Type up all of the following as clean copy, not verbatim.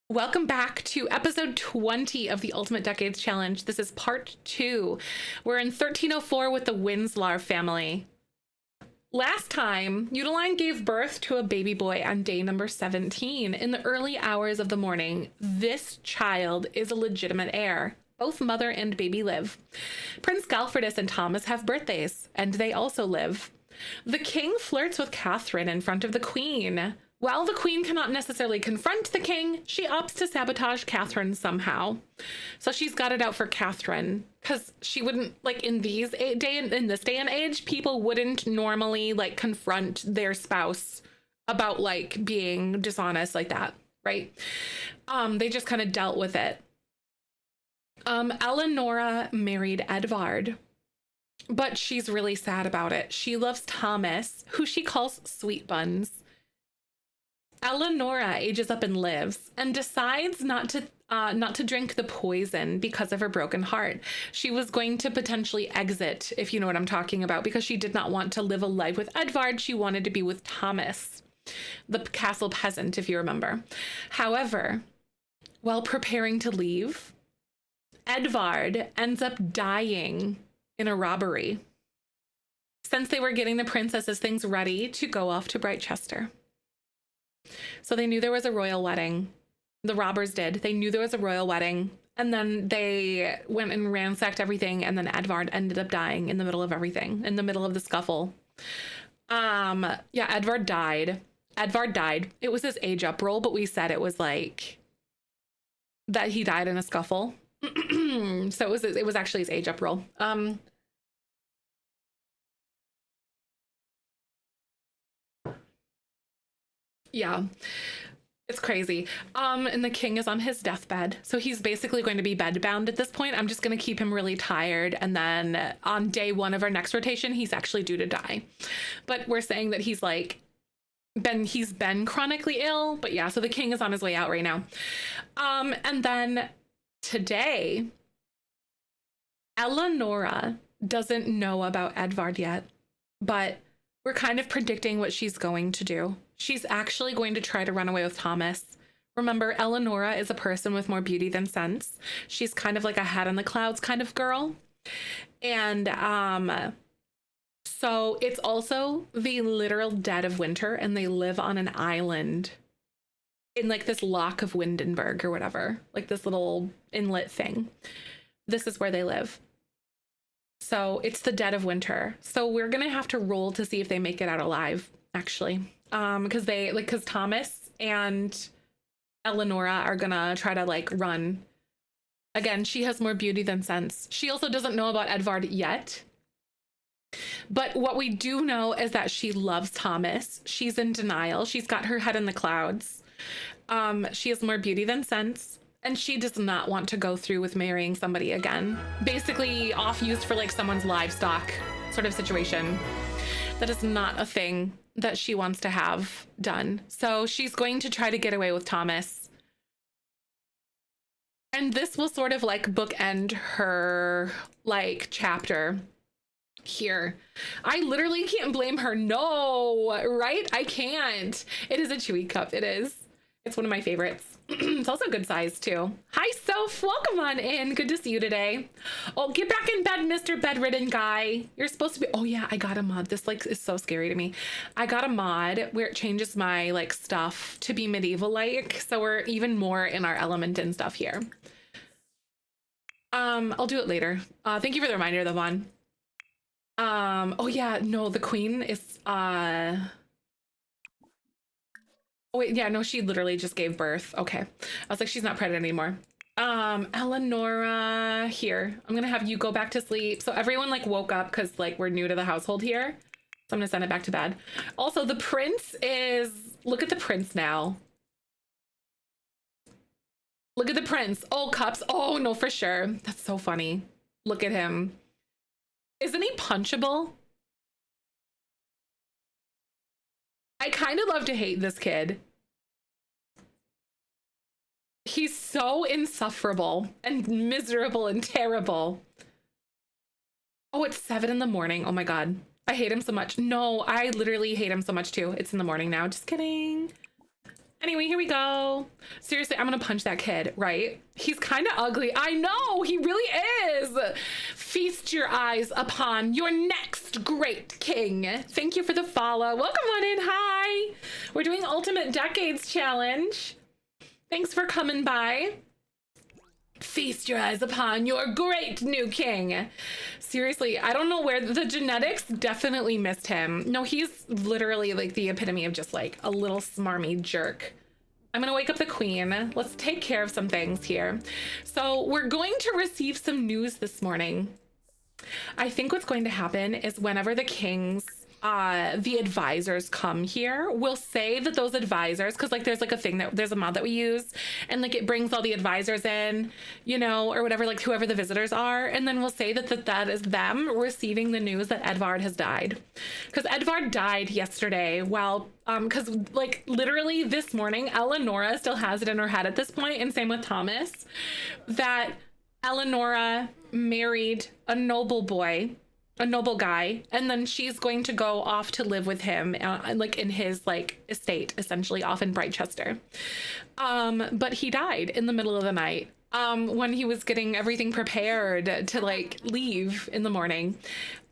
Welcome back to episode 20 of the Ultimate Decades Challenge. This is part 2. We're in 1304 with the Windslars family. Last time, Udeline gave birth to a baby boy on day number 17. In the early hours of the morning, this child is a legitimate heir. Both mother and baby live. Prince Galfredus and Thomas have birthdays, and they also live. The king flirts with Catherine in front of the queen. While the queen cannot necessarily confront the king, she opts to sabotage Catherine somehow. So she's got it out for Catherine, because she wouldn't, like, in this day and age, people wouldn't normally, like, confront their spouse about, like, being dishonest like that, right? They just kind of dealt with it. Eleonora married Edvard, but she's really sad about it. She loves Thomas, who she calls Sweet Buns. Eleonora ages up and lives and decides not to drink the poison because of her broken heart. She was going to potentially exit, if you know what I'm talking about, because she did not want to live a life with Edvard. She wanted to be with Thomas, the castle peasant, if you remember. However, while preparing to leave, Edvard ends up dying in a robbery since they were getting the princess's things ready to go off to Brightchester. So they knew there was a royal wedding. The robbers did. They knew there was a royal wedding. And then they went and ransacked everything. And then Edvard ended up dying in the middle of everything, in the middle of the scuffle. Yeah, Edvard died. It was his age up roll, but we said it was like that he died in a scuffle. So it was actually his age up roll. Yeah, it's crazy. And the king is on his deathbed. So he's basically going to be bedbound at this point. I'm just going to keep him really tired. And then on day 1 of our next rotation, he's actually due to die. But we're saying that he's been chronically ill. But yeah, so the king is on his way out right now. And then today, Eleonora doesn't know about Edvard yet, but we're kind of predicting what she's going to do. She's actually going to try to run away with Thomas. Remember, Eleonora is a person with more beauty than sense. She's kind of like a head in the clouds kind of girl. And so it's also the literal dead of winter, and they live on an island in like this lock of Windenburg or whatever, like this little inlet thing. This is where they live. So it's the dead of winter. So we're going to have to roll to see if they make it out alive, actually. Because Thomas and Eleonora are going to try to like run. Again, she has more beauty than sense. She also doesn't know about Edvard yet. But what we do know is that she loves Thomas. She's in denial. She's got her head in the clouds. She has more beauty than sense. And she does not want to go through with marrying somebody again. Basically off used for like someone's livestock sort of situation. That is not a thing that she wants to have done. So she's going to try to get away with Thomas. And this will sort of like bookend her like chapter here. I literally can't blame her. No, right? I can't. It is a chewy cup. It is. It's one of my favorites. It's also good size too. Hi, Soph. Welcome on in. Good to see you today. Oh, get back in bed, Mr. Bedridden guy. You're supposed to be. Oh yeah, I got a mod. This like is so scary to me. I got a mod where it changes my like stuff to be medieval like, so we're even more in our element and stuff here. I'll do it later. Thank you for the reminder, though, Vaughn. Oh yeah, no, the queen is Oh wait, yeah, no, she literally just gave birth. Okay. I was like, she's not pregnant anymore. Eleonora, here. I'm gonna have you go back to sleep. So everyone like woke up because like we're new to the household here. So I'm gonna send it back to bed. Also, the prince is, look at the prince now. Look at the prince. Oh, cups. Oh no, for sure. That's so funny. Look at him. Isn't he punchable? I kind of love to hate this kid. He's so insufferable and miserable and terrible. Oh, it's 7 in the morning. Oh my God. I hate him so much. No, I literally hate him so much too. It's in the morning now. Just kidding. Anyway, here we go. Seriously, I'm gonna punch that kid, right? He's kind of ugly. I know, he really is. Feast your eyes upon your next great king. Thank you for the follow. Welcome on in. Hi. We're doing Ultimate Decades Challenge. Thanks for coming by. Feast your eyes upon your great new king. Seriously, I don't know where the genetics definitely missed him. No, he's literally like the epitome of just like a little smarmy jerk. I'm gonna wake up the queen. Let's take care of some things here. So we're going to receive some news this morning. I think what's going to happen is whenever the kings the advisors come here, we'll say that those advisors, because like there's like a thing that there's a mod that we use and like it brings all the advisors in, you know, or whatever, like whoever the visitors are, and then we'll say that is them receiving the news that Edvard has died, because Edvard died yesterday. Well, because like literally this morning Eleonora still has it in her head at this point, and same with Thomas, that Eleonora married a noble boy, a noble guy, and then she's going to go off to live with him like in his like estate, essentially off in Brightchester. But he died in the middle of the night when he was getting everything prepared to like leave in the morning.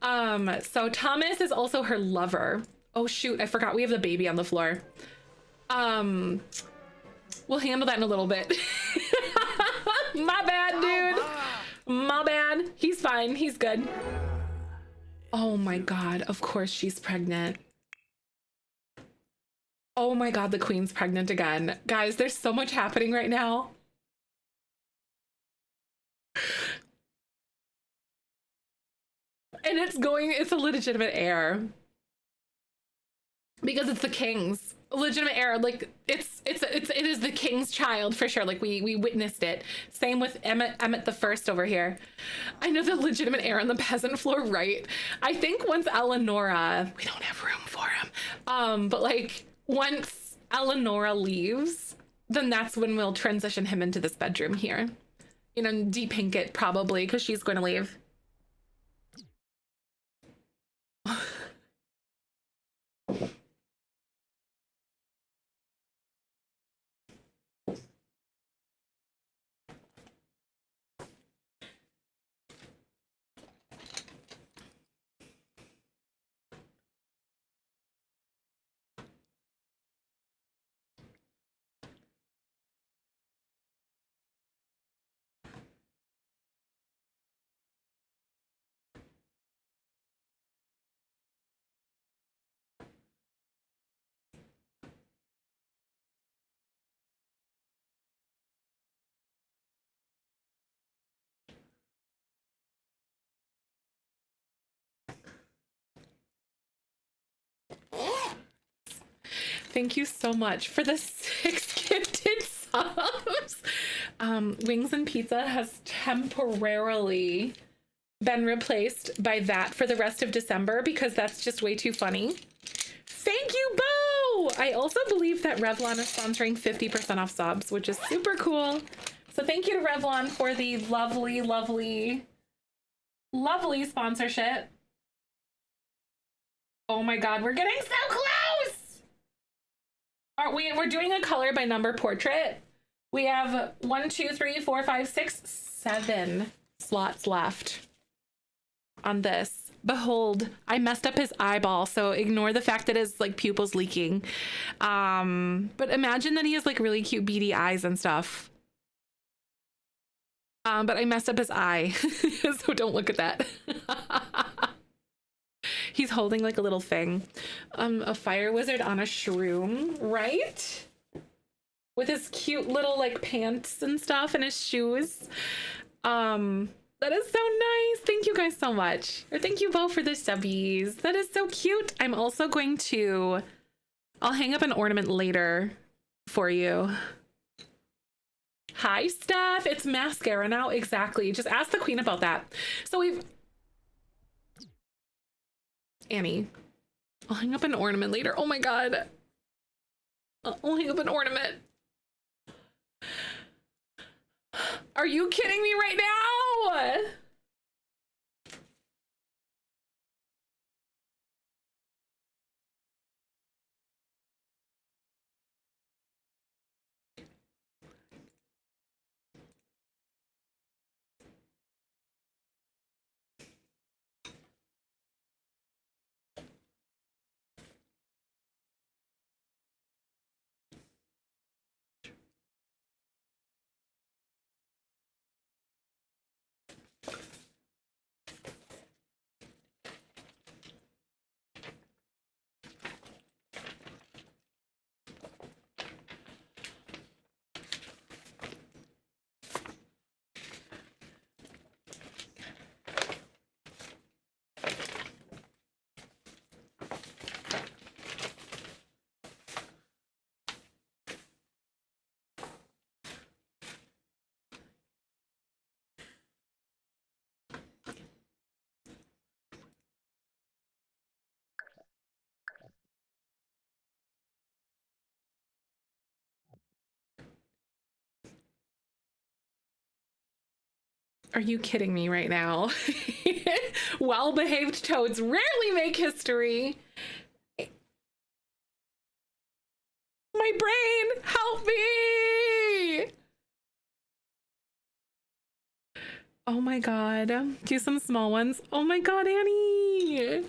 So Thomas is also her lover. Oh shoot, I forgot we have the baby on the floor. We'll handle that in a little bit. My bad, dude. My bad. He's fine. He's good. Oh my God, of course she's pregnant. Oh my God, the queen's pregnant again. Guys, there's so much happening right now. And it's a legitimate heir. Because it's the king's legitimate heir. Like it is the king's child for sure. Like we witnessed it. Same with Emmett the First over here. I know the legitimate heir on the peasant floor, right? I think once Eleonora, we don't have room for him. But like once Eleonora leaves, then that's when we'll transition him into this bedroom here. You know, de-pink it probably because she's going to leave. Thank you so much for the 6 gifted subs. Wings and Pizza has temporarily been replaced by that for the rest of December because that's just way too funny. Thank you, Bo! I also believe that Revlon is sponsoring 50% off subs, which is super cool. So thank you to Revlon for the lovely, lovely, lovely sponsorship. Oh my God, we're getting so close! We're doing a color by number portrait. We have 1, 2, 3, 4, 5, 6, 7 slots left on this. Behold, I messed up his eyeball, so ignore the fact that his like pupil's leaking. But imagine that he has like really cute beady eyes and stuff. But I messed up his eye, so don't look at that. He's holding like a little thing. A fire wizard on a shroom, right? With his cute little like pants and stuff and his shoes. That is so nice. Thank you guys so much. Or thank you both for the subbies. That is so cute. I'm also going to, I'll hang up an ornament later for you. Hi, Steph. It's mascara now. Exactly. Just ask the queen about that. So we've, Annie, I'll hang up an ornament later. Oh my God. I'll hang up an ornament. Are you kidding me right now? Are you kidding me right now? Well-behaved toads rarely make history. My brain, help me! Oh my God. Do some small ones. Oh my God, Annie.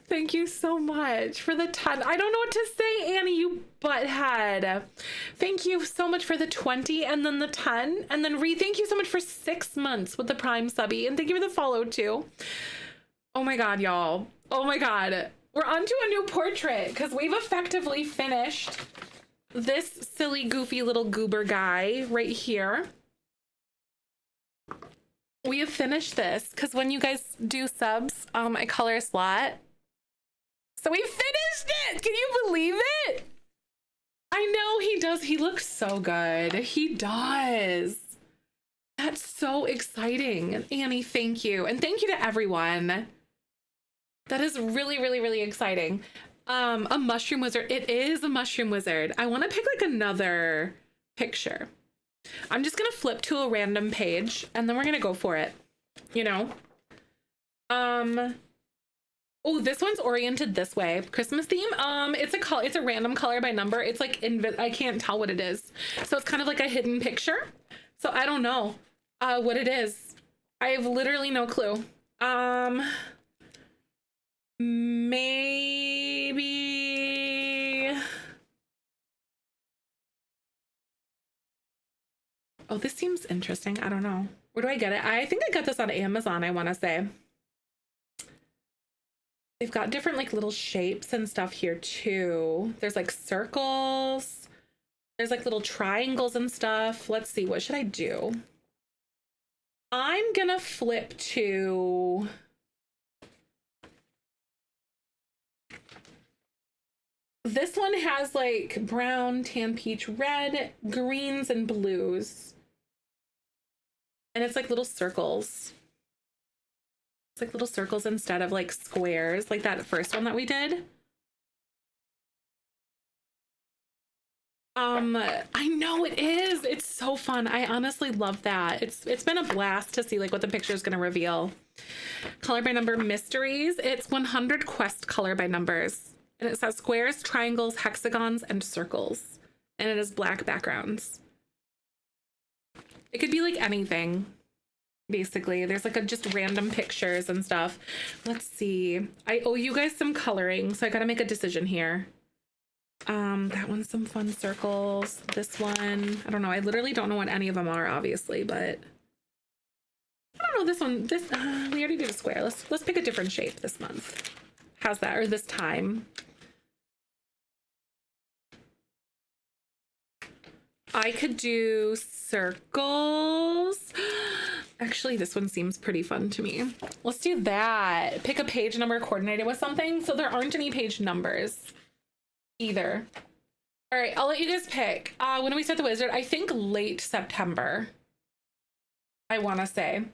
Thank you so much for the 10. I don't know what to say, Annie, you butthead. Thank you so much for the 20 and then the 10. And then thank you so much for 6 months with the Prime subby. And thank you for the follow too. Oh my God, y'all. Oh my God. We're on to a new portrait because we've effectively finished this silly, goofy little goober guy right here. We have finished this because when you guys do subs, I color a slot. So we finished it! Can you believe it? I know he does. He looks so good. He does. That's so exciting. Annie, thank you. And thank you to everyone. That is really, really, really exciting. A mushroom wizard. It is a mushroom wizard. I want to pick like another picture. I'm just going to flip to a random page and then we're going to go for it. You know? Oh, this one's oriented this way. Christmas theme. It's a color. It's a random color by number. It's like I can't tell what it is. So it's kind of like a hidden picture. So I don't know what it is. I have literally no clue. Maybe. Oh, this seems interesting. I don't know. Where do I get it? I think I got this on Amazon, I want to say. They've got different like little shapes and stuff here too. There's like circles. There's like little triangles and stuff. Let's see, what should I do? I'm gonna flip to this one. Has like brown, tan, peach, red, greens, and blues. And it's like little circles. It's like little circles instead of like squares, like that first one that we did. I know it is. It's so fun. I honestly love that. It's been a blast to see like what the picture is going to reveal. Color by number mysteries. It's 100 quest color by numbers. And it says squares, triangles, hexagons, and circles. And it is black backgrounds. It could be like anything. Basically, there's like just random pictures and stuff. Let's see. I owe you guys some coloring, so I gotta make a decision here. That one's some fun circles. This one, I don't know. I literally don't know what any of them are, obviously, but I don't know. This one, we already did a square. Let's pick a different shape this month. How's that? Or this time? I could do circles. Actually, this one seems pretty fun to me. Let's do that. Pick a page number coordinated with something. So there aren't any page numbers either. All right, I'll let you guys pick. When do we start the wizard? I think late September. I want to say.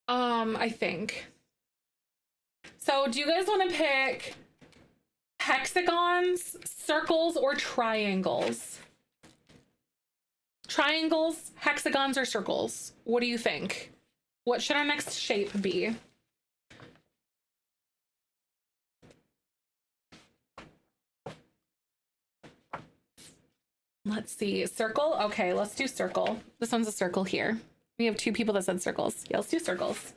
I think. So do you guys want to pick hexagons, circles, or triangles? Triangles, hexagons, or circles? What do you think? What should our next shape be? Let's see. Circle? Okay, let's do circle. This one's a circle here. We have 2 people that said circles. Yeah, let's do circles.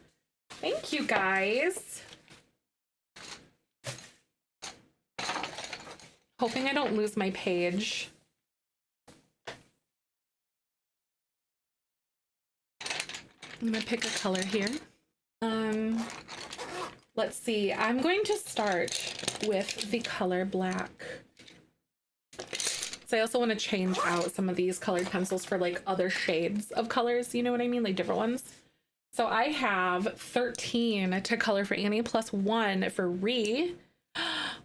Thank you, guys. Hoping I don't lose my page. I'm gonna pick a color here. Let's see. I'm going to start with the color black. So I also want to change out some of these colored pencils for like other shades of colors. You know what I mean? Like different ones. So I have 13 to color for Annie plus 1 for Ree.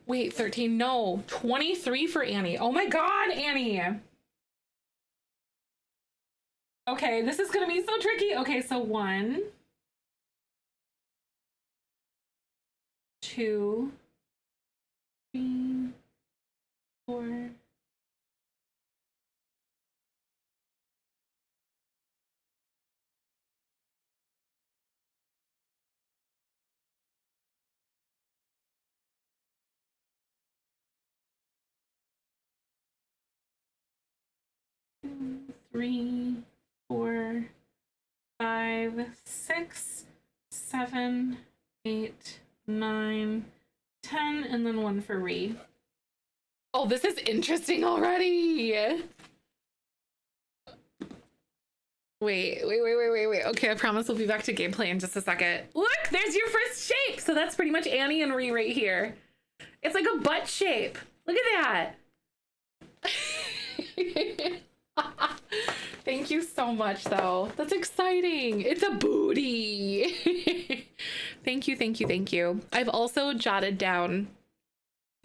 Wait, 13? No, 23 for Annie. Oh my God, Annie. Okay, this is gonna be so tricky. Okay, so 1, 2, 3, 4. Three, 4, 5, 6, 7, 8, 9, 10, and then 1 for Ree. Oh, this is interesting already. Wait. Okay, I promise we'll be back to gameplay in just a second. Look, there's your first shape. So that's pretty much Annie and Ree right here. It's like a butt shape. Look at that. Thank you so much, though. That's exciting. It's a booty. Thank you. I've also jotted down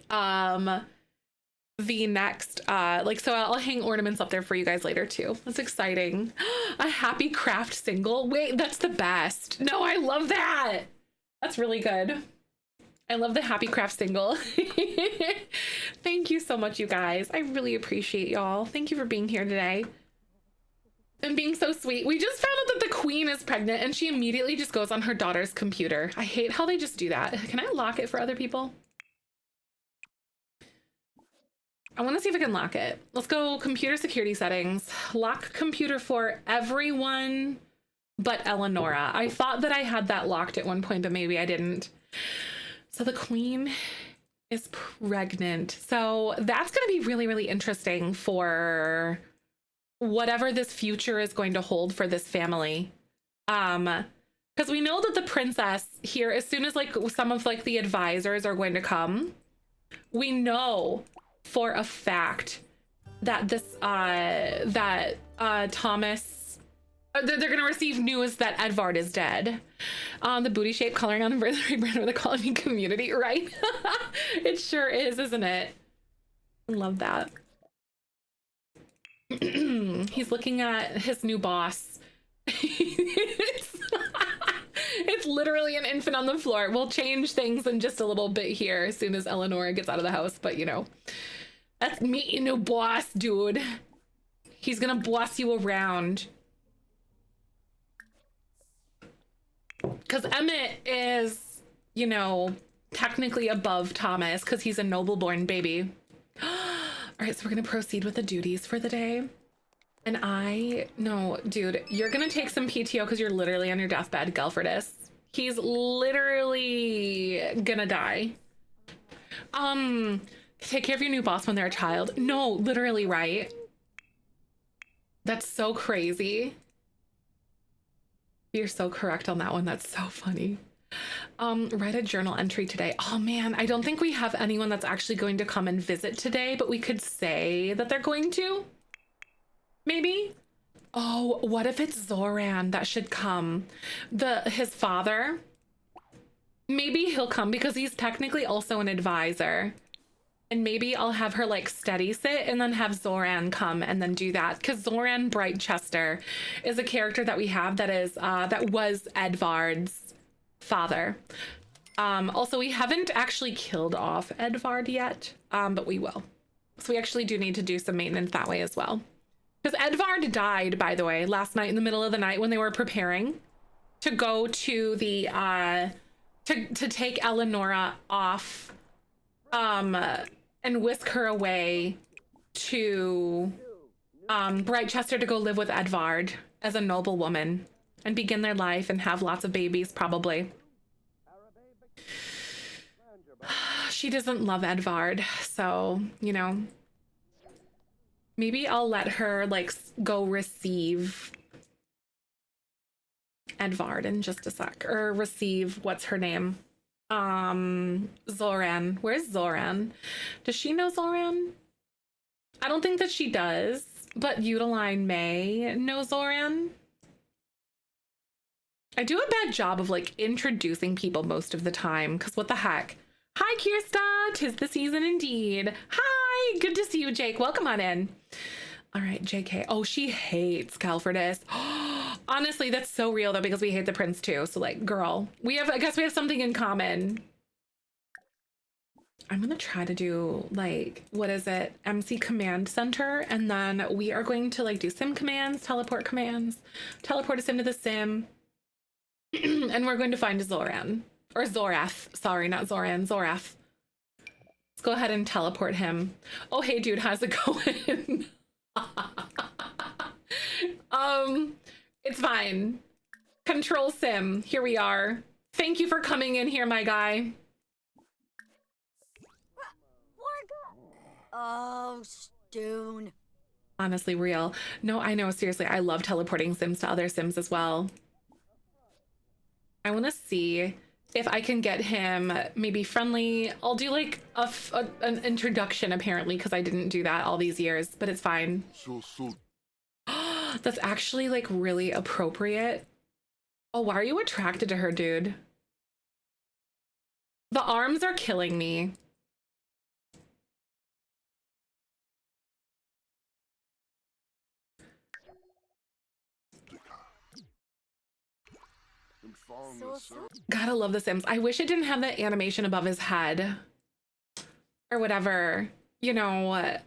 the next so I'll hang ornaments up there for you guys later too. That's exciting. A happy craft single. Wait, that's the best. No, I love that. That's really good. I love the happy craft single. Thank you so much, you guys. I really appreciate y'all. Thank you for being here today and being so sweet. We just found out that the queen is pregnant and she immediately just goes on her daughter's computer. I hate how they just do that. Can I lock it for other people? I want to see if I can lock it. Let's go computer security settings. Lock computer for everyone but Eleonora. I thought that I had that locked at one point, but maybe I didn't. So the queen is pregnant. So that's going to be really, really interesting for whatever this future is going to hold for this family. Because we know that the princess here, as soon as like some of like the advisors are going to come, we know for a fact that this Thomas, they're gonna receive news that Edvard is dead. The booty shape coloring on the anniversary brand of the colony community, right? It sure is, isn't it? I love that. He's looking at his new boss. It's literally an infant on the floor. We'll change things in just a little bit here as soon as Eleanor gets out of the house, but you know, that's me, your new boss, dude. He's gonna boss you around. Because Emmett is, you know, technically above Thomas because he's a noble-born baby. All right, so we're gonna proceed with the duties for the day. And no, dude, you're gonna take some PTO because you're literally on your deathbed, Gelferdus. He's literally gonna die. Take care of your new boss when they're a child. No, literally, right? That's so crazy. You're so correct on that one. That's so funny. Write a journal entry today. Oh man, I don't think we have anyone that's actually going to come and visit today, but we could say that they're going to. Maybe. Oh, what if it's Zoran that should come? His father. Maybe he'll come because he's technically also an advisor. And maybe I'll have her like steady sit and then have Zoran come and then do that. Because Zoran Brightchester is a character that we have that is that was Edvard's father. Also, we haven't actually killed off Edvard yet, but we will. So we actually do need to do some maintenance that way as well. Because Edvard died, by the way, last night in the middle of the night when they were preparing to go to the to take Eleonora off and whisk her away to Brightchester to go live with Edvard as a noble woman and begin their life and have lots of babies, probably. She doesn't love Edvard, so, you know, maybe I'll let her like go receive Edvard in just a sec, or receive, what's her name? Zoran. Where's Zoran? Does she know Zoran? I don't think that she does, but Udeline may know Zoran. I do a bad job of like introducing people most of the time, because what the heck? Hi, Kirsta. 'Tis the season indeed. Hi, good to see you, Jake. Welcome on in. All right, JK. Oh, she hates Calfordus. Honestly, that's so real though, because we hate the prince too. So like, girl, I guess we have something in common. I'm gonna try to do like, what is it? MC command center. And then we are going to like do sim commands, teleport a sim to the sim. And we're going to find Zoran or Zorath. Sorry, not Zoran, Zorath. Let's go ahead and teleport him. Oh, hey dude, how's it going? It's fine. Control sim, here we are. Thank you for coming in here, my guy. Oh, Stoon. Honestly, real. No, I know, seriously, I love teleporting sims to other sims as well. I want to see if I can get him maybe friendly. I'll do like an introduction apparently because I didn't do that all these years, but it's fine. That's actually like really appropriate. Oh, why are you attracted to her, dude? The arms are killing me. Gotta love the Sims. I wish it didn't have that animation above his head or whatever, you know,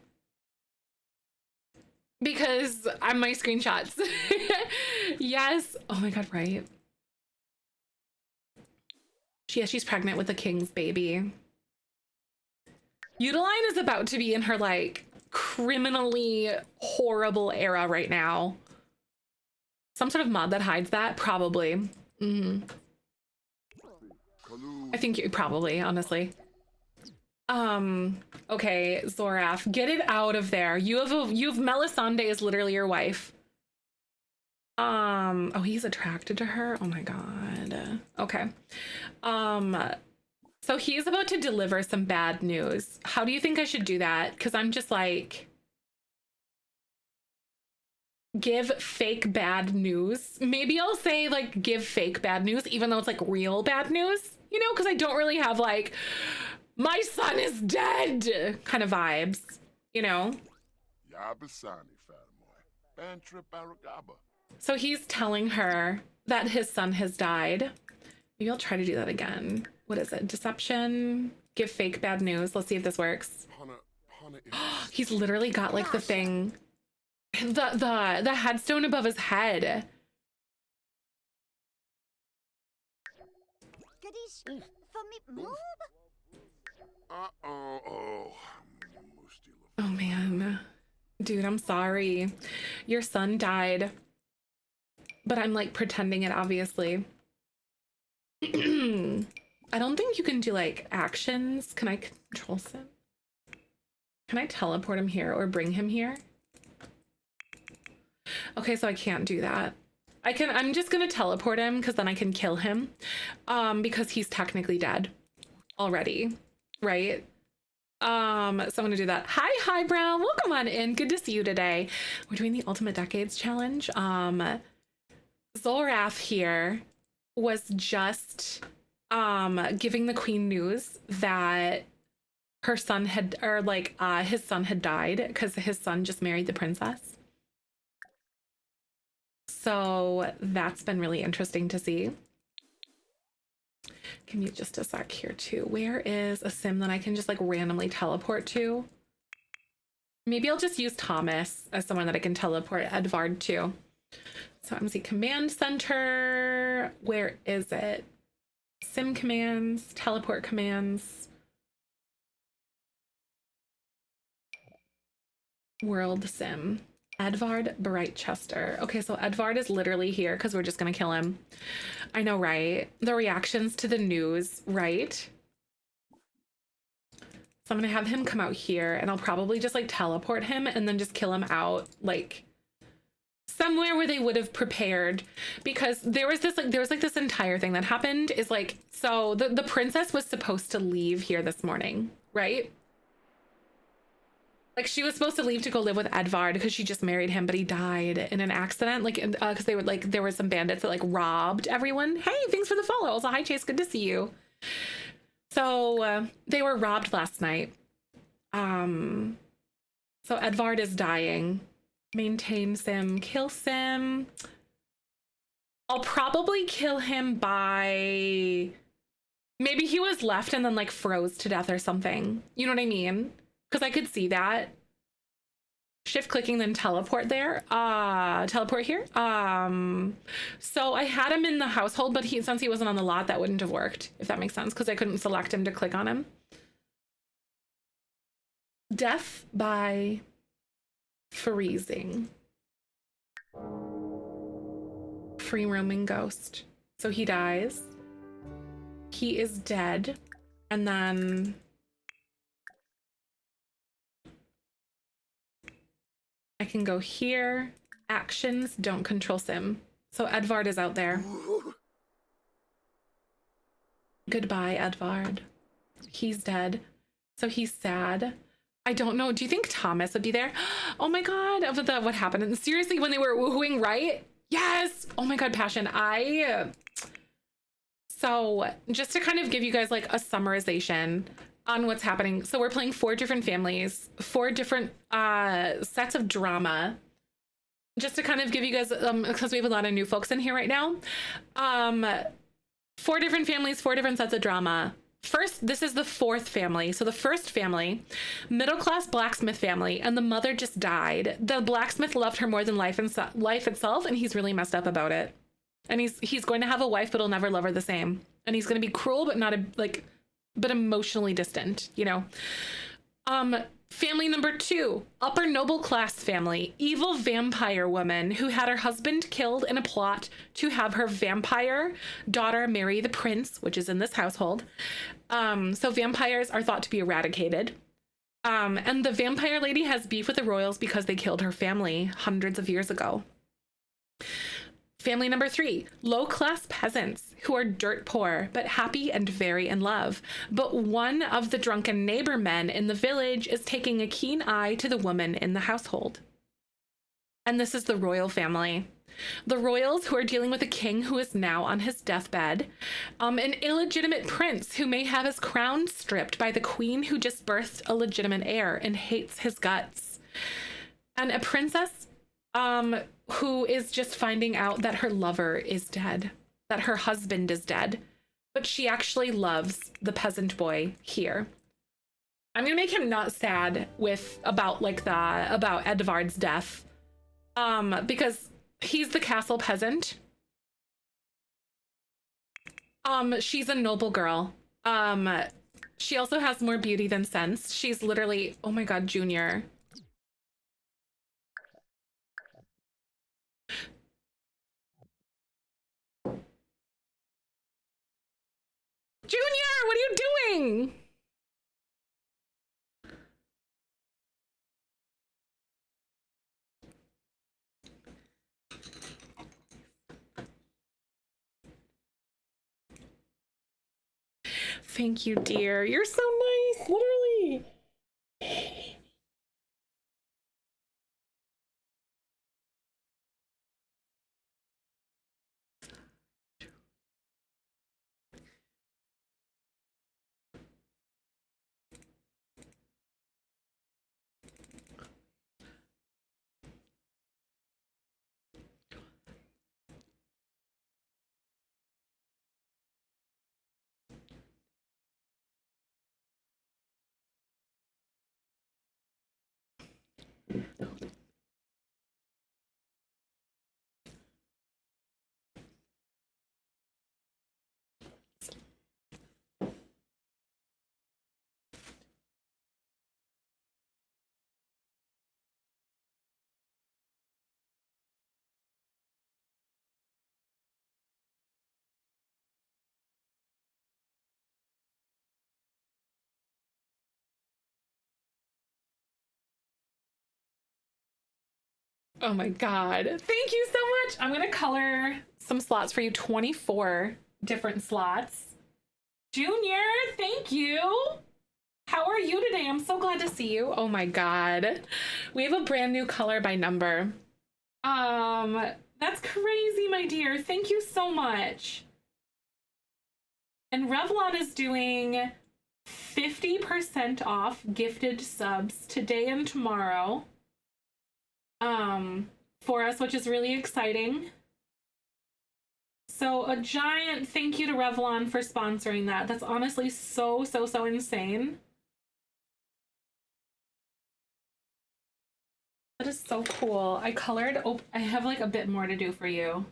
because I'm my screenshots. Yes. Oh my God, right. Yeah, she's pregnant with the king's baby. Eutaline is about to be in her like criminally horrible era right now. Some sort of mod that hides that, probably. I think you probably, honestly. Okay, Zorath, get it out of there. You have Melisande is literally your wife. Oh, he's attracted to her. Oh my God. Okay. So he's about to deliver some bad news. How do you think I should do that? Because I'm just like, give fake bad news. Maybe I'll say like give fake bad news, even though it's like real bad news, you know, because I don't really have like my son is dead kind of vibes, you know. So he's telling her that his son has died. Maybe I'll try to do that again. What is it? Deception, give fake bad news. Let's see if this works. He's literally got like the thing, the headstone above his head. Oh man, dude, I'm sorry. Your son died, but I'm like pretending it, obviously. I don't think you can do like actions. Can I control him? Can I teleport him here or bring him here? Okay, so I can't do that. I'm just gonna teleport him because then I can kill him. Because he's technically dead already, right? So I'm gonna do that. Hi, Highbrow, welcome on in. Good to see you today. We're doing the Ultimate Decades Challenge. Zorath here was just giving the queen news that her son had, or like his son had died because his son just married the princess. So that's been really interesting to see. Give me just a sec here too. Where is a sim that I can just like randomly teleport to? Maybe I'll just use Thomas as someone that I can teleport Edvard to. So MC Command Center. Where is it? Sim commands, teleport commands. World sim. Edvard Brightchester. Okay, so Edvard is literally here because we're just gonna kill him. I know, right? The reactions to the news, right? So I'm gonna have him come out here and I'll probably just like teleport him and then just kill him out like somewhere where they would have prepared, because there was this entire thing that happened is like, so the princess was supposed to leave here this morning, right? Like she was supposed to leave to go live with Edvard because she just married him, but he died in an accident. Like, because they were like, there were some bandits that like robbed everyone. Hey, thanks for the follow. Also, hi Chase, good to see you. So they were robbed last night. So Edvard is dying. Maintain sim, kill sim. I'll probably kill him by Maybe he was left and then like froze to death or something. You know what I mean? Because I could see that. Shift clicking, then teleport there. Teleport here. So I had him in the household, but since he wasn't on the lot, that wouldn't have worked, if that makes sense, because I couldn't select him to click on him. Death by freezing. Free roaming ghost. So he dies. He is dead. And then I can go here. Actions, don't control sim. So Edvard is out there. Goodbye, Edvard. He's dead. So he's sad. I don't know. Do you think Thomas would be there? Oh my God. Of the what happened? And seriously, when they were woohooing, right? Yes. Oh my God, passion. So just to kind of give you guys like a summarization on what's happening. So we're playing 4 different families, 4 different sets of drama. Just to kind of give you guys, because we have a lot of new folks in here right now. 4 different families, 4 different sets of drama. First, this is the 4th family. So the first family, middle-class blacksmith family, and the mother just died. The blacksmith loved her more than life itself, and he's really messed up about it. And he's going to have a wife, but he'll never love her the same. And he's going to be cruel, but not but emotionally distant, you know. Family number 2, upper noble class family, evil vampire woman who had her husband killed in a plot to have her vampire daughter marry the prince, which is in this household. So vampires are thought to be eradicated. And the vampire lady has beef with the royals because they killed her family hundreds of years ago. Family number 3, low-class peasants who are dirt poor, but happy and very in love. But one of the drunken neighbor men in the village is taking a keen eye to the woman in the household. And this is the royal family. The royals who are dealing with a king who is now on his deathbed, an illegitimate prince who may have his crown stripped by the queen who just birthed a legitimate heir and hates his guts, and a princess who is just finding out that her lover is dead, that her husband is dead, but she actually loves the peasant boy here. I'm gonna make him not sad about Edvard's death, because he's the castle peasant. She's a noble girl. She also has more beauty than sense. She's literally, oh my God, Junior. Junior, what are you doing? Thank you, dear. You're so nice, literally. Oh my God. Thank you so much. I'm going to color some slots for you. 24 different slots. Junior, thank you. How are you today? I'm so glad to see you. Oh my God. We have a brand new color by number. That's crazy, my dear. Thank you so much. And Revlon is doing 50% off gifted subs today and tomorrow. For us, which is really exciting. So a giant thank you to Revlon for sponsoring that. That's honestly so, so, so insane. That is so cool. I colored, oh, I have like a bit more to do for you.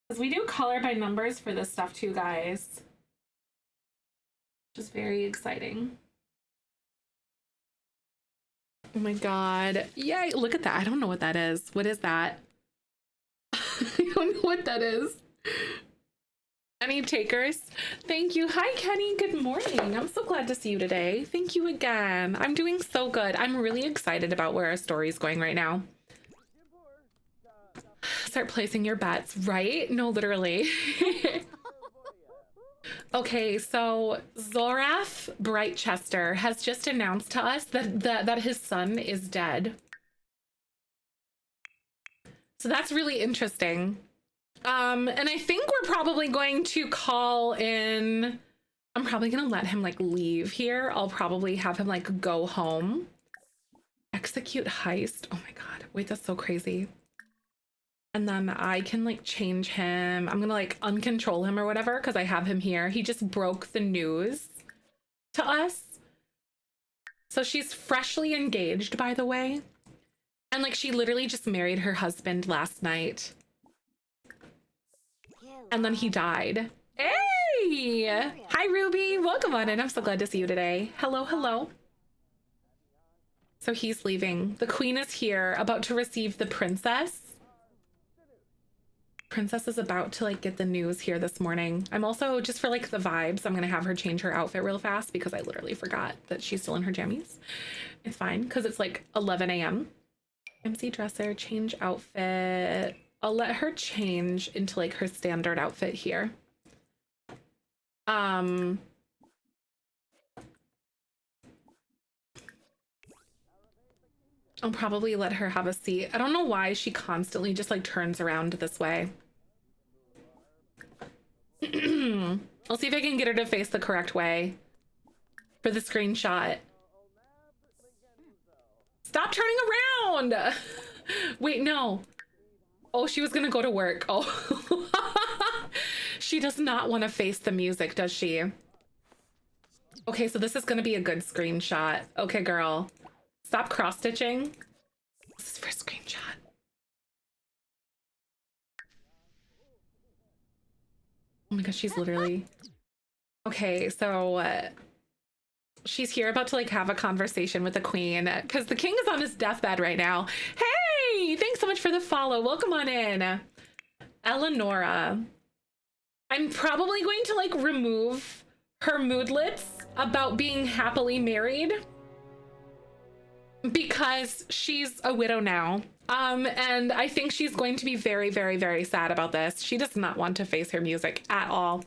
Because we do color by numbers for this stuff too, guys. Which is very exciting. Oh my God. Yay, look at that. I don't know what that is. What is that? I don't know what that is. Any takers? Thank you. Hi, Kenny. Good morning. I'm so glad to see you today. Thank you again. I'm doing so good. I'm really excited about where our story's going right now. Start placing your bets, right? No, literally. Okay, so Zoraf Brightchester has just announced to us that his son is dead. So that's really interesting. And I think we're probably going to call in. I'm probably gonna let him like leave here. I'll probably have him like go home. Execute heist. Oh my God. Wait, that's so crazy. And then I can like change him. I'm gonna like uncontrol him or whatever because I have him here. He just broke the news to us. So she's freshly engaged, by the way. And like she literally just married her husband last night. And then he died. Hey! Hi, Ruby. Welcome on in. I'm so glad to see you today. Hello, hello. So he's leaving. The queen is here, about to receive the princess. Princess is about to like get the news here this morning. I'm also, just for like the vibes, I'm gonna have her change her outfit real fast because I literally forgot that she's still in her jammies. It's fine because it's like 11 a.m. MC dresser, change outfit. I'll let her change into like her standard outfit here. I'll probably let her have a seat. I don't know why she constantly just like turns around this way. I'll see if I can get her to face the correct way for the screenshot. Stop turning around! Wait, no. Oh, she was gonna go to work. Oh. She does not want to face the music, does she? Okay, so this is gonna be a good screenshot. Okay, girl. Stop cross-stitching. This is for a screenshot. Oh my gosh, she's literally... Okay, so she's here about to like have a conversation with the queen because the king is on his deathbed right now. Hey, thanks so much for the follow. Welcome on in. Eleonora. I'm probably going to like remove her moodlets about being happily married because she's a widow now. And I think she's going to be very, very, very sad about this. She does not want to face her music at all.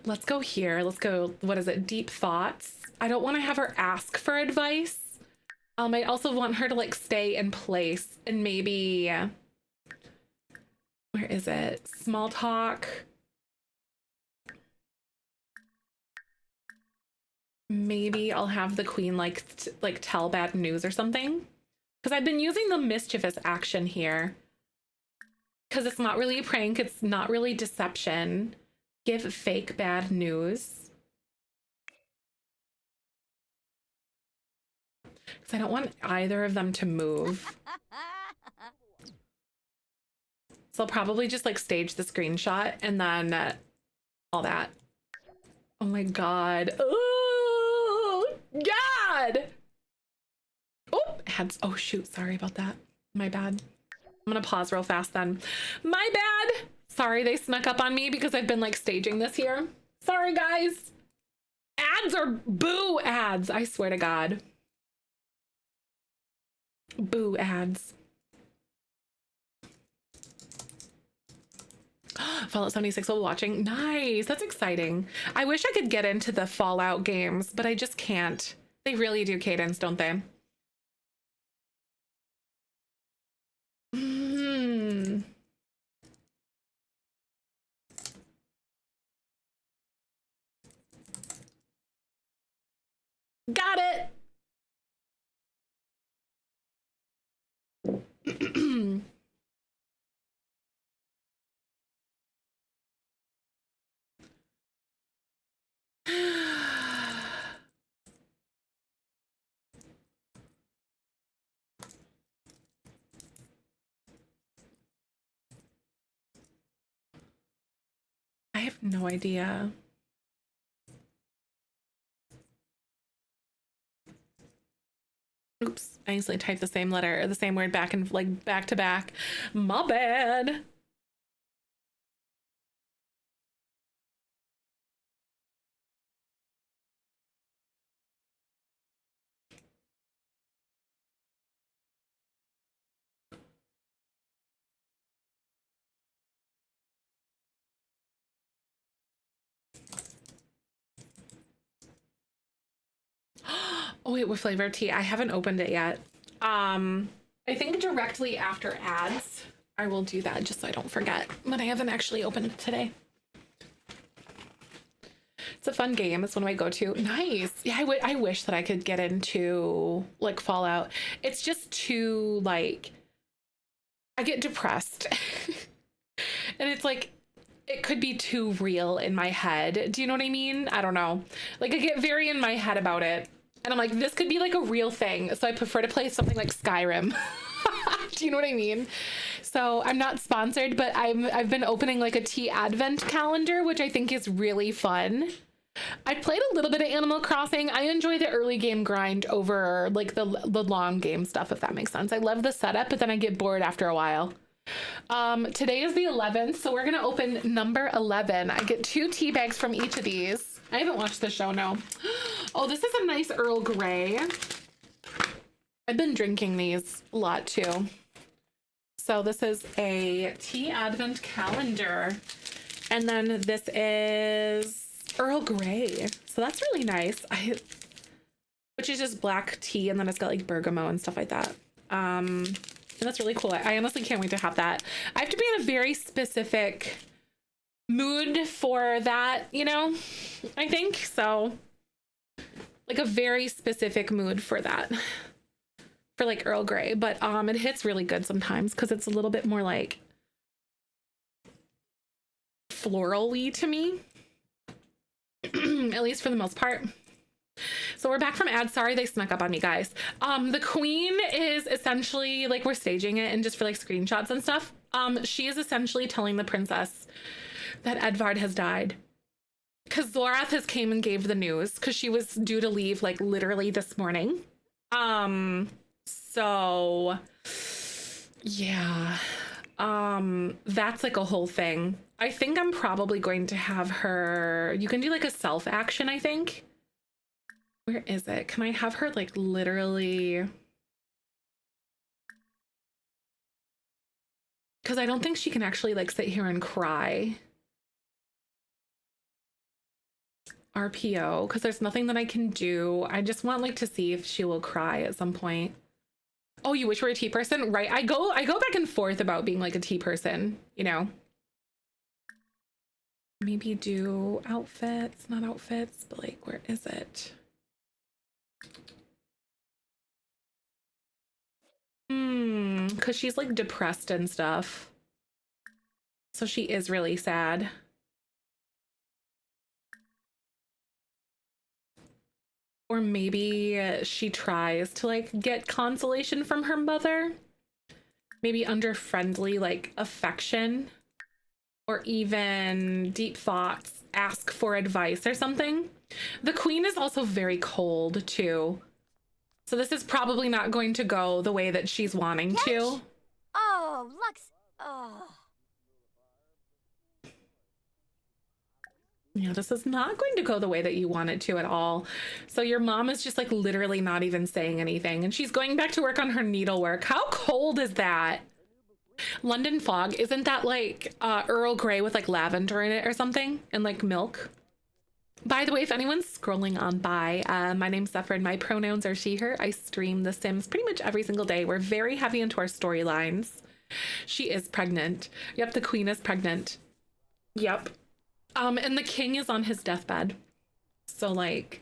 Let's go here. Let's go, what is it? Deep thoughts. I don't want to have her ask for advice. I also want her to like stay in place and maybe, where is it? Small talk. Maybe I'll have the queen like tell bad news or something. Because I've been using the mischievous action here. Because it's not really a prank. It's not really deception. Give fake bad news. Because I don't want either of them to move. So I'll probably just like stage the screenshot and then all that. Oh my God. Oh, God. Oh, ads. Oh, shoot. Sorry about that. My bad. I'm gonna pause real fast then. My bad. Sorry, they snuck up on me because I've been like staging this here. Sorry, guys. Ads are boo ads. I swear to God. Boo ads. Fallout 76 while watching. Nice. That's exciting. I wish I could get into the Fallout games, but I just can't. They really do cadence, don't they? Got it. No idea. Oops, I easily typed the same letter or the same word back and like back to back. My bad. Oh wait, what flavor tea? I haven't opened it yet. I think directly after ads, I will do that just so I don't forget. But I haven't actually opened it today. It's a fun game. It's one of my go-to. Nice. Yeah, I wish that I could get into like Fallout. It's just too like I get depressed. And it's like it could be too real in my head. Do you know what I mean? I don't know. Like I get very in my head about it. And I'm like, this could be like a real thing. So I prefer to play something like Skyrim. Do you know what I mean? So I'm not sponsored, but I've been opening like a tea advent calendar, which I think is really fun. I played a little bit of Animal Crossing. I enjoy the early game grind over like the long game stuff, if that makes sense. I love the setup, but then I get bored after a while. Today is the 11th, so we're gonna open number 11. I get 2 tea bags from each of these. I haven't watched the show, no. Oh, this is a nice Earl Grey. I've been drinking these a lot too. So this is a tea advent calendar. And then this is Earl Grey. So that's really nice. Which is just black tea, and then it's got like bergamot and stuff like that. And that's really cool. I honestly can't wait to have that. I have to be in a very specific mood for that, you know, I think. So like a very specific mood for that, for like Earl Grey. But it hits really good sometimes because it's a little bit more like floral-y to me. At least for the most part. So we're back from ads. Sorry they snuck up on me, guys. The queen is essentially like, we're staging it and just for like screenshots and stuff. She is essentially telling the princess that Edvard has died. Because Zorath has came and gave the news because she was due to leave like literally this morning. So yeah. That's like a whole thing. I think I'm probably going to have her, you can do like a self action, I think. Where is it? Can I have her like literally? Because I don't think she can actually like sit here and cry. RPO, because there's nothing that I can do. I just want like to see if she will cry at some point. Oh, you wish you were a tea person? Right. I go back and forth about being like a tea person, you know. Maybe do outfits, not outfits, but like, where is it? Because she's like depressed and stuff. So she is really sad. Or maybe she tries to like get consolation from her mother. Maybe under friendly like affection. Or even deep thoughts, ask for advice or something. The queen is also very cold too. So this is probably not going to go the way that she's wanting to. Oh, Lux. Oh. Yeah, this is not going to go the way that you want it to at all. So your mom is just like literally not even saying anything. And she's going back to work on her needlework. How cold is that? London fog, isn't that like Earl Grey with like lavender in it or something? And like milk? By the way, if anyone's scrolling on by, my name's Zefrine. My pronouns are she, her. I stream The Sims pretty much every single day. We're very heavy into our storylines. She is pregnant. Yep, the queen is pregnant. Yep. And the king is on his deathbed. So like,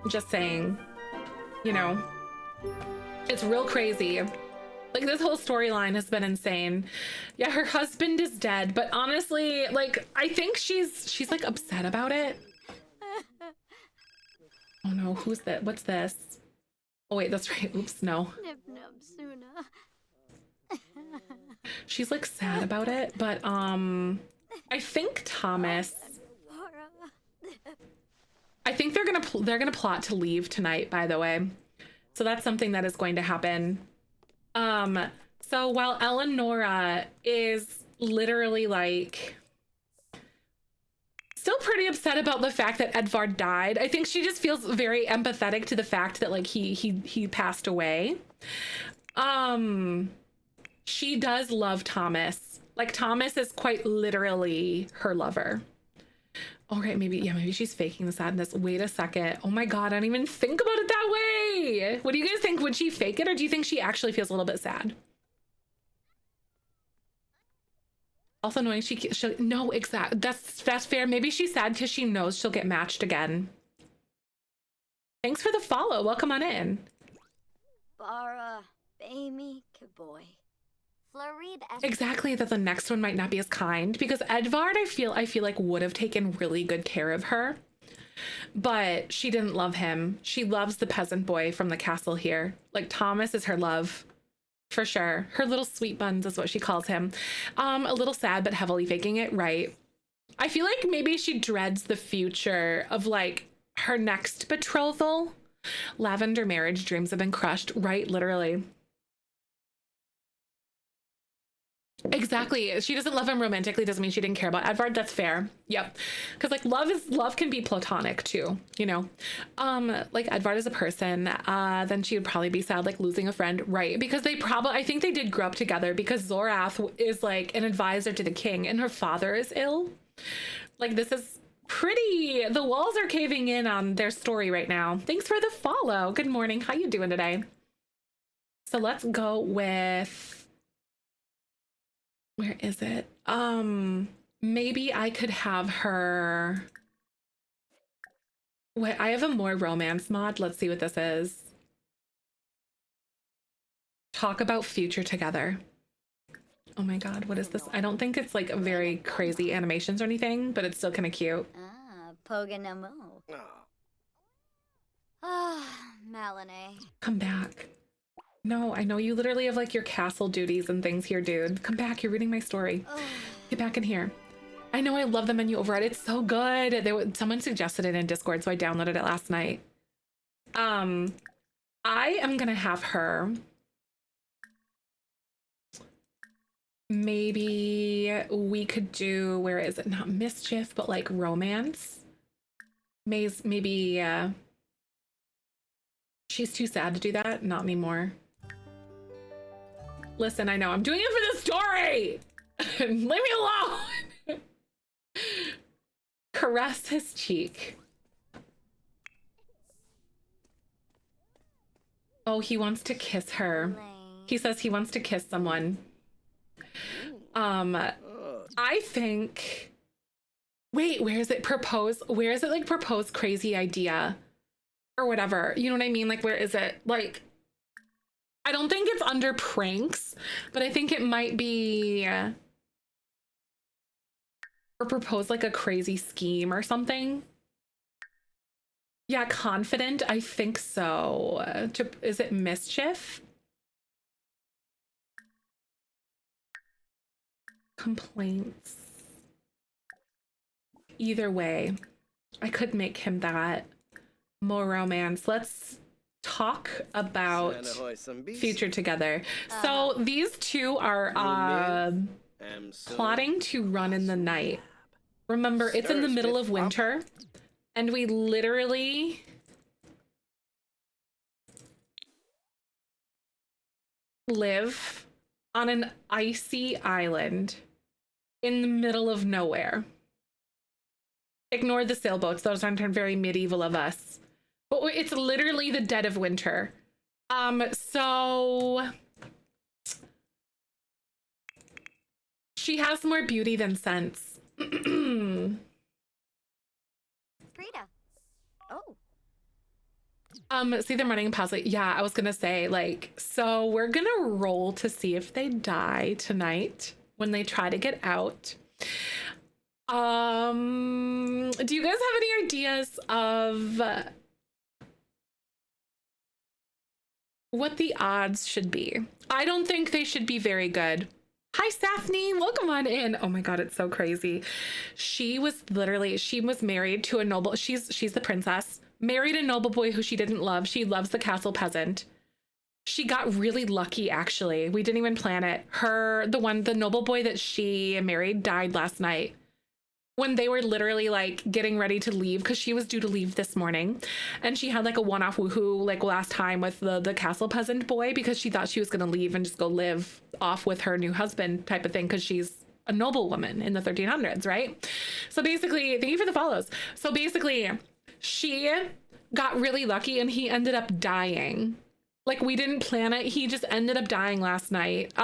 just saying, you know, it's real crazy. Like this whole storyline has been insane. Yeah, her husband is dead, but honestly, like I think she's like upset about it. Oh no, who's that? What's this? Oh wait, that's right. Oops, no. She's like sad about it, but I think Thomas. Bara. I think they're gonna plot to leave tonight. By the way, so that's something that is going to happen. So while Eleonora is literally like still pretty upset about the fact that Edvard died, I think she just feels very empathetic to the fact that like he passed away. She does love Thomas. Like Thomas is quite literally her lover. All right, maybe she's faking the sadness. Wait a second. Oh my God, I didn't even think about it that way. What do you guys think? Would she fake it, or do you think she actually feels a little bit sad? Also knowing she'll no, exact. That's fair. Maybe she's sad because she knows she'll get matched again. Thanks for the follow. Welcome on in. Bara. Baby. Kaboy. Florib. Exactly, that the next one might not be as kind, because Edvard, I feel like would have taken really good care of her, but she didn't love him. She loves the peasant boy from the castle here. Like Thomas is her love. For sure. Her little sweet buns is what she calls him. A little sad, but heavily faking it, right? I feel like maybe she dreads the future of like her next betrothal. Lavender marriage dreams have been crushed, right? Literally. Exactly. She doesn't love him romantically doesn't mean she didn't care about Edvard. That's fair. Yep. Because like love can be platonic too, you know. Like Edvard is a person, then she would probably be sad like losing a friend, right? Because I think they did grow up together, because Zorath is like an advisor to the king and her father is ill. Like this is the walls are caving in on their story right now. Thanks for the follow. Good morning. How you doing today? So let's go with, where is it? Maybe I could have her. Wait, I have a more romance mod. Let's see what this is. Talk about future together. Oh my God, what is this? I don't think it's like very crazy animations or anything, but it's still kind of cute. Poganamo. Ah, Malene. Come back. No, I know you literally have like your castle duties and things here, dude. Come back, you're reading my story. Get back in here. I know I love the menu override. It's so good. Someone suggested it in Discord, so I downloaded it last night. I am gonna have her. Maybe we could do, where is it? Not mischief, but like romance. Maybe she's too sad to do that. Not anymore. Listen, I know I'm doing it for the story. Leave me alone. Caress his cheek. Oh, he wants to kiss her. He says he wants to kiss someone. I think, wait, where is it? Propose? Where is it? Like propose crazy idea or whatever. You know what I mean? Like, where is it? Like, I don't think it's under pranks, but I think it might be, or propose like a crazy scheme or something. Yeah, confident. I think so. Is it mischief? Complaints. Either way, I could make him that. More romance. Let's talk about future together. So these two are plotting to run in the night. Remember, it's in the middle of winter, and we literally live on an icy island in the middle of nowhere. Ignore the sailboats. Those aren't very medieval of us. But it's literally the dead of winter. So she has more beauty than sense. Frida. See them running past, like, yeah, I was gonna say, like, so we're gonna roll to see if they die tonight when they try to get out. Do you guys have any ideas of what the odds should be? I don't think they should be very good. Hi, Saphne. Welcome on in. Oh my God, it's so crazy. She was married to a noble. She's the princess. Married a noble boy who she didn't love. She loves the castle peasant. She got really lucky, actually. We didn't even plan it. The noble boy that she married died last night when they were literally like getting ready to leave, because she was due to leave this morning. And she had like a one-off woohoo like last time with the castle peasant boy, because she thought she was going to leave and just go live off with her new husband type of thing, because she's a noblewoman in the 1300s, right? So basically, thank you for the follows. So basically, she got really lucky and he ended up dying. Like, we didn't plan it. He just ended up dying last night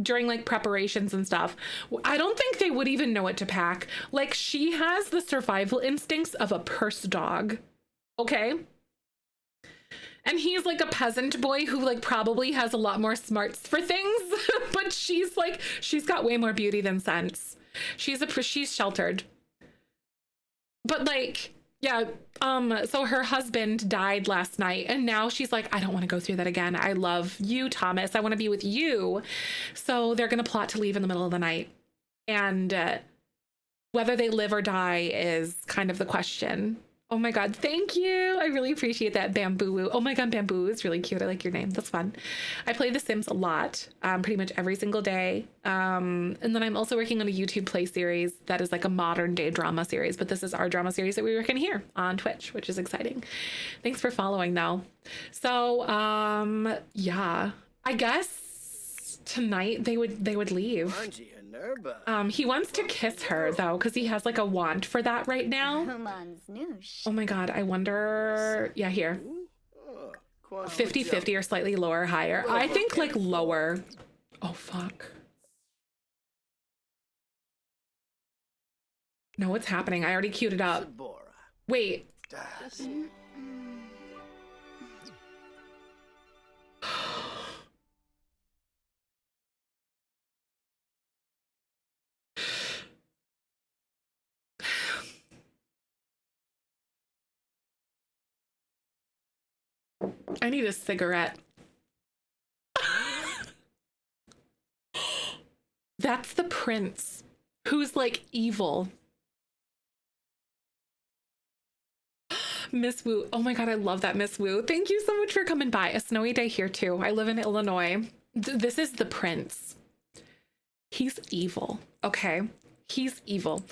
during like preparations and stuff. I don't think they would even know what to pack. Like, she has the survival instincts of a purse dog. Okay. And he's like a peasant boy who like probably has a lot more smarts for things, but she's got way more beauty than sense. She's sheltered. But like, yeah, so her husband died last night and now she's like, I don't want to go through that again. I love you, Thomas. I want to be with you. So they're going to plot to leave in the middle of the night. And whether they live or die is kind of the question. Oh my God, thank you. I really appreciate that, Bamboo. Oh my God, Bamboo is really cute. I like your name. That's fun. I play The Sims a lot, pretty much every single day. And then I'm also working on a YouTube play series that is like a modern day drama series, but this is our drama series that we work in here on Twitch, which is exciting. Thanks for following though. So, yeah, I guess tonight they would leave. He wants to kiss her though, because he has like a want for that right now. Oh my God, I wonder. Yeah, here. 50-50 or slightly lower, higher. I think like lower. Oh fuck. No, what's happening? I already queued it up. Wait. I need a cigarette. That's the prince who's like evil. Miss Wu. Oh my God, I love that, Miss Wu. Thank you so much for coming by. A snowy day here too. I live in Illinois. This is the prince. He's evil. Okay. He's evil.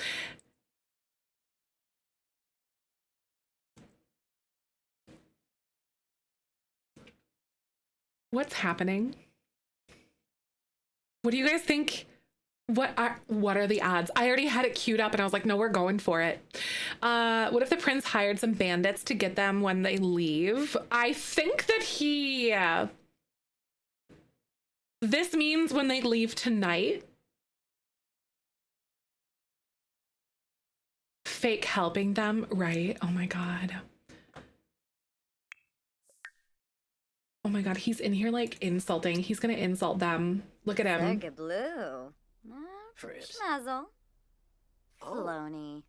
What's happening? What do you guys think? What are the odds? I already had it queued up and I was like, no, we're going for it. What if the prince hired some bandits to get them when they leave? I think that this means when they leave tonight. Fake helping them, right? Oh my God. Oh my God, he's in here like insulting. He's gonna insult them. Look at him. Blue. Schmazzle. Flony.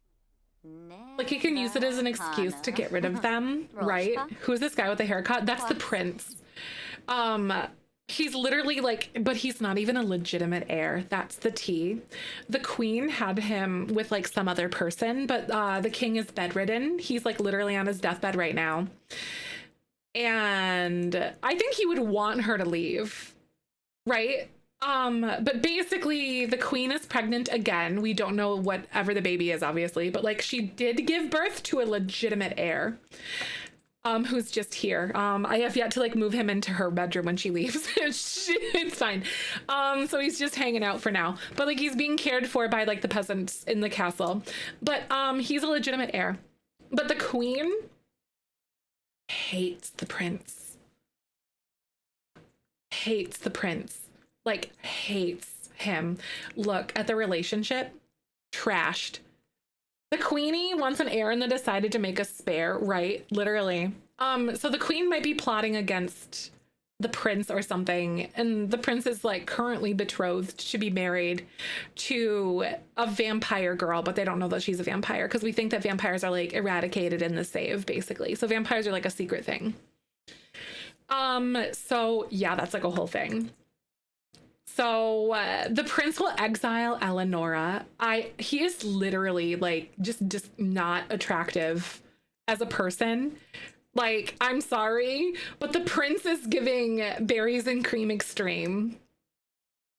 Like he can use it as an excuse to get rid of them, right? Who's this guy with the haircut? That's the prince. He's literally like, but he's not even a legitimate heir. That's the tea. The queen had him with like some other person, but the king is bedridden. He's like literally on his deathbed right now. And I think he would want her to leave, right? But basically the queen is pregnant again. We don't know whatever the baby is, obviously, but like she did give birth to a legitimate heir, who's just here. I have yet to like move him into her bedroom when she leaves. It's fine. So he's just hanging out for now, but like he's being cared for by like the peasants in the castle, but he's a legitimate heir. But the queen hates the prince. Hates the prince. Like, hates him. Look at the relationship. Trashed. The queenie wants an heir and they decided to make a spare, right? Literally. So the queen might be plotting against the prince or something. And the prince is like currently betrothed to be married to a vampire girl, but they don't know that she's a vampire because we think that vampires are like eradicated in the save, basically. So vampires are like a secret thing. So yeah, that's like a whole thing. So the prince will exile Eleonora. He is literally like just not attractive as a person. Like, I'm sorry, but the prince is giving berries and cream extreme.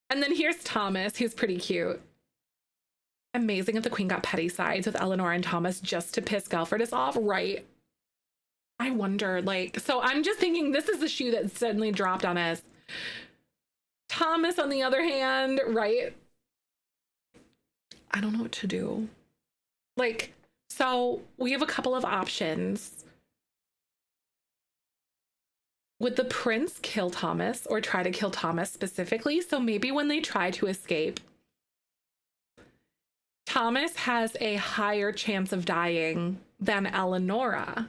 And then here's Thomas, who's pretty cute. Amazing if the queen got petty sides with Eleanor and Thomas just to piss Galfredus off, right? I wonder, like, so I'm just thinking this is the shoe that suddenly dropped on us. Thomas, on the other hand, right? I don't know what to do. Like, so we have a couple of options. Would the prince kill Thomas or try to kill Thomas specifically? So maybe when they try to escape, Thomas has a higher chance of dying than Eleonora.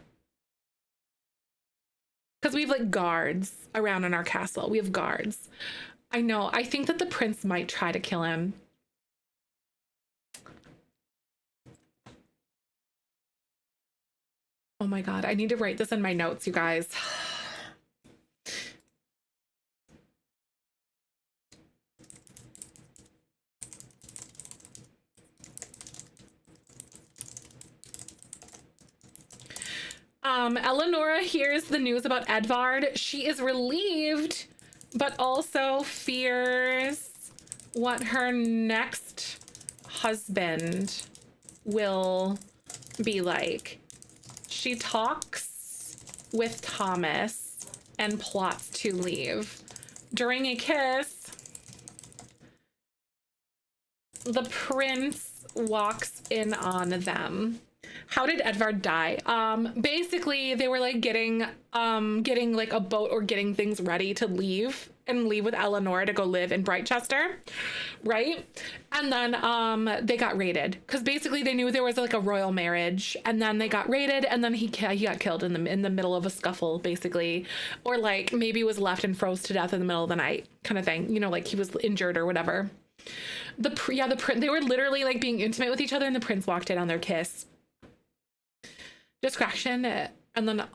Because we have like guards around in our castle. We have guards. I know. I think that the prince might try to kill him. Oh my God. I need to write this in my notes, you guys. Eleonora hears the news about Edvard. She is relieved, but also fears what her next husband will be like. She talks with Thomas and plots to leave. During a kiss, the prince walks in on them. How did Edvard die? Basically they were like getting like a boat or getting things ready to leave with Eleanor to go live in Brightchester, right? And then they got raided because basically they knew there was like a royal marriage, and then they got raided, and then he got killed in the middle of a scuffle, basically, or like maybe was left and froze to death in the middle of the night, kind of thing. You know, like he was injured or whatever. The prince, they were literally like being intimate with each other, and the prince walked in on their kiss. Distraction, and then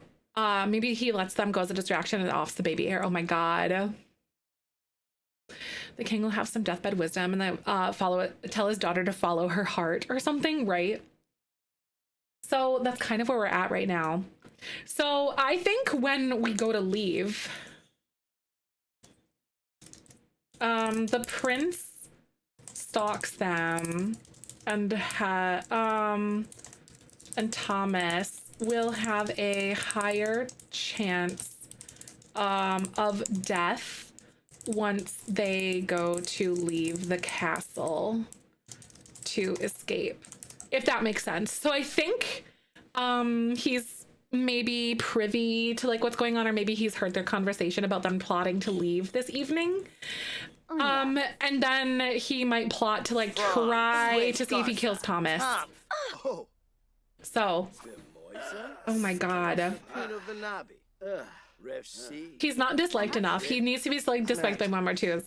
maybe he lets them go as a distraction and offs the baby hair. Oh my God. The king will have some deathbed wisdom, and then tell his daughter to follow her heart or something, right? So that's kind of where we're at right now. So I think when we go to leave, the prince stalks them, and Thomas will have a higher chance of death once they go to leave the castle to escape, if that makes sense. So I think he's maybe privy to like what's going on, or maybe he's heard their conversation about them plotting to leave this evening. Oh, yeah. And then he might plot to like try to see if he kills Thomas. So, oh my God. He's not disliked enough. He needs to be like disliked by one or two.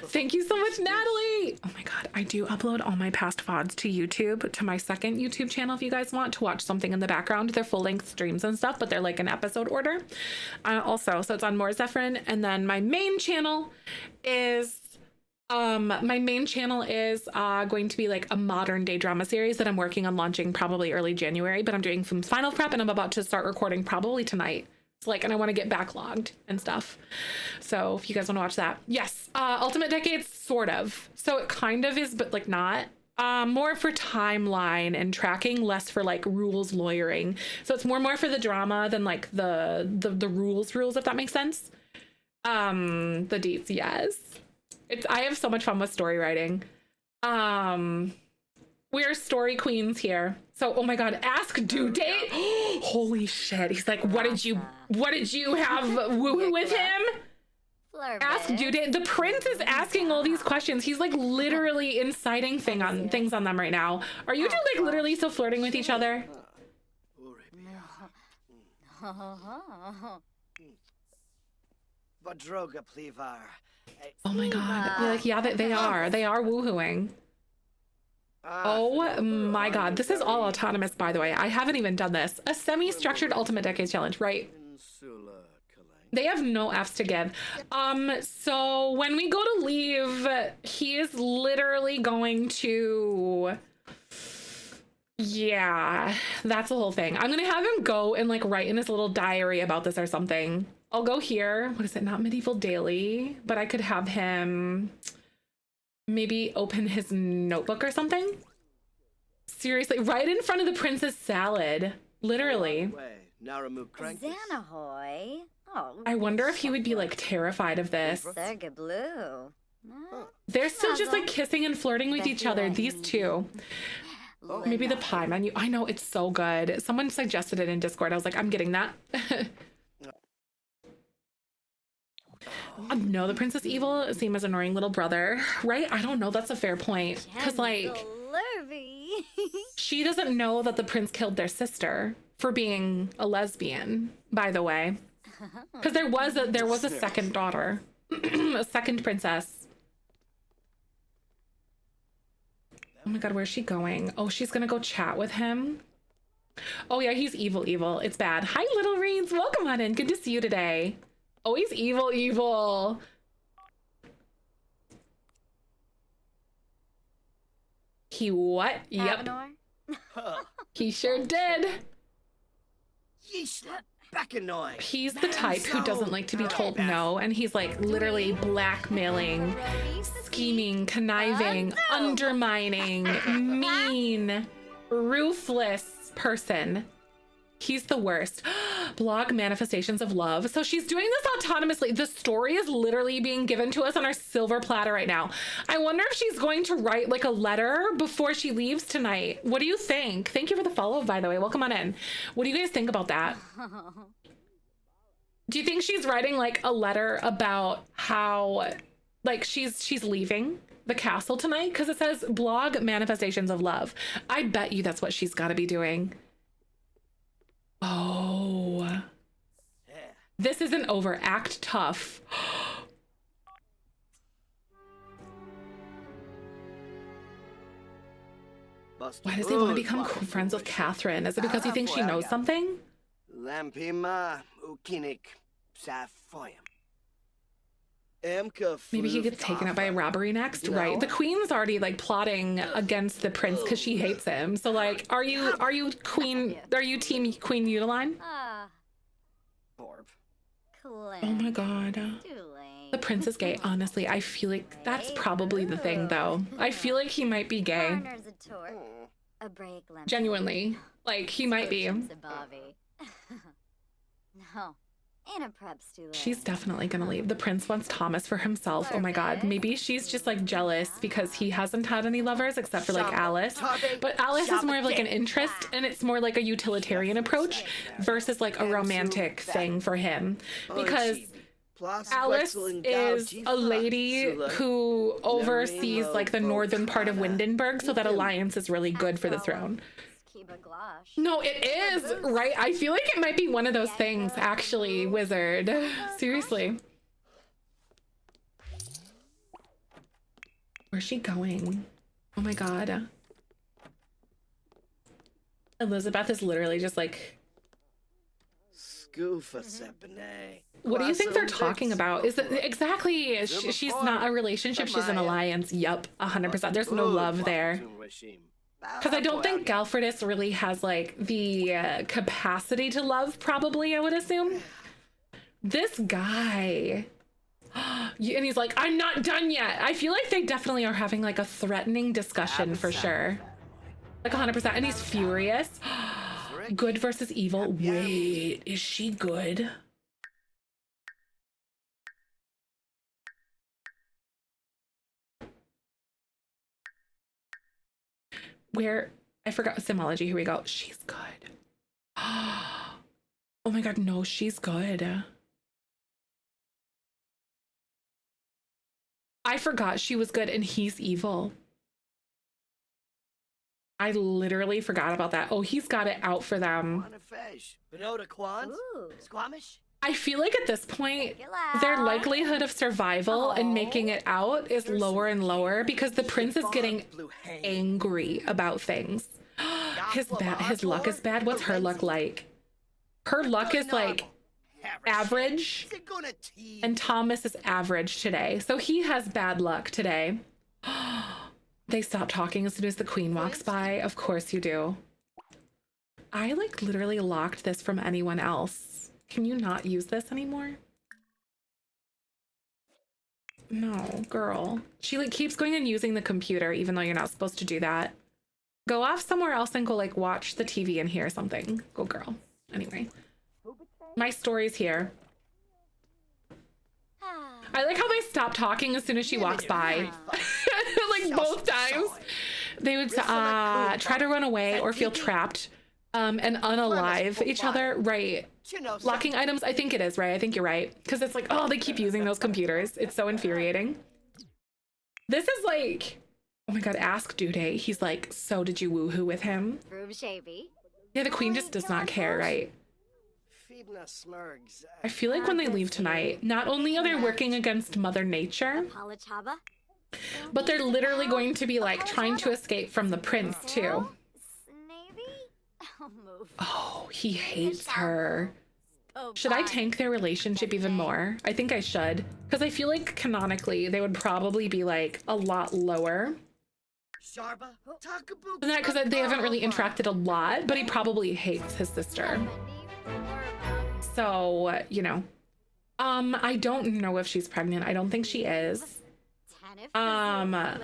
Thank you so much, Natalie. Oh my God. I do upload all my past VODs to YouTube, to my second YouTube channel if you guys want to watch something in the background. They're full-length streams and stuff, but they're like in episode order. Also, so it's on more Zefrine. And then my main channel is going to be like a modern day drama series that I'm working on launching probably early January, but I'm doing some final prep and I'm about to start recording probably tonight. Like, and I want to get backlogged and stuff. So if you guys want to watch that, yes. Ultimate Decades, sort of. So it kind of is, but like not. More for timeline and tracking, less for like rules lawyering. So it's more for the drama than like the rules, if that makes sense. The deets, yes. I have so much fun with story writing. We're story queens here. So, oh my God, ask due date. Holy shit. He's like, what did you have woo with him? Ask due date. The prince is asking all these questions. He's like literally inciting things on them right now. Are you two like literally still flirting with each other? Oh my God. Like, yeah, they are. They are woohooing. Oh my God. This is all autonomous, by the way. I haven't even done this. A semi-structured Ultimate Decades challenge, right? They have no F's to give. So when we go to leave, he is literally going to... Yeah, that's the whole thing. I'm gonna have him go and like write in his little diary about this or something. I'll go here. What is it? Not medieval daily, but I could have him maybe open his notebook or something. Seriously, right in front of the prince's salad. Literally. Xanahoy. Oh, I wonder if he would be like terrified of this. Blue. They're still just like kissing and flirting with each other, these two. Maybe the pie menu. I know, it's so good. Someone suggested it in Discord. I was like, I'm getting that. No, the princess evil seem as annoying little brother, right? I don't know. That's a fair point. Because like, she doesn't know that the prince killed their sister for being a lesbian, by the way. Because there was a second daughter, a second princess. Oh my god, where's she going? Oh, she's gonna go chat with him. Oh yeah, he's evil. It's bad. Hi, little Reeds. Welcome on in. Good to see you today. Oh, he's evil. He what? Yep. He sure did. He's the type who doesn't like to be told no, and he's like literally blackmailing, scheming, conniving, undermining, mean, ruthless person. He's the worst. Blog manifestations of love. So she's doing this autonomously. The story is literally being given to us on our silver platter right now. I wonder if she's going to write like a letter before she leaves tonight. What do you think? Thank you for the follow, by the way. Welcome on in. What do you guys think about that? Do you think she's writing like a letter about how like she's leaving the castle tonight? Because it says blog manifestations of love. I bet you that's what she's got to be doing. Oh, this isn't over. Act tough. Why does he want to become friends with Catherine? Is it because he thinks she knows something? Maybe he gets taken out by a robbery next, right? The queen's already like plotting against the prince because she hates him. So like, are you team Queen Eutaline? Oh my god. The prince is gay. Honestly, I feel like that's probably the thing though. I feel like he might be gay. Genuinely. Like he might be. No. She's definitely gonna leave. The prince wants Thomas for himself. Oh my god. Maybe she's just like jealous because he hasn't had any lovers except for like Alice. But Alice is more of like an interest, and it's more like a utilitarian approach versus like a romantic thing for him. Because Alice is a lady who oversees like the northern part of Windenburg, so that alliance is really good for the throne. No, it is, right? I feel like it might be one of those things, actually, Wizard. Seriously. Where's she going? Oh my god. Elizabeth is literally just like... What do you think they're talking about? Is it exactly? She's not a relationship, she's an alliance. Yup, 100%. There's no love there. Because I don't think Galfredus really has like the capacity to love, probably, I would assume. This guy. And he's like, I'm not done yet. I feel like they definitely are having like a threatening discussion for sure. Like 100%. And he's furious. Good versus evil. Wait, is she good? Where I forgot symbology. Here we go. She's good. Oh my god, no, she's good. I forgot she was good and he's evil. I literally forgot about that. Oh, he's got it out for them. I feel like at this point, their likelihood of survival and making it out is lower and lower because the prince is getting angry about things. His luck is bad. What's her luck like? Her luck is like average, and Thomas is average today. So he has bad luck today. They stop talking as soon as the queen walks by. Of course you do. I like literally locked this from anyone else. Can you not use this anymore? No, girl. She like keeps going and using the computer even though you're not supposed to do that. Go off somewhere else and go like watch the TV in here or something. Go girl. Anyway. My story's here. I like how they stop talking as soon as she walks by. Like both times. They would try to run away or feel trapped and unalive each other. Right. Locking items, I think it is, right? I think you're right. Because it's like, oh, they keep using those computers. It's so infuriating. This is like, oh my god, ask Dude. He's like, so did you woohoo with him? Yeah, the queen just does not care, right? I feel like when they leave tonight, not only are they working against Mother Nature, but they're literally going to be like trying to escape from the prince too. Oh, he hates her. Should I tank their relationship even more? I think I should, because I feel like canonically they would probably be like a lot lower than that, because they haven't really interacted a lot, but he probably hates his sister. So, you know, I don't know if she's pregnant. I don't think she is. Yeah,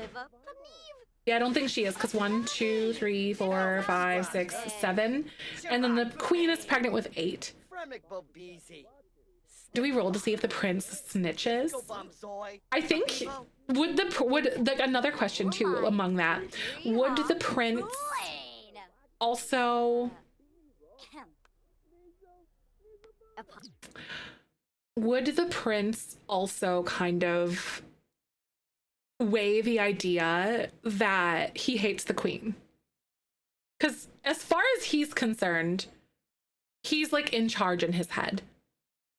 I don't think she is, because 1, 2, 3, 4, 5, 6, 7, and then the queen is pregnant with 8. Do we roll to see if the prince snitches? I think another question too among that, would the prince also kind of weigh the idea that he hates the queen? Because as far as he's concerned, he's like in charge in his head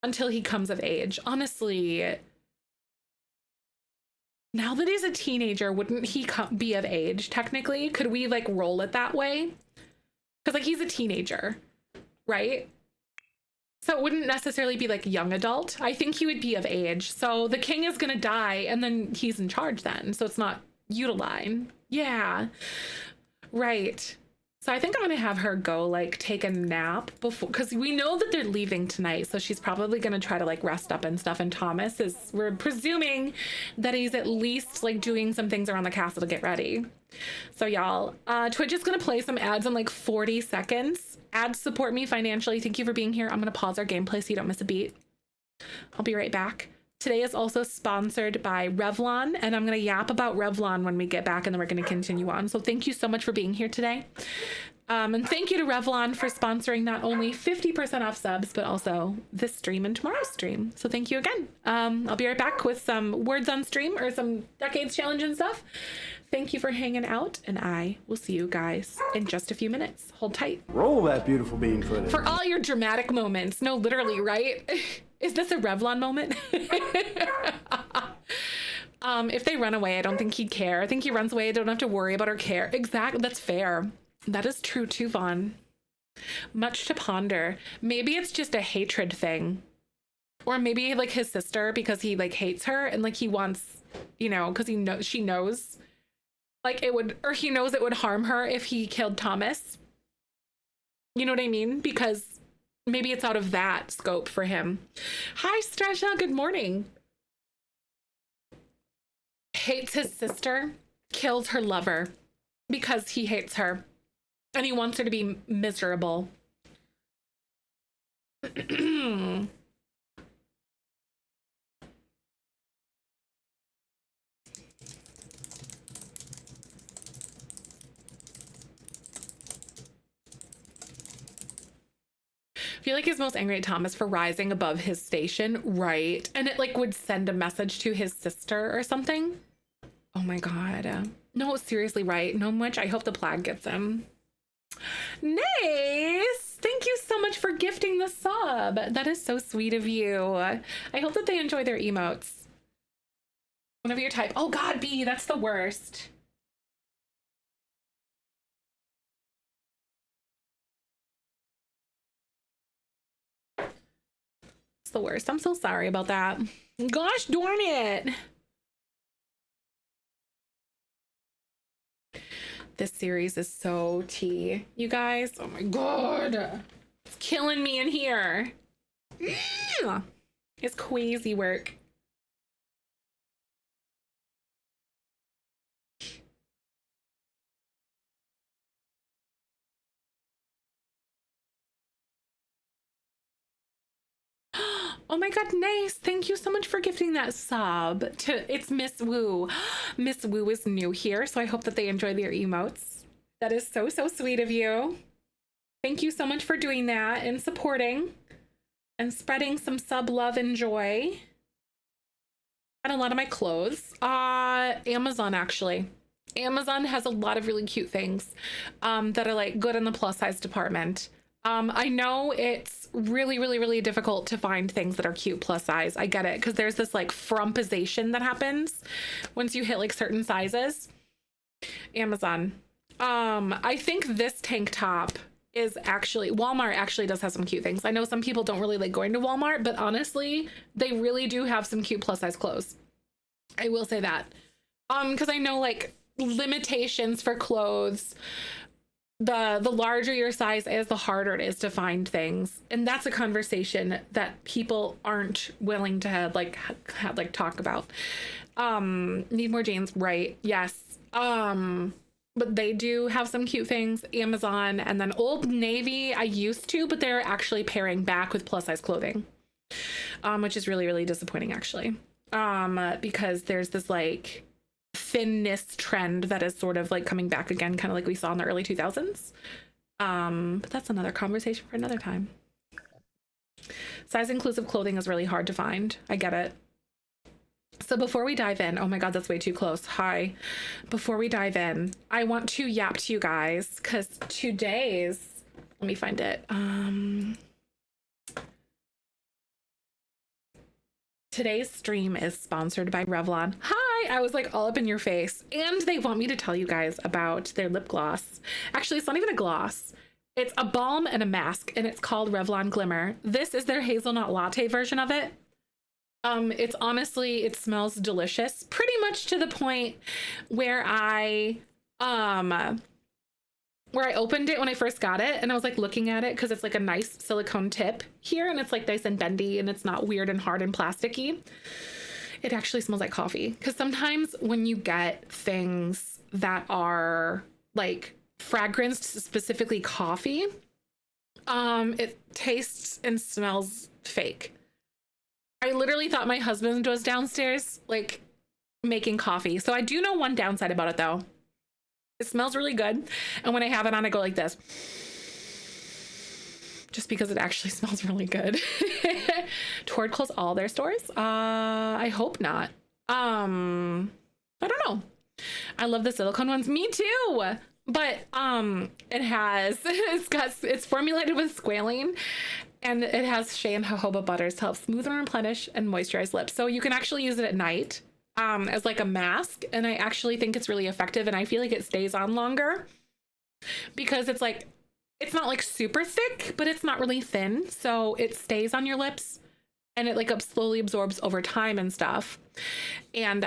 until he comes of age. Honestly, now that he's a teenager, wouldn't he be of age technically? Could we like roll it that way? Because like he's a teenager, right? So it wouldn't necessarily be like young adult. I think he would be of age. So the king is gonna die and then he's in charge then. So it's not Uteline. Yeah, right. So I think I'm gonna have her go like take a nap before, because we know that they're leaving tonight. So she's probably gonna try to like rest up and stuff. And Thomas is, we're presuming that he's at least like doing some things around the castle to get ready. So y'all, Twitch is gonna play some ads in like 40 seconds. Ads support me financially. Thank you for being here. I'm gonna pause our gameplay so you don't miss a beat. I'll be right back. Today is also sponsored by Revlon, and I'm going to yap about Revlon when we get back, and then we're going to continue on. So thank you so much for being here today. And thank you to Revlon for sponsoring not only 50% off subs, but also this stream and tomorrow's stream. So thank you again. I'll be right back with some words on stream or some decades challenge and stuff. Thank you for hanging out, and I will see you guys in just a few minutes. Hold tight. Roll that beautiful bean footage. For all your dramatic moments. No, literally, right? Is this a Revlon moment? If they run away, I don't think he'd care. I think he runs away. I don't have to worry about her care. Exactly. That's fair. That is true too, Vaughn. Much to ponder. Maybe it's just a hatred thing. Or maybe like his sister, because he like hates her and like he wants, you know, because he knows, she knows like it would, or he knows it would harm her if he killed Thomas. You know what I mean? Because maybe it's out of that scope for him. Hi, Stresha. Good morning. Hates his sister, kills her lover because he hates her and he wants her to be miserable. I feel like he's most angry at Thomas for rising above his station, right? And it like would send a message to his sister or something. Oh my god. No, seriously, right? No much. I hope the plague gets him. Nice! Thank you so much for gifting the sub. That is so sweet of you. I hope that they enjoy their emotes. Whenever you type, oh god, B, that's the worst. the worst. I'm so sorry about that. Gosh darn it. This series is so tea, you guys. Oh my god. It's killing me in here. It's crazy work. Oh my god, nice. Thank you so much for gifting that sub to it's Miss Woo. Miss Woo is new here, so I hope that they enjoy their emotes. That is so sweet of you. Thank you so much for doing that and supporting and spreading some sub love and joy. And a lot of my clothes. Amazon actually. Amazon has a lot of really cute things that are like good in the plus size department. I know it's really difficult to find things that are cute plus size. I get it, because there's this like frumpization that happens once you hit like certain sizes. Amazon. I think this tank top is actually, Walmart actually does have some cute things. I know some people don't really like going to Walmart, but honestly, they really do have some cute plus size clothes. I will say that. Because I know like limitations for clothes, the larger your size is, the harder it is to find things, and that's a conversation that people aren't willing to like talk about. Need more jeans, right? Yes. But they do have some cute things. Amazon, and then Old Navy I used to, but they're actually paring back with plus size clothing, which is really disappointing actually, because there's this like thinness trend that is sort of like coming back again, kind of like we saw in the early 2000s. But that's another conversation for another time. Size inclusive clothing is really hard to find. I get it. So before we dive in, oh my god, that's way too close. Hi. Before we dive in, I want to yap to you guys because today's, let me find it. Today's stream is sponsored by Revlon. Hi, I was like all up in your face. And they want me to tell you guys about their lip gloss. Actually, it's not even a gloss. It's a balm and a mask, and it's called Revlon Glimmer. This is their hazelnut latte version of it. It's honestly, it smells delicious. Pretty much to the point where I opened it when I first got it, and I was like looking at it because it's like a nice silicone tip here, and it's like nice and bendy, and it's not weird and hard and plasticky. It actually smells like coffee, because sometimes when you get things that are like fragranced, specifically coffee, it tastes and smells fake. I literally thought my husband was downstairs like making coffee. So I do know one downside about it though. It smells really good. And when I have it on, I go like this. Just because it actually smells really good. Toward close all their stores? I hope not. I don't know. I love the silicone ones. Me too. But it's formulated with squalene, and it has shea and jojoba butters to help smooth and replenish and moisturize lips. So you can actually use it at night as like a mask, and I actually think it's really effective, and I feel like it stays on longer because it's like, it's not like super thick, but it's not really thin, so it stays on your lips, and it like slowly absorbs over time and stuff. And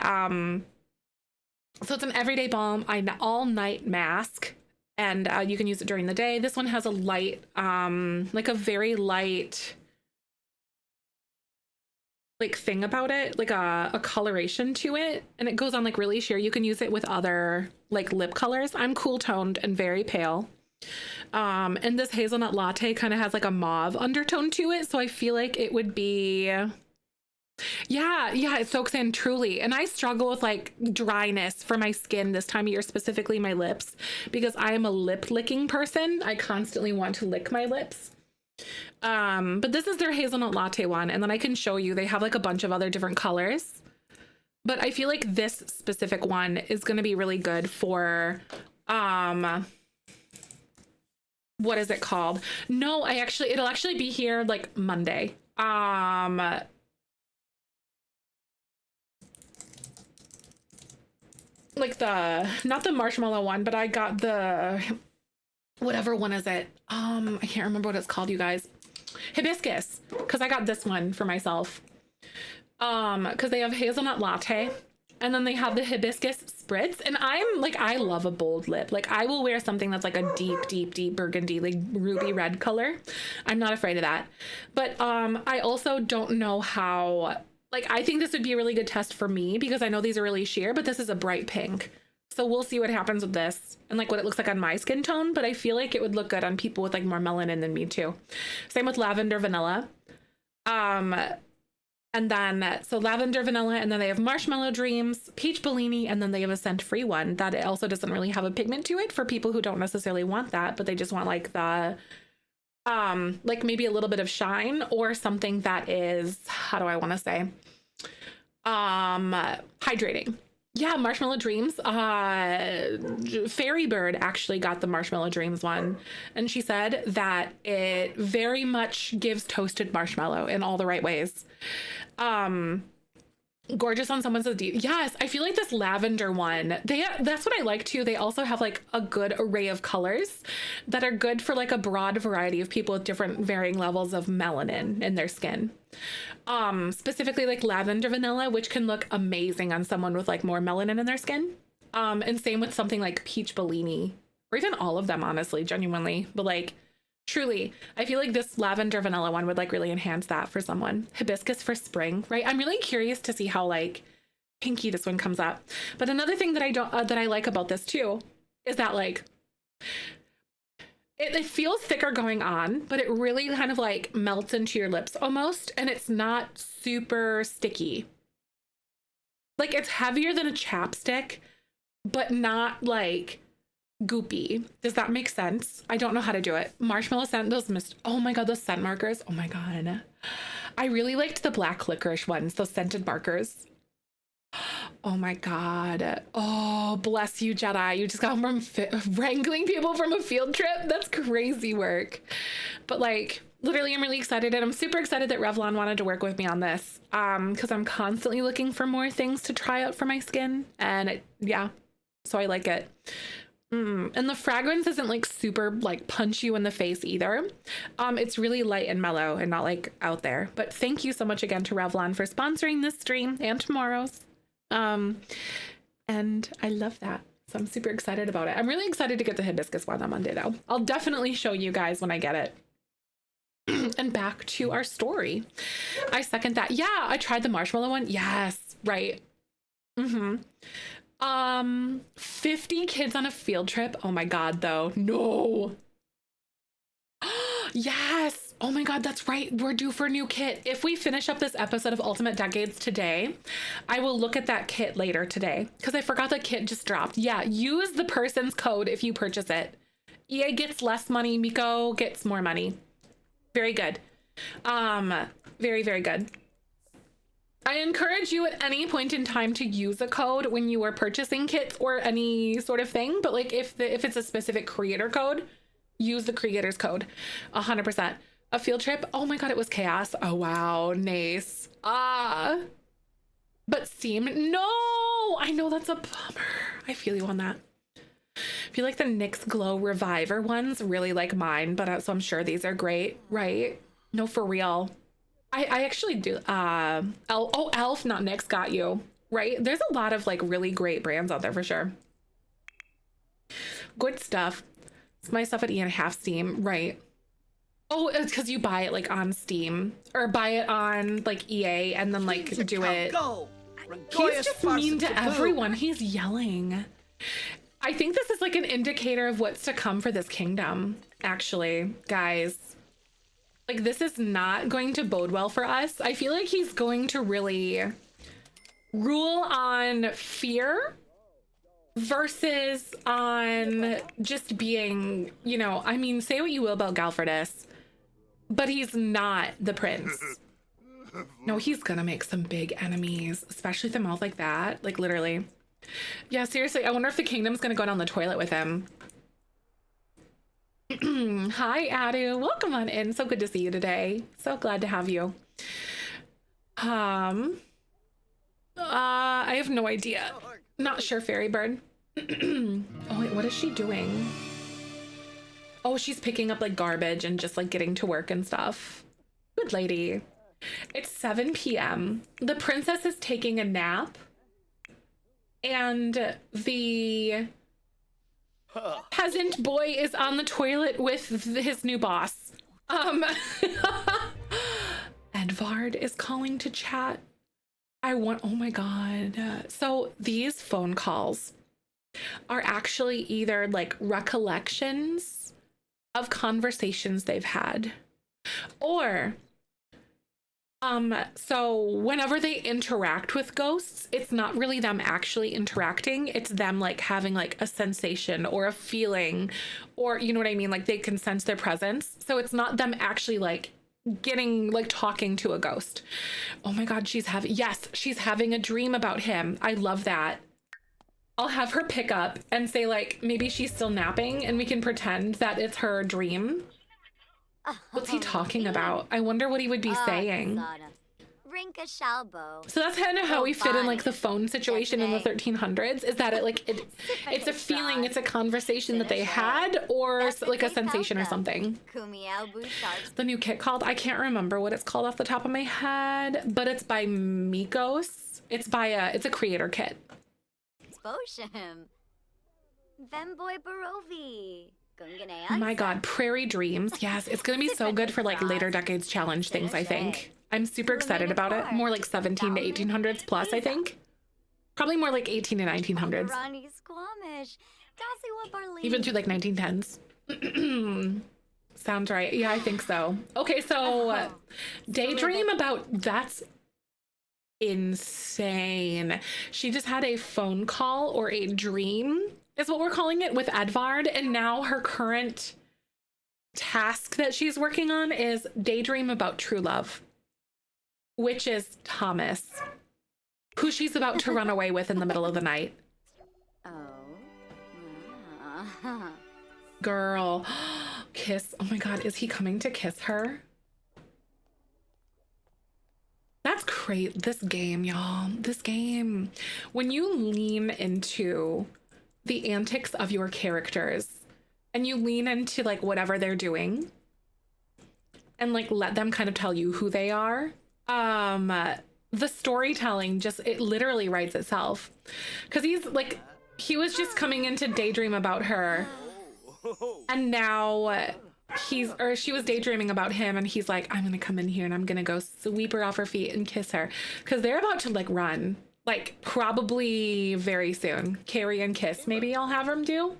so it's an everyday balm, an all-night mask, and you can use it during the day. This one has a light, like a very light like thing about it, like a coloration to it, and it goes on like really sheer. You can use it with other like lip colors. I'm cool toned and very pale, and this hazelnut latte kind of has like a mauve undertone to it, so I feel like it would be, yeah, it soaks in truly. And I struggle with like dryness for my skin this time of year, specifically my lips, because I am a lip licking person. I constantly want to lick my lips. But this is their hazelnut latte one, and then I can show you, they have like a bunch of other different colors, but I feel like this specific one is going to be really good for what is it called? No, it'll actually be here like Monday. Like not the marshmallow one, but I got the, whatever one is it? I can't remember what it's called, you guys. hibiscus, because I got this one for myself. Because they have hazelnut latte, and then they have the hibiscus spritz, and I'm like, I love a bold lip. Like, I will wear something that's like a deep burgundy, like ruby red color. I'm not afraid of that. But I also don't know how, like, I think this would be a really good test for me because I know these are really sheer, but this is a bright pink. So we'll see what happens with this and like what it looks like on my skin tone, but I feel like it would look good on people with like more melanin than me too. Same with lavender vanilla. And then, so lavender vanilla, and then they have marshmallow dreams, peach bellini, and then they have a scent free one that it also doesn't really have a pigment to it for people who don't necessarily want that, but they just want like the, like maybe a little bit of shine or something that is, how do I want to say, hydrating. Yeah, Marshmallow Dreams. Fairy Bird actually got the Marshmallow Dreams one, and she said that it very much gives toasted marshmallow in all the right ways. Gorgeous on someone says deep. Yes, I feel like this lavender one, that's what I like too. They also have like a good array of colors that are good for like a broad variety of people with different varying levels of melanin in their skin. Specifically like lavender vanilla, which can look amazing on someone with like more melanin in their skin. And same with something like peach bellini, or even all of them, honestly, genuinely. But like, truly, I feel like this lavender vanilla one would like really enhance that for someone. Hibiscus for spring, right? I'm really curious to see how like pinky this one comes up. But another thing that I like about this too is that like it feels thicker going on, but it really kind of like melts into your lips almost, and it's not super sticky. Like, it's heavier than a chapstick, but not like goopy. Does that make sense? I don't know how to do it. Marshmallow scent, those oh my god, those scent markers. Oh my god. I really liked the black licorice ones, those scented markers. Oh my god. Oh, bless you, Jedi. You just got from wrangling people from a field trip. That's crazy work. But like, literally, I'm really excited, and I'm super excited that Revlon wanted to work with me on this, because I'm constantly looking for more things to try out for my skin, and yeah, so I like it. And the fragrance isn't like super like punch you in the face either. It's really light and mellow and not like out there. But thank you so much again to Revlon for sponsoring this stream and tomorrow's. And I love that. So I'm super excited about it. I'm really excited to get the hibiscus one on Monday though. I'll definitely show you guys when I get it. And back to our story. I second that. Yeah, I tried the marshmallow one. Yes, right. 50 kids on a field trip. Oh my god, though. No. Yes. Oh my god, that's right. We're due for a new kit. If we finish up this episode of Ultimate Decades today, I will look at that kit later today, because I forgot the kit just dropped. Yeah, use the person's code if you purchase it. EA gets less money, Miko gets more money. Very good. Very, very good. I encourage you at any point in time to use a code when you are purchasing kits or any sort of thing. But like if it's a specific creator code, use the creator's code. 100%. A field trip. Oh my god, it was chaos. Oh wow, nice. But Steam. No, I know that's a bummer. I feel you on that. I feel like the NYX Glow Reviver ones really like mine, but so I'm sure these are great, right? No, for real. I actually do. Elf, not NYX, got you, right? There's a lot of like really great brands out there for sure. Good stuff. It's my stuff at E.half Steam, right? Oh, it's because you buy it like on Steam or buy it on like EA and then like do it. He's just mean to everyone. He's yelling. I think this is like an indicator of what's to come for this kingdom, actually, guys. Like, this is not going to bode well for us. I feel like he's going to really rule on fear versus on just being, you know, I mean, say what you will about Galfredus, but he's not the prince. No, he's gonna make some big enemies, especially with a mouth like that. Like, literally. Yeah, seriously, I wonder if the kingdom's gonna go down the toilet with him. Hi, Adu. Welcome on in. So good to see you today. So glad to have you. I have no idea. Not sure, Fairy Bird. Oh, wait, what is she doing? Oh, she's picking up like garbage and just like getting to work and stuff. Good lady. It's 7 p.m. The princess is taking a nap, and the peasant boy is on the toilet with his new boss. Edvard is calling to chat. Oh my God. So these phone calls are actually either like recollections of conversations they've had, or so whenever they interact with ghosts, it's not really them actually interacting. It's them like having like a sensation or a feeling, or you know what I mean? Like they can sense their presence. So it's not them actually like getting like talking to a ghost. Oh my God, she's having a dream about him. I love that. I'll have her pick up and say like, maybe she's still napping and we can pretend that it's her dream. What's he talking about? I wonder what he would be saying. So that's kind of how we fit in like the phone situation in the 1300s, is that it's a feeling, it's a conversation that they had, or like a sensation or something. The new kit called, I can't remember what it's called off the top of my head, but it's by Mikos. It's a creator kit. Oh my God, Prairie Dreams. Yes, it's gonna be so good for like later decades challenge things, I think. I'm super excited about it. More like 17 to 1800s plus, I think. Probably more like 18 to 1900s. Even through like 1910s. Sounds right. Yeah, I think so. Okay, so daydream about, that's insane. She just had a phone call or a dream is what we're calling it with Edvard, and now her current task that she's working on is daydream about true love, which is Thomas, who she's about to run away with in the middle of the night. Girl, kiss. Oh my God, is he coming to kiss her? That's great. This game, y'all. This game. When you lean into the antics of your characters and you lean into like whatever they're doing and like let them kind of tell you who they are, the storytelling just, it literally writes itself. Because he was just coming in to daydream about her, and now she was daydreaming about him, and he's like, I'm gonna come in here and I'm gonna go sweep her off her feet and kiss her, because they're about to like run, like probably very soon. Carry and kiss, maybe I'll have him do.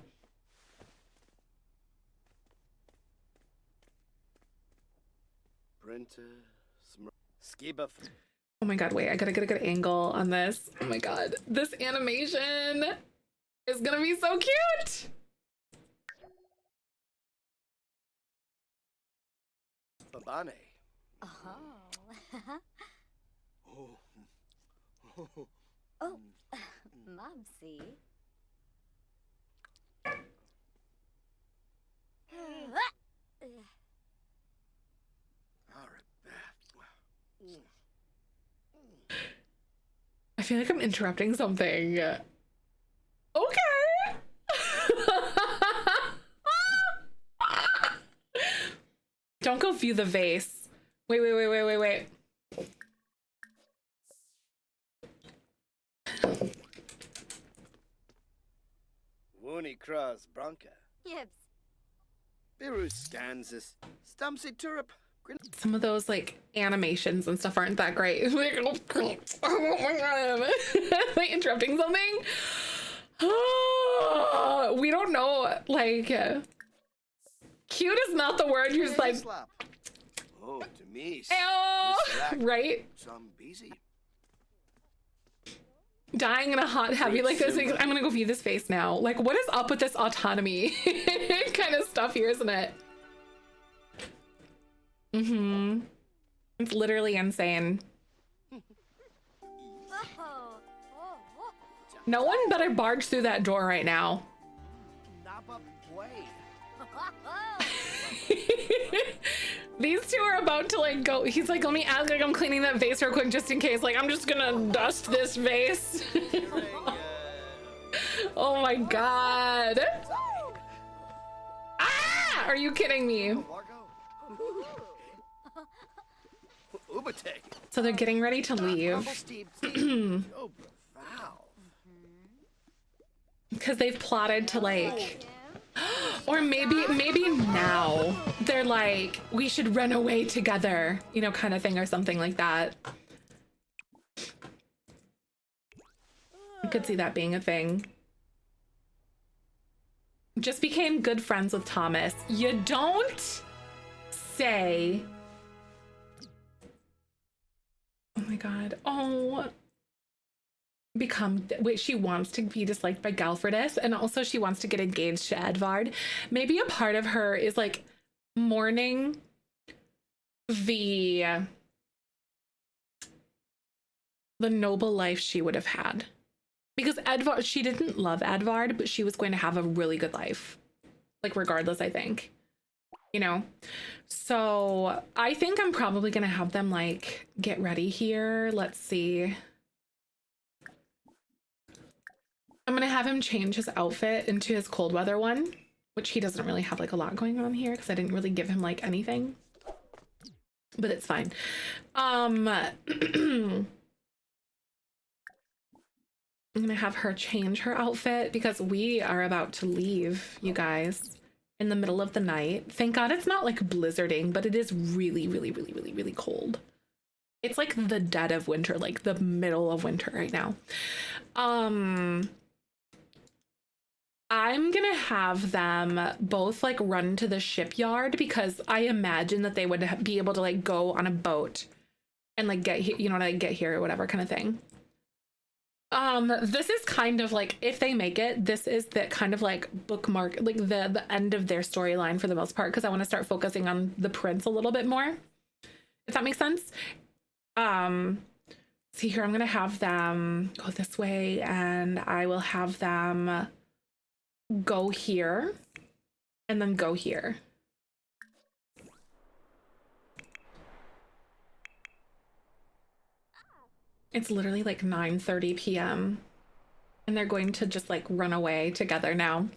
Oh my God, wait, I gotta get a good angle on this. Oh my God, this animation is gonna be so cute. Babane. Oh, Mopsy. I feel like I'm interrupting something. Okay. Don't go view the vase. Wait. Woony Kraz Branca. Yips. Biru Scansis. Stumpsy Turup. Some of those like animations and stuff aren't that great. Like, oh my God. Am I interrupting something? We don't know, like, cute is not the word. You're just like, oh, to me. Right? Some busy. Dying in a hot, heavy like this. I'm gonna go view this face now. Like, what is up with this autonomy kind of stuff here, isn't it? It's literally insane. No one better barge through that door right now. These two are about to like go. He's like, let me act like I'm cleaning that vase real quick just in case. Like, I'm just gonna dust this vase. Oh my God. Ah! Are you kidding me? Obate. So they're getting ready to leave Oh, wow. because they've plotted to like, or maybe now they're like, we should run away together, you know, kind of thing or something like that. I could see that being a thing. Just became good friends with Thomas. You don't say. Oh my god. Oh. Wait, she wants to be disliked by Galfredus, and also she wants to get engaged to Edvard. Maybe a part of her is like mourning the noble life she would have had. Because Edvard, she didn't love Edvard, but she was going to have a really good life. Like, regardless, I think. You know? So, I think I'm probably going to have them, like, get ready here. Let's see. I'm going to have him change his outfit into his cold weather one, which he doesn't really have, like, a lot going on here because I didn't really give him, like, anything. But it's fine. I'm gonna have her change her outfit because we are about to leave, you guys, in the middle of the night. Thank God it's not like blizzarding, but it is really, really, really, really, really cold. It's like the dead of winter, like the middle of winter right now. I'm gonna have them both like run to the shipyard because I imagine that they would be able to like go on a boat and like get here, you know, like get here or whatever kind of thing. This is kind of like, if they make it, this is the kind of like bookmark, like the end of their storyline for the most part, because I want to start focusing on the prince a little bit more, if that makes sense. See here, I'm gonna have them go this way, and I will have them go here and then go here. It's literally like 9:30 p.m. and they're going to just like run away together now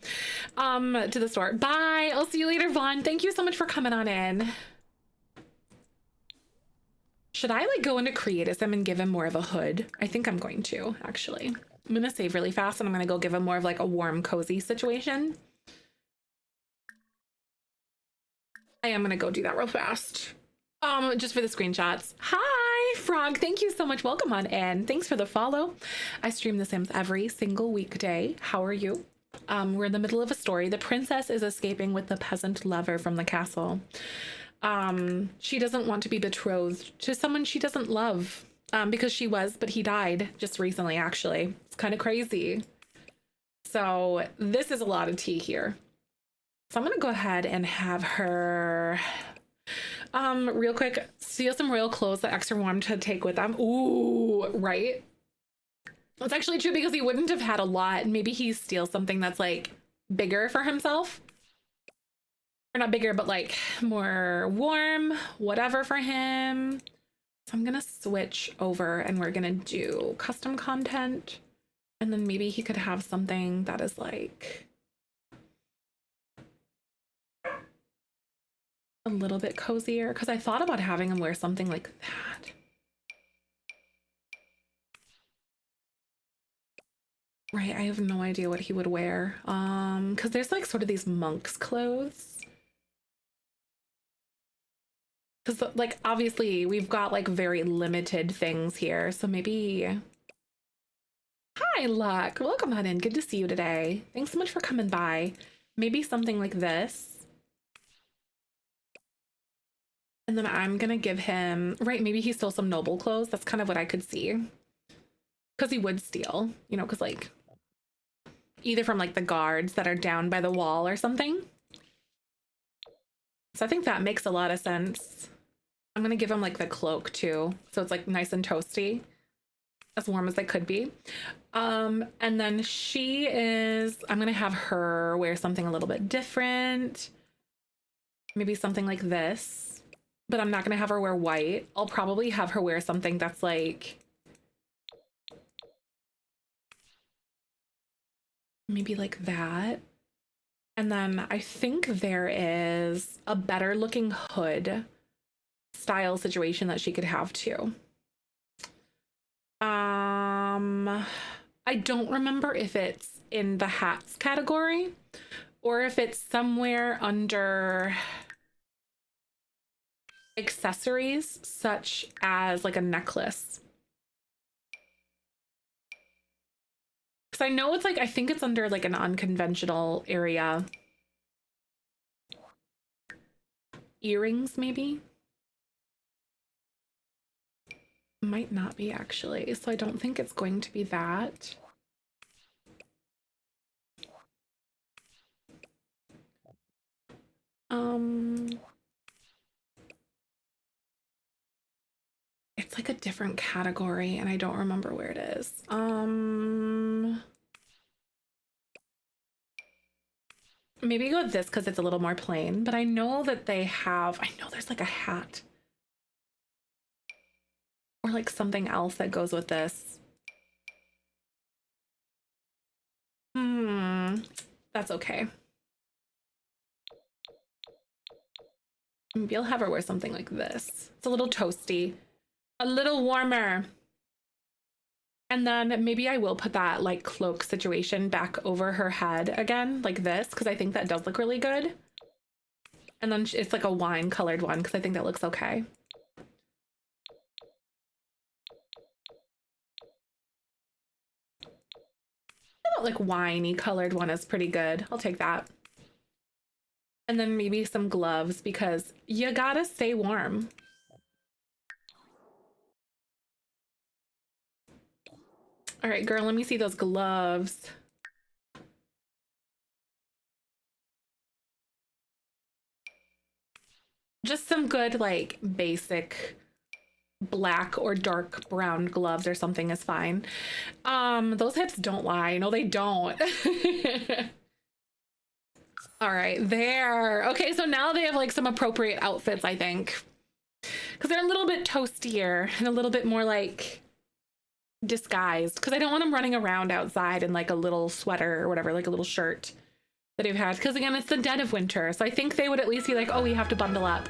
to the store. Bye. I'll see you later, Vaughn. Thank you so much for coming on in. Should I like go into creatism and give him more of a hood? I think I'm going to, actually. I'm gonna save really fast and I'm gonna go give him more of like a warm, cozy situation. I am gonna go do that real fast. Just for the screenshots. Hi, Frog. Thank you so much. Welcome on in. Thanks for the follow. I stream The Sims every single weekday. How are you? We're in the middle of a story. The princess is escaping with the peasant lover from the castle. She doesn't want to be betrothed to someone she doesn't love. Because she was, but he died just recently, actually. It's kind of crazy. So this is a lot of tea here. So I'm gonna go ahead and have her real quick, steal some royal clothes that extra warm to take with them. Ooh, right? That's actually true because he wouldn't have had a lot. Maybe he steals something that's like bigger for himself. Or not bigger, but like more warm, whatever for him. So I'm gonna switch over and we're gonna do custom content. And then maybe he could have something that is like a little bit cozier, because I thought about having him wear something like that. Right, I have no idea what he would wear. Because there's like sort of these monk's clothes. Because like obviously we've got like very limited things here, so maybe. Hi, Luck. Welcome on in. Good to see you today. Thanks so much for coming by. Maybe something like this. And then I'm gonna give him, right, maybe he stole some noble clothes. That's kind of what I could see. Because he would steal, you know, because like, either from like the guards that are down by the wall or something. So I think that makes a lot of sense. I'm gonna give him like the cloak too. So it's like nice and toasty. As warm as they could be. And then she is, I'm gonna have her wear something a little bit different. Maybe something like this. But I'm not gonna have her wear white. I'll probably have her wear something that's like maybe like that. And then I think there is a better looking hood style situation that she could have too. I don't remember if it's in the hats category or if it's somewhere under accessories, such as like a necklace. Because I know it's like, I think it's under like an unconventional area. Earrings, maybe? Might not be actually, so I don't think it's going to be that. It's like a different category and I don't remember where it is. Maybe go with this because it's a little more plain, but I know that they have, I know there's like a hat or like something else that goes with this. That's okay. Maybe I'll have her wear something like this. It's a little toasty, a little warmer. And then maybe I will put that like cloak situation back over her head again, like this, because I think that does look really good. And then it's like a wine colored one because I think that looks okay. That like winey colored one is pretty good. I'll take that. And then maybe some gloves because you gotta stay warm. All right, girl, let me see those gloves. Just some good, like, basic black or dark brown gloves or something is fine. Those hips don't lie. No, they don't. All right, there. Okay, so now they have like some appropriate outfits, I think. Because they're a little bit toastier and a little bit more like disguised. Because I don't want them running around outside in like a little sweater or whatever, like a little shirt that they've had. Because again, it's the dead of winter. So I think they would at least be like, oh, we have to bundle up.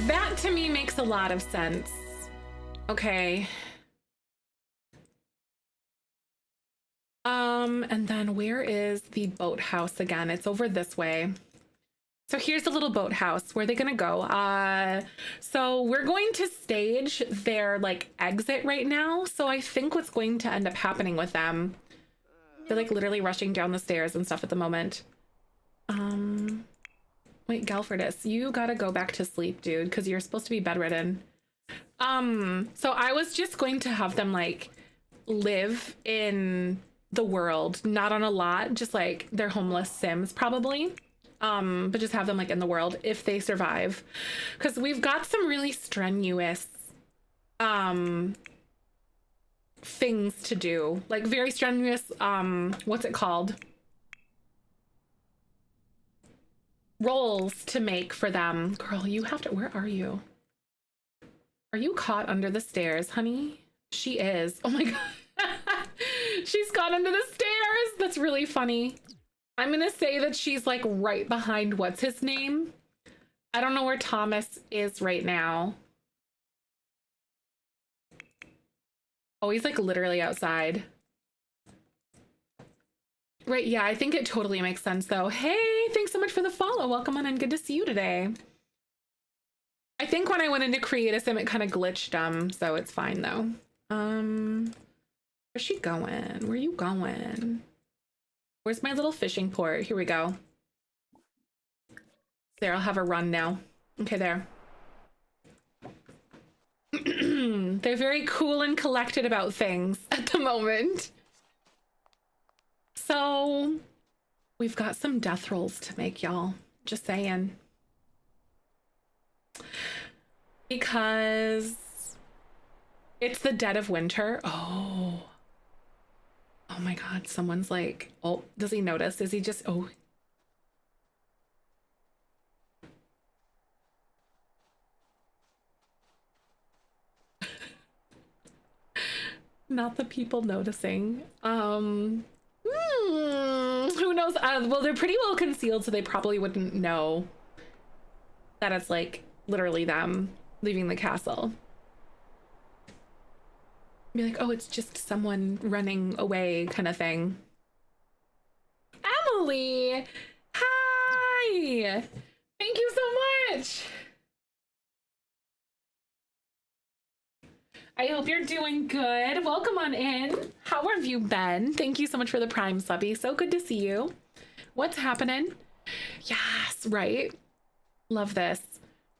That to me makes a lot of sense. Okay. And then where is the boathouse again? It's over this way. So here's the little boathouse. Where are they gonna go? So we're going to stage their like exit right now. So I think what's going to end up happening with them, they're like literally rushing down the stairs and stuff at the moment. Wait, Galfordus, you gotta go back to sleep, dude, because you're supposed to be bedridden. So I was just going to have them like live in the world, not on a lot, just like they're homeless Sims probably. But just have them like in the world if they survive. Because we've got some really strenuous things to do. Like very strenuous, what's it called? Roles to make for them. Girl, you have to, where are you? Are you caught under the stairs, honey? She is. Oh my God. She's caught under the stairs. That's really funny. I'm gonna say that she's like right behind what's his name. I don't know where Thomas is right now. Oh, he's like literally outside. Right, yeah, I think it totally makes sense though. Hey, thanks so much for the follow. Welcome on and good to see you today. I think when I went into create a sim, it kind of glitched, so it's fine though. Where's she going? Where are you going? Where's my little fishing port? Here we go. There, I'll have her run now. Okay, there. They're very cool and collected about things at the moment. So, we've got some death rolls to make, y'all. Just saying. Because it's the dead of winter. Oh. Oh my God, someone's like, oh, does he notice? Is he just, oh. Not the people noticing. Who knows? Well, they're pretty well concealed, so they probably wouldn't know that it's like literally them leaving the castle. Be like, oh, it's just someone running away kind of thing. Emily! Hi! Thank you so much! I hope you're doing good. Welcome on in. How have you been? Thank you so much for the Prime subby. So good to see you. What's happening? Yes, right? Love this.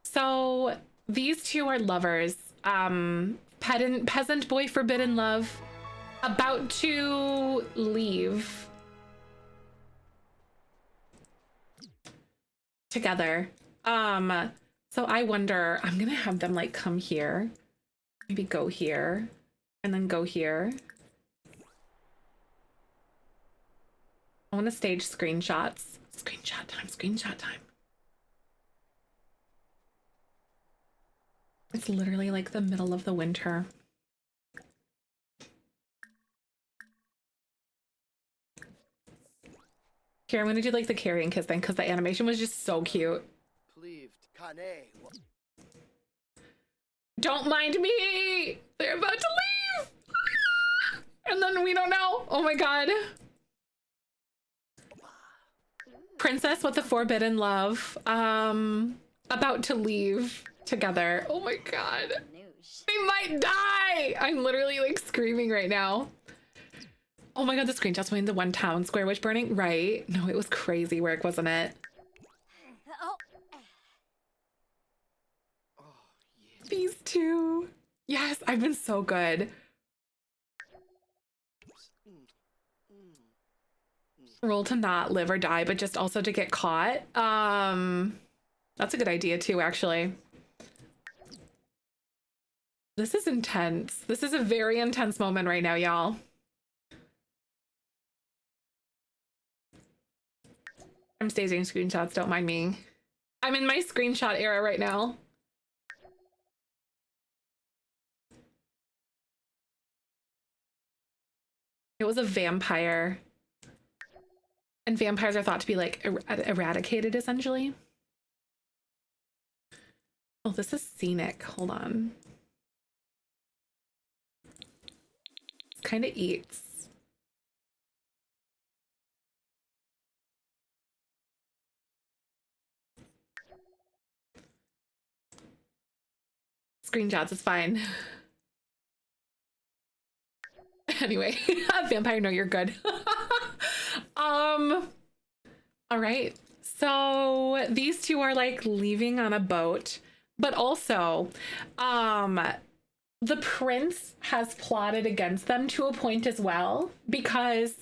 So these two are lovers. Peasant boy forbidden love. About to leave. Together. So I wonder, I'm gonna have them like come here. Maybe go here. And then go here. I want to stage screenshots. Screenshot time, screenshot time. It's literally like the middle of the winter. Here, I'm gonna do like the carrying kiss thing because the animation was just so cute. Don't mind me! They're about to leave! And then we don't know. Oh my god. Princess with the forbidden love. About to leave together. Oh my god. They might die! I'm literally like screaming right now. Oh my god, the screenshots went into one town square witch burning. Right? No, it was crazy work, wasn't it? Oh, yeah. These two. Yes, I've been so good. Roll to not live or die, but just also to get caught. That's a good idea too, actually. This is intense. This is a very intense moment right now, y'all. I'm staging screenshots, don't mind me. I'm in my screenshot era right now. It was a vampire. And vampires are thought to be like eradicated, essentially. Oh, this is scenic. Hold on. Kind of eats. Screenshots is fine. Anyway, vampire, no, you're good. All right. So these two are like leaving on a boat, but also, the prince has plotted against them to a point as well because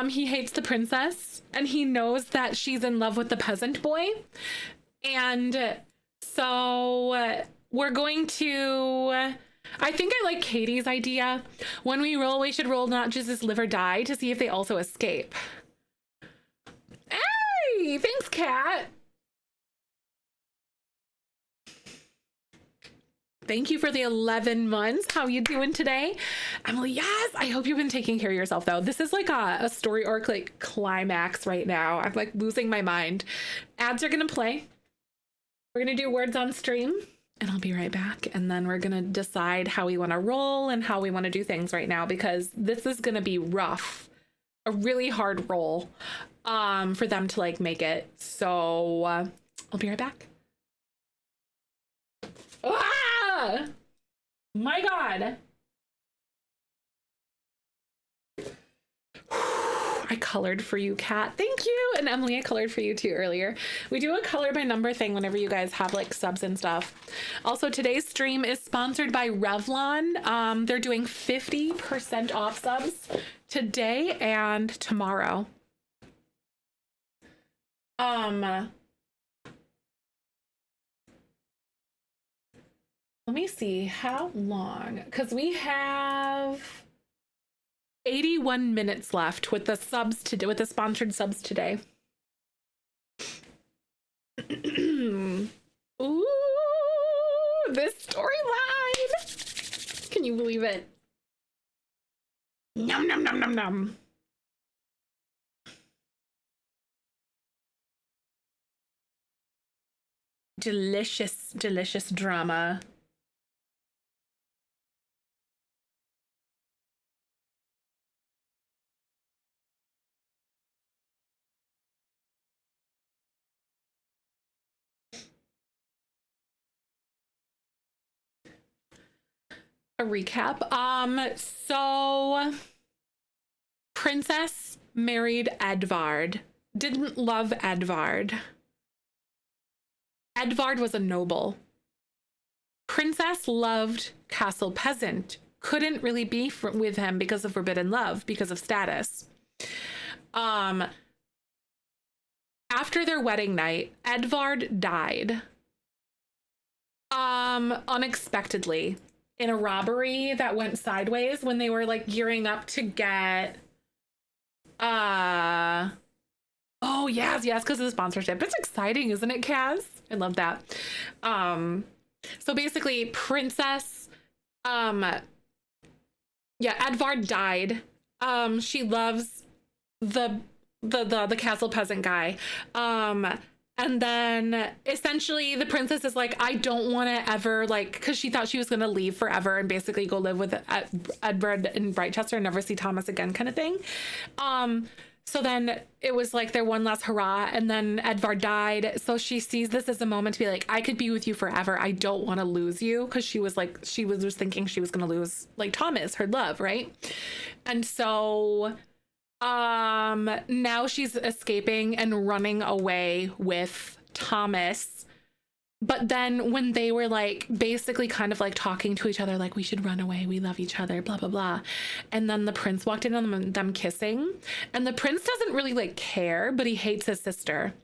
he hates the princess and he knows that she's in love with the peasant boy. And so we're going to, I think I like Katie's idea. When we roll, we should roll not just as live or die to see if they also escape. Hey, thanks, Kat. Thank you for the 11 months. How you doing today? Emily, yes. I hope you've been taking care of yourself, though. This is like a story arc, like climax right now. I'm like losing my mind. Ads are going to play. We're going to do words on stream and I'll be right back. And then we're going to decide how we want to roll and how we want to do things right now, because this is going to be rough, a really hard roll for them to like make it. So I'll be right back. Ah! My God. I colored for you, Kat. Thank you. And Emily, I colored for you too earlier. We do a color by number thing whenever you guys have like subs and stuff. Also, today's stream is sponsored by Revlon. They're doing 50% off subs today and tomorrow. Let me see how long, because we have 81 minutes left with the subs to do with the sponsored subs today. Ooh, this storyline. Can you believe it? Num num num num num. delicious, delicious drama. A recap. So Princess married Edvard. Didn't love Edvard. Edvard was a noble. Princess loved Castle Peasant. Couldn't really be with him because of forbidden love, because of status. After their wedding night, Edvard died. Unexpectedly. In a robbery that went sideways when they were like gearing up to get oh yes, because of the sponsorship. It's exciting, isn't it, Kaz? I love that. So basically Princess Edvard died. She loves the castle peasant guy. And then essentially the princess is like, I don't want to ever, like, because she thought she was going to leave forever and basically go live with Edward in Brightchester and never see Thomas again kind of thing. So then it was like their one last hurrah, and then Edvard died. So she sees this as a moment to be like, I could be with you forever. I don't want to lose you. Because she was just thinking she was going to lose like Thomas, her love, right? And so now she's escaping and running away with Thomas. But then when they were like basically kind of like talking to each other, like, we should run away, we love each other, blah blah blah, and then the prince walked in on them kissing, and the prince doesn't really like care, but he hates his sister,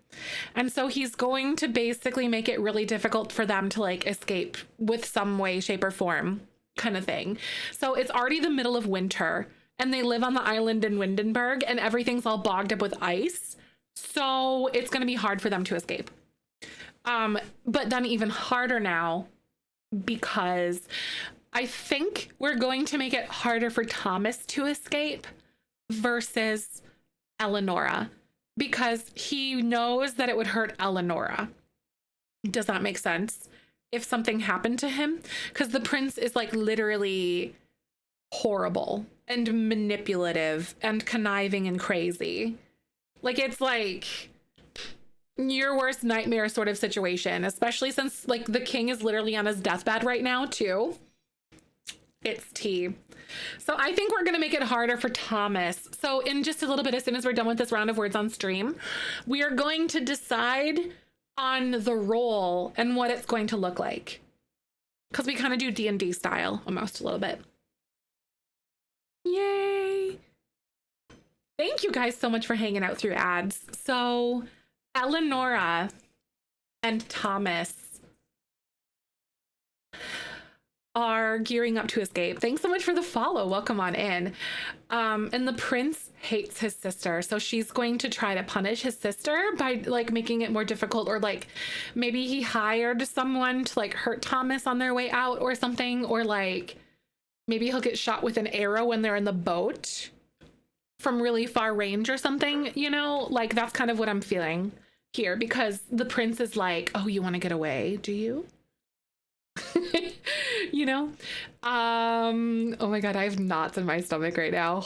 and so he's going to basically make it really difficult for them to like escape with some way, shape, or form kind of thing. So it's already the middle of winter, and they live on the island in Windenburg, and everything's all bogged up with ice. So it's going to be hard for them to escape. But then even harder now, because I think we're going to make it harder for Thomas to escape versus Eleonora, because he knows that it would hurt Eleonora. Does that make sense? If something happened to him, because the prince is like literally horrible and manipulative and conniving and crazy. Like, it's like your worst nightmare sort of situation, especially since like the king is literally on his deathbed right now too. It's tea. So I think we're going to make it harder for Thomas. So in just a little bit, as soon as we're done with this round of words on stream, we are going to decide on the role and what it's going to look like, because we kind of do D&D style almost a little bit. Yay. Thank you guys so much for hanging out through ads. So Eleonora and Thomas are gearing up to escape. Thanks so much for the follow. Welcome on in. And the prince hates his sister, so she's going to try to punish his sister by like making it more difficult, or like maybe he hired someone to like hurt Thomas on their way out or something, or like maybe he'll get shot with an arrow when they're in the boat from really far range or something, you know? Like, that's kind of what I'm feeling here, because the prince is like, oh, you want to get away, do you? You know? Oh my god, I have knots in my stomach right now.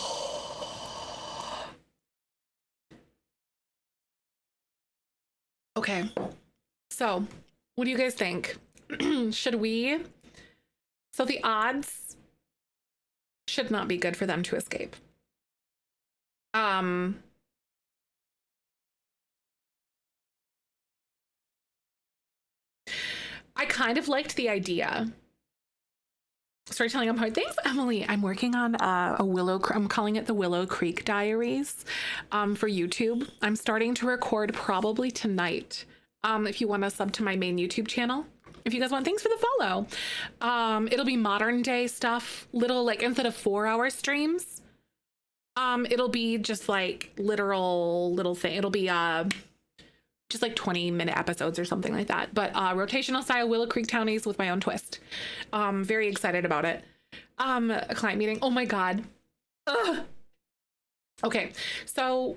Okay, so what do you guys think? Should we? So the odds should not be good for them to escape. I kind of liked the idea. Storytelling on point. Thanks, Emily. I'm working on I'm calling it the Willow Creek Diaries for YouTube. I'm starting to record probably tonight. If you want to sub to my main YouTube channel. If you guys want, thanks for the follow. It'll be modern day stuff, little like instead of 4-hour streams. It'll be just like literal little thing. It'll be just like 20-minute episodes or something like that. But rotational style Willow Creek Townies with my own twist. Very excited about it. A client meeting. Oh my god. Ugh. Okay, so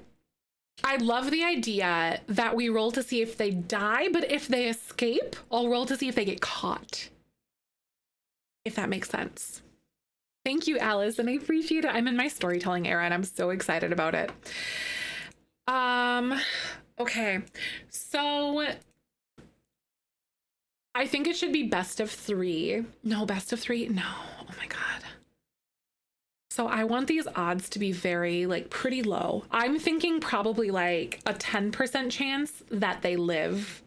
I love the idea that we roll to see if they die, but if they escape, I'll roll to see if they get caught. If that makes sense. Thank you, Alice, and I appreciate it. I'm in my storytelling era and I'm so excited about it. Okay. So I think it should be best of 3. No, best of 3. No. Oh my God. So I want these odds to be very, like, pretty low. I'm thinking probably like a 10% chance that they live.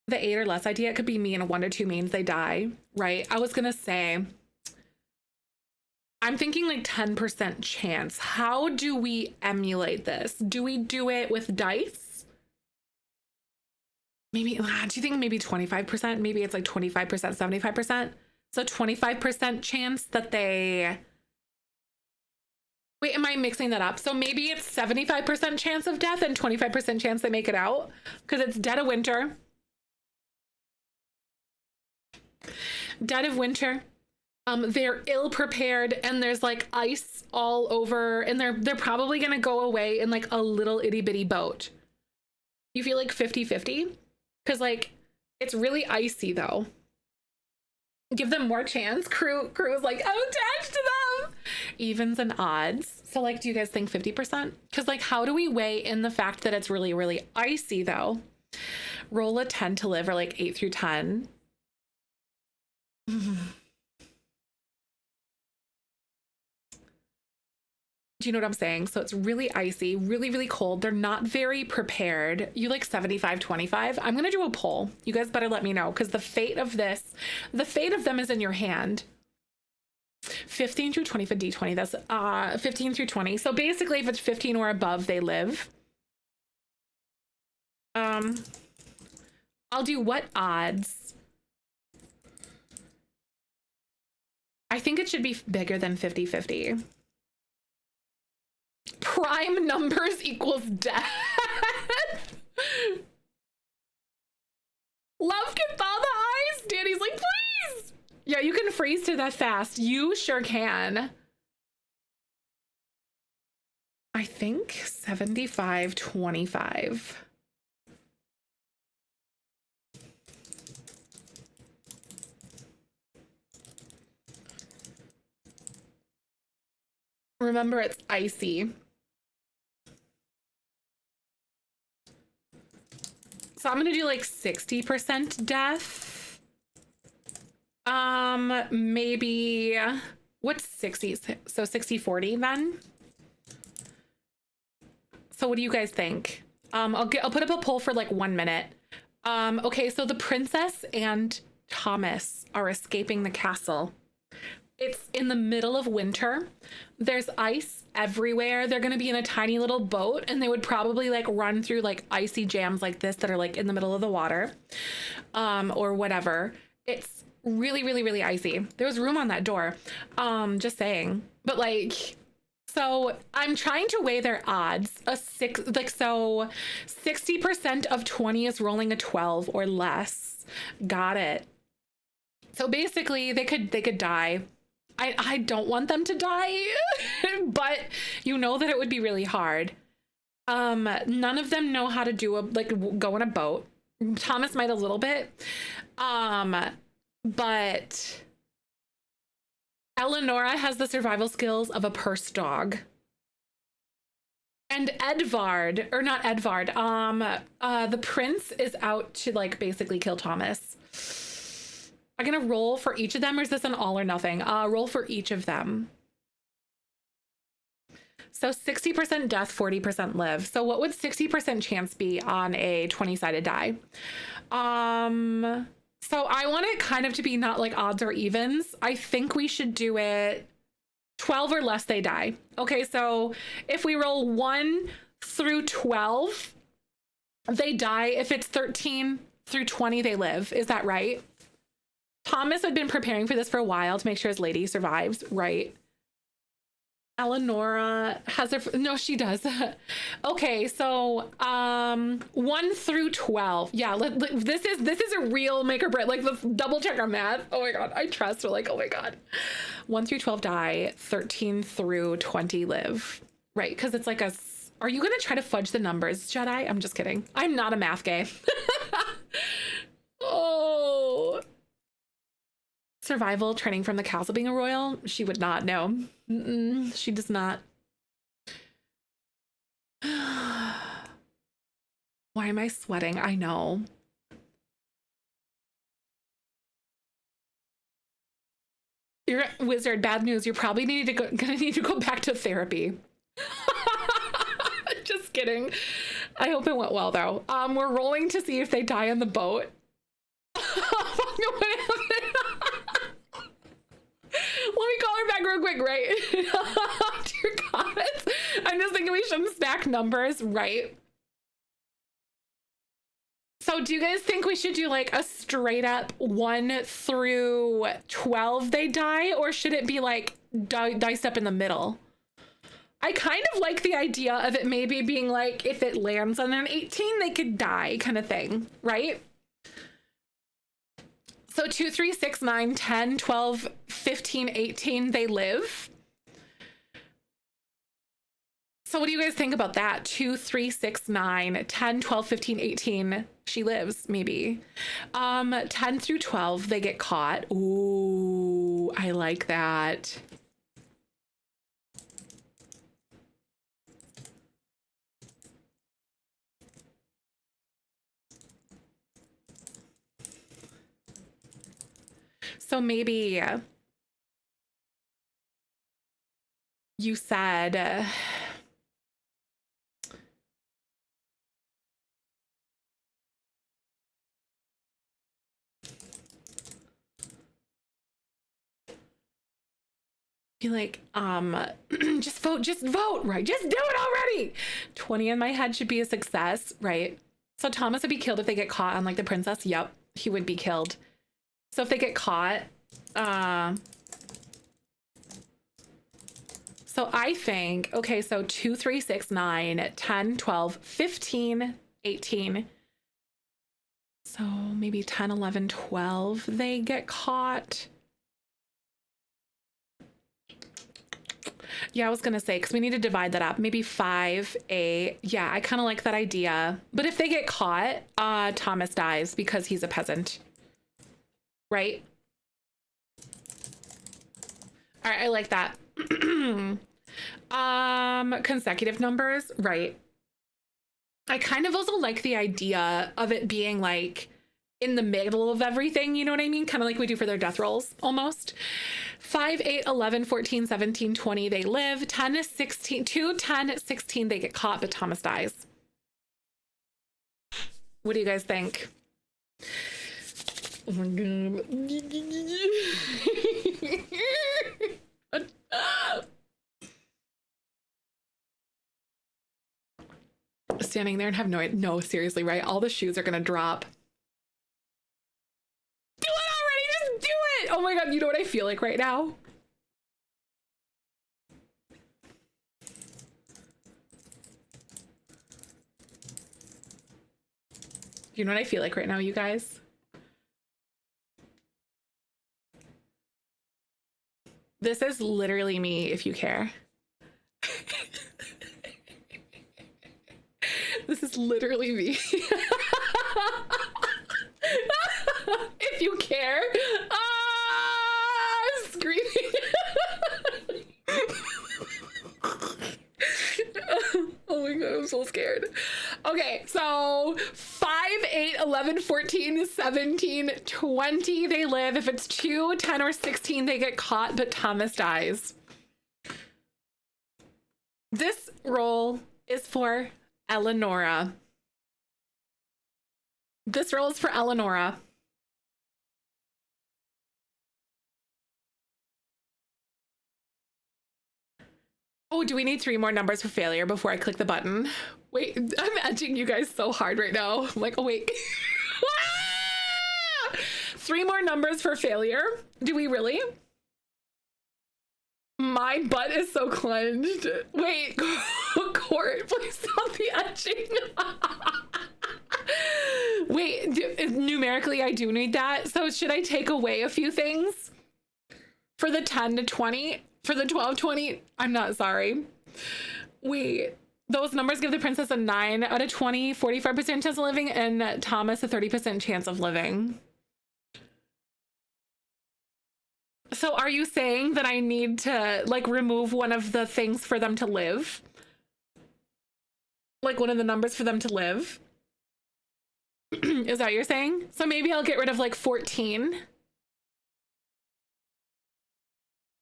The 8 or less idea, it could be me, and a 1 to 2 means they die, right? I was gonna say, I'm thinking like 10% chance. How do we emulate this? Do we do it with dice? Maybe, do you think maybe 25%? Maybe it's like 25%, 75%? So 25% chance that they... Wait, am I mixing that up? So maybe it's 75% chance of death and 25% chance they make it out? Because it's dead of winter. Dead of winter. They're ill prepared and there's like ice all over, and they're probably gonna go away in like a little itty bitty boat. You feel like 50-50? Because like it's really icy though. Give them more chance. Crew is like, I'm attached to them. Evens and odds. So like, do you guys think 50%? Because like, how do we weigh in the fact that it's really, really icy though? Roll a 10 to live, or like 8 through 10. Do you know what I'm saying? So it's really icy, really, really cold. They're not very prepared. You like 75-25? I'm going to do a poll. You guys better let me know, because the fate of them is in your hand. 15 through 20 for D20. That's 15 through 20. So basically, if it's 15 or above, they live. I'll do what odds? I think it should be bigger than 50-50. Prime numbers equals death. Love can thaw the ice. Danny's like, please. Yeah, you can freeze to death fast. You sure can. I think 75-25. Remember, it's icy. So I'm gonna do like 60% death. Maybe, what's 60? So 60-40 then? So what do you guys think? I'll put up a poll for like 1 minute. Okay, so the princess and Thomas are escaping the castle. It's in the middle of winter. There's ice everywhere. They're going to be in a tiny little boat, and they would probably like run through like icy jams like this that are like in the middle of the water, or whatever. It's really, really, really icy. There was room on that door. Just saying. But like, so I'm trying to weigh their odds. So 60% of 20 is rolling a 12 or less. Got it. So basically they could die. I don't want them to die, but you know that it would be really hard. None of them know how to do go in a boat. Thomas might a little bit. But Eleonora has the survival skills of a purse dog. And Edvard, or not Edvard, the prince is out to like basically kill Thomas. I'm gonna roll for each of them, or is this an all or nothing? Roll for each of them. So 60% death, 40% live. So what would 60% chance be on a 20-sided die? So I want it kind of to be not like odds or evens. I think we should do it 12 or less, they die. Okay, so if we roll 1 through 12, they die. If it's 13 through 20, they live. Is that right? Thomas had been preparing for this for a while to make sure his lady survives, right? Eleonora has her, no, she does. Okay, so 1 through 12. Yeah, this is a real make or break. Like, let's double check our math. Oh my god, I trust her. Like, oh my god. 1 through 12 die, 13 through 20 live, right? Because it's like Are you going to try to fudge the numbers, Jedi? I'm just kidding. I'm not a math gay. Oh. Survival, training from the castle, being a royal? She would not, no. She does not. Why am I sweating? I know. You're a wizard, bad news. You're probably gonna need to go back to therapy. Just kidding. I hope it went well though. We're rolling to see if they die on the boat. Let me call her back real quick, right? To your comments. I'm just thinking we shouldn't stack numbers, right? So do you guys think we should do like a straight up 1 through 12 they die, or should it be like diced up in the middle? I kind of like the idea of it maybe being like if it lands on an 18 they could die kind of thing, right? So 2, 3, 6, 9, 10, 12, 15, 18 they live. So what do you guys think about that? 2, 3, 6, 9, 10, 12, 15, 18. She lives, maybe. 10 through 12, they get caught. Ooh, I like that. So maybe you said... be like, just vote, right? Just do it already. 20 in my head should be a success, right? So Thomas would be killed if they get caught on like the princess. Yep, he would be killed. So if they get caught, so I think, okay, so 2, 3, 6, 9, 10, 12, 15, 18. So maybe 10, 11, 12, they get caught. Yeah, I was gonna say, because we need to divide that up. Maybe 5, 8. Yeah, I kind of like that idea. But if they get caught, Thomas dies because he's a peasant. Right? All right, I like that. Consecutive numbers, right? I kind of also like the idea of it being like in the middle of everything, you know what I mean? Kind of like we do for their death rolls, almost. 5, 8, 11, 14, 17, 20, they live. 10 is 16, 2, 10, 16, they get caught, but Thomas dies. What do you guys think? Oh my God. Standing there and have no, seriously, right? All the shoes are gonna drop. Do it already, just do it! Oh my God, you know what I feel like right now? You know what I feel like right now, you guys? This is literally me, if you care. This is literally me. If you care. I'm screaming. Oh my God, I'm so scared. Okay, so 5, 8, 11, 14, 17, 20, they live. If it's 2, 10, or 16, they get caught, but Thomas dies. This roll is for Eleonora. This roll is for Eleonora. Oh, do we need 3 more numbers for failure before I click the button? Wait, I'm edging you guys so hard right now. I'm like, oh wait. 3 more numbers for failure. Do we really? My butt is so clenched. Wait, Court, please stop the edging. Wait, numerically I do need that. So should I take away a few things? For the 10 to 20? For the 12, 20? I'm not sorry. Wait, Those numbers give the princess a 9 out of 20, 45% chance of living, and Thomas a 30% chance of living. So are you saying that I need to like remove one of the things for them to live? Like one of the numbers for them to live? Is that what you're saying? So maybe I'll get rid of like 14.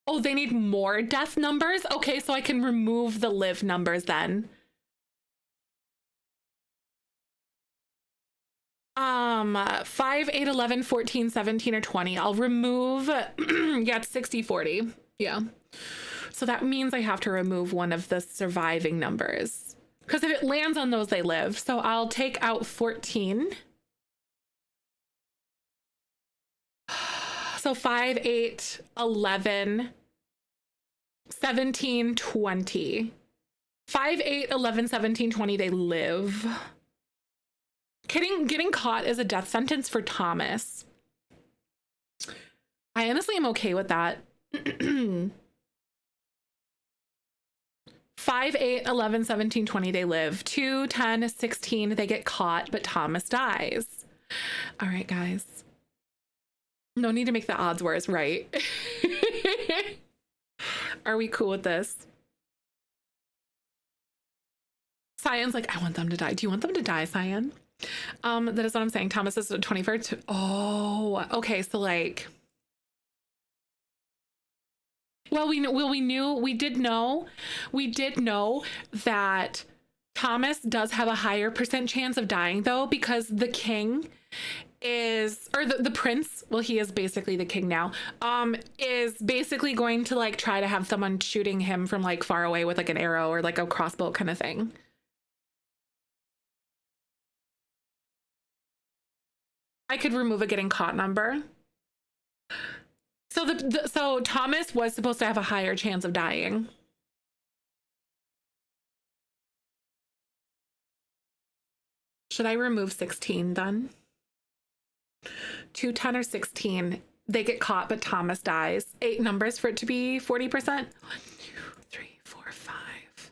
Oh, they need more death numbers? Okay, so I can remove the live numbers then. 5, 8, 11, 14, 17, or 20. I'll remove, yeah, it's 60, 40. Yeah. So that means I have to remove one of the surviving numbers. Because if it lands on those, they live. So I'll take out 14. So 5, 8, 11, 17, 20. 5, 8, 11, 17, 20, they live. Getting caught is a death sentence for Thomas. I honestly am okay with that. 5, 8, 11, 17, 20, they live. 2, 10, 16, they get caught, but Thomas dies. All right, guys. No need to make the odds worse, right? Are we cool with this? Cyan's like, I want them to die. Do you want them to die, Cyan? That is what I'm saying. Thomas is 21st. Oh, okay. So like, we did know that Thomas does have a higher percent chance of dying though, because the king is, or the prince, well, he is basically the king now, is basically going to like try to have someone shooting him from like far away with like an arrow or like a crossbow kind of thing. I could remove a getting caught number. So so Thomas was supposed to have a higher chance of dying. Should I remove 16 then? 2, 10, or 16. They get caught, but Thomas dies. 8 numbers for it to be 40%. 1, 2, 3, 4, 5.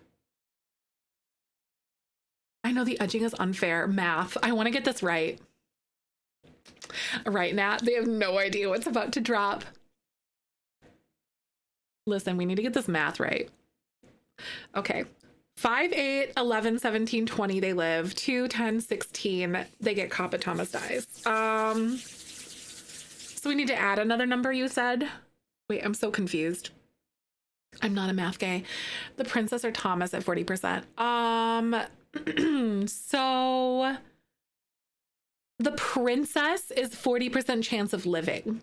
I know the edging is unfair. Math. I want to get this right. Right, Nat? They have no idea what's about to drop. Listen, we need to get this math right. Okay. 5, 8, 11, 17, 20, they live. 2, 10, 16, they get caught, but Thomas dies. So we need to add another number, you said? Wait, I'm so confused. I'm not a math guy. The princess or Thomas at 40%. So the princess is 40% chance of living.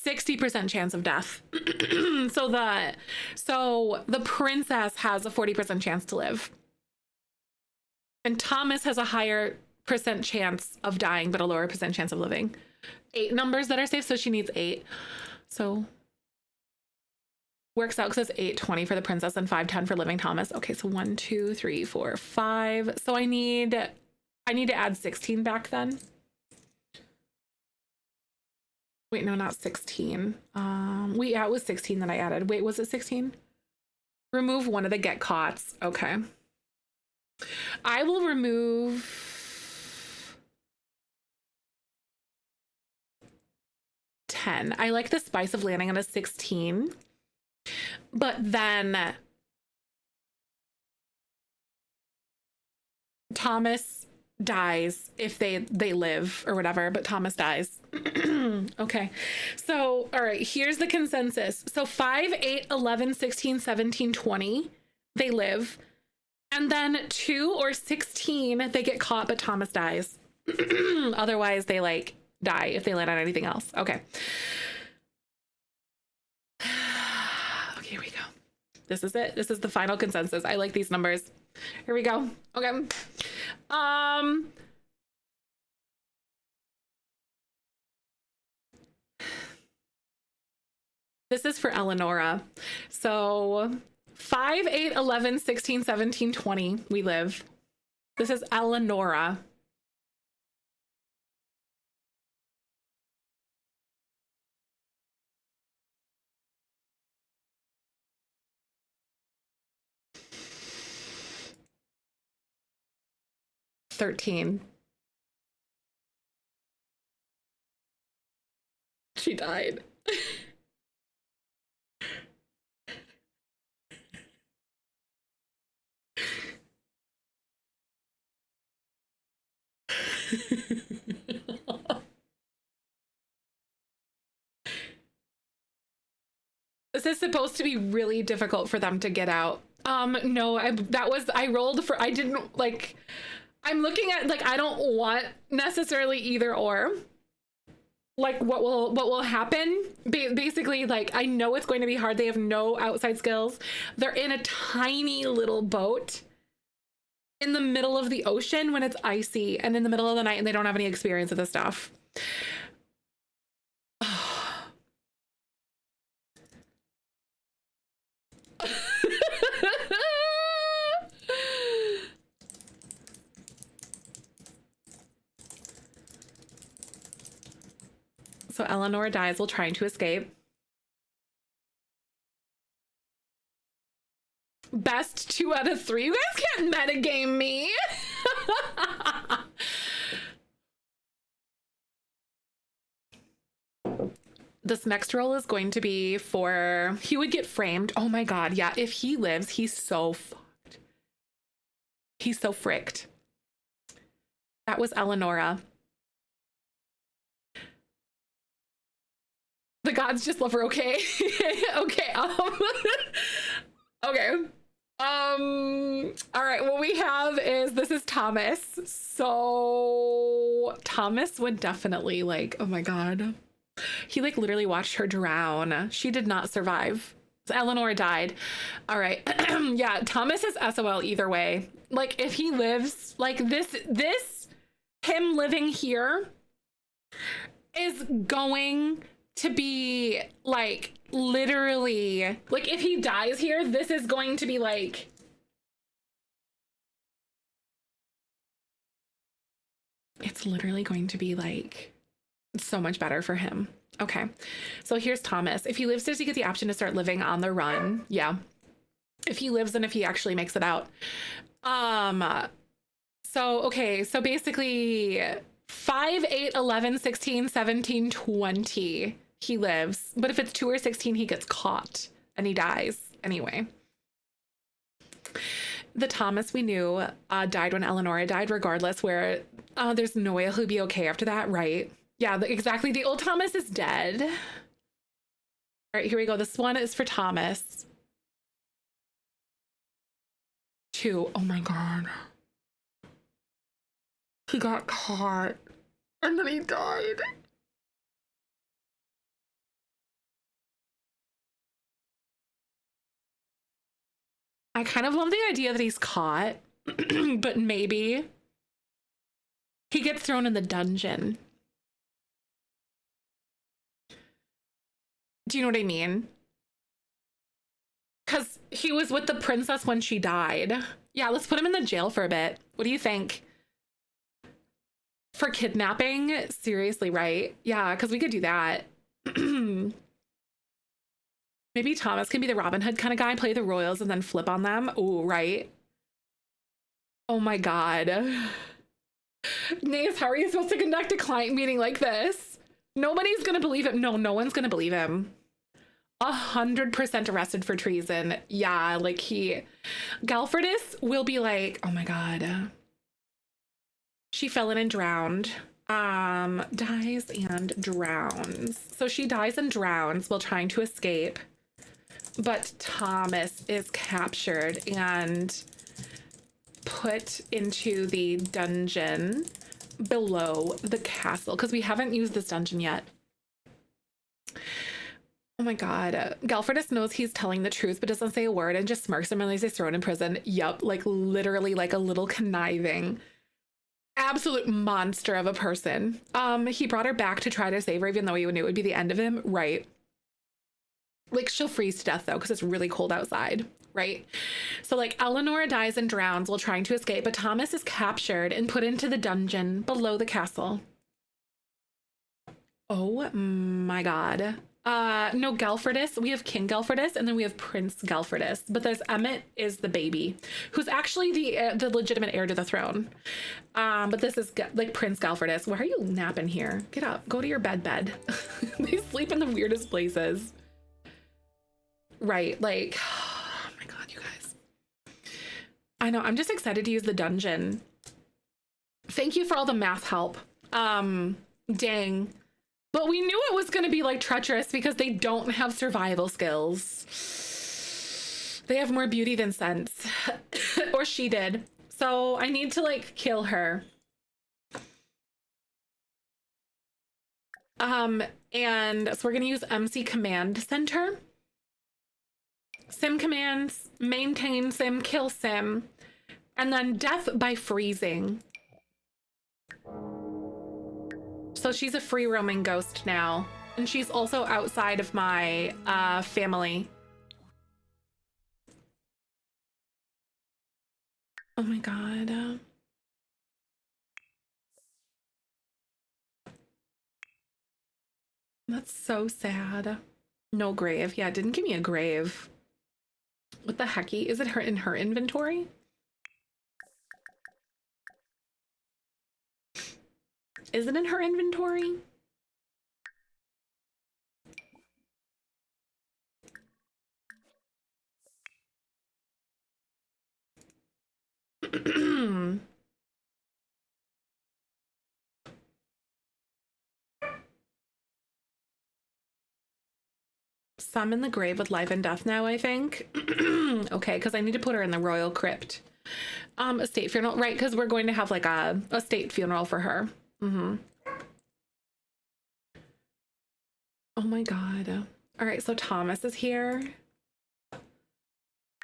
%60 chance of death. So the princess has a 40% chance to live. And Thomas has a higher percent chance of dying, but a lower percent chance of living. 8 numbers that are safe, so she needs 8. So works out because it's 8, 20 for the princess and 5, 10 for living Thomas. Okay, so 1, 2, 3, 4, 5. So I need to add 16 back then. Wait, no, not 16. Yeah, it was 16 that I added. Wait, was it 16? Remove one of the get caughts. Okay. I will remove 10. I like the spice of landing on a 16. But then Thomas dies if they live or whatever, but Thomas dies. Okay. So, all right, here's the consensus. So 5, 8, 11, 16, 17, 20, they live. And then 2 or 16, they get caught, but Thomas dies. Otherwise, they like die if they land on anything else. Okay. Okay, here we go. This is it. This is the final consensus. I like these numbers. Here we go. Okay. This is for Eleonora. So 5, 8, 11, 16, 17, 20, we live. This is Eleonora. 13. She died. This is supposed to be really difficult for them to get out. No, I rolled for, I didn't like, I'm looking at like, I don't want necessarily either or. Like what will happen basically, like I know it's going to be hard. They have no outside skills. They're in a tiny little boat in the middle of the ocean when it's icy and in the middle of the night, and they don't have any experience with this stuff. So Eleanor dies while trying to escape. Best 2 out of 3. You guys can't metagame me. This next roll is going to be for, he would get framed. Oh my God. Yeah. If he lives, he's so fucked. He's so fricked. That was Eleonora. The gods just love her. Okay. Okay. Okay. All right. What we have is, this is Thomas. So Thomas would definitely like, oh my God. He like literally watched her drown. She did not survive. So Eleanor died. All right. Yeah. Thomas is SOL either way. Like if he lives, like him living here is going to be like literally, like if he dies here, this is going to be like, it's literally going to be like so much better for him. Okay, so here's Thomas. If he lives, does he get the option to start living on the run? Yeah, if he lives and if he actually makes it out. So okay, so basically 5, 8, 11, 16, 17, 20 he lives, but if it's 2 or 16 he gets caught and he dies anyway. The Thomas we knew died when Eleonora died regardless, where there's no way he'll be okay after that, right? Yeah, exactly. The old Thomas is dead. All right, here we go. This one is for Thomas. 2. Oh my God. He got caught and then he died. I kind of love the idea that he's caught, but maybe he gets thrown in the dungeon. Do you know what I mean? Because he was with the princess when she died. Yeah, let's put him in the jail for a bit. What do you think? For kidnapping? Seriously, right? Yeah, because we could do that. Maybe Thomas can be the Robin Hood kind of guy, play the royals and then flip on them. Oh, right. Oh my God. Nace, how are you supposed to conduct a client meeting like this? Nobody's gonna believe him. No, no one's gonna believe him. 100% arrested for treason. Yeah, like Galfredus will be like, oh my God. She fell in and drowned. Dies and drowns. So she dies and drowns while trying to escape. But Thomas is captured and put into the dungeon below the castle, because we haven't used this dungeon yet. Oh my God. Galfredus knows he's telling the truth, but doesn't say a word and just smirks and realizes he's thrown in prison. Yup, like literally like a little conniving, absolute monster of a person. He brought her back to try to save her, even though he knew it would be the end of him. Right. Like she'll freeze to death though, because it's really cold outside. Right. So like Eleanor dies and drowns while trying to escape, but Thomas is captured and put into the dungeon below the castle. Oh my God. No, Gelferdus. We have King Gelferdus, and then we have Prince Gelferdus. But there's Emmett is the baby, who's actually the legitimate heir to the throne. But this is like Prince Gelferdus. Why are you napping here? Get up. Go to your bed. They sleep in the weirdest places. Right, like, oh my god, you guys. I know, I'm just excited to use the dungeon. Thank you for all the math help. Dang. But we knew it was going to be like treacherous because they don't have survival skills. They have more beauty than sense. Or she did. So I need to like kill her. And so we're going to use MC Command Center. Sim commands, maintain sim, kill sim, and then death by freezing. So she's a free roaming ghost now. And she's also outside of my family. Oh my god. That's so sad. No grave. Yeah, it didn't give me a grave. What the hecky? Is it her in her inventory? Is it in her inventory? Some in the grave with life and death now, I think. Okay, because I need to put her in the royal crypt. A state funeral, right? Because we're going to have like a state funeral for her. Oh my god. All right, so Thomas is here.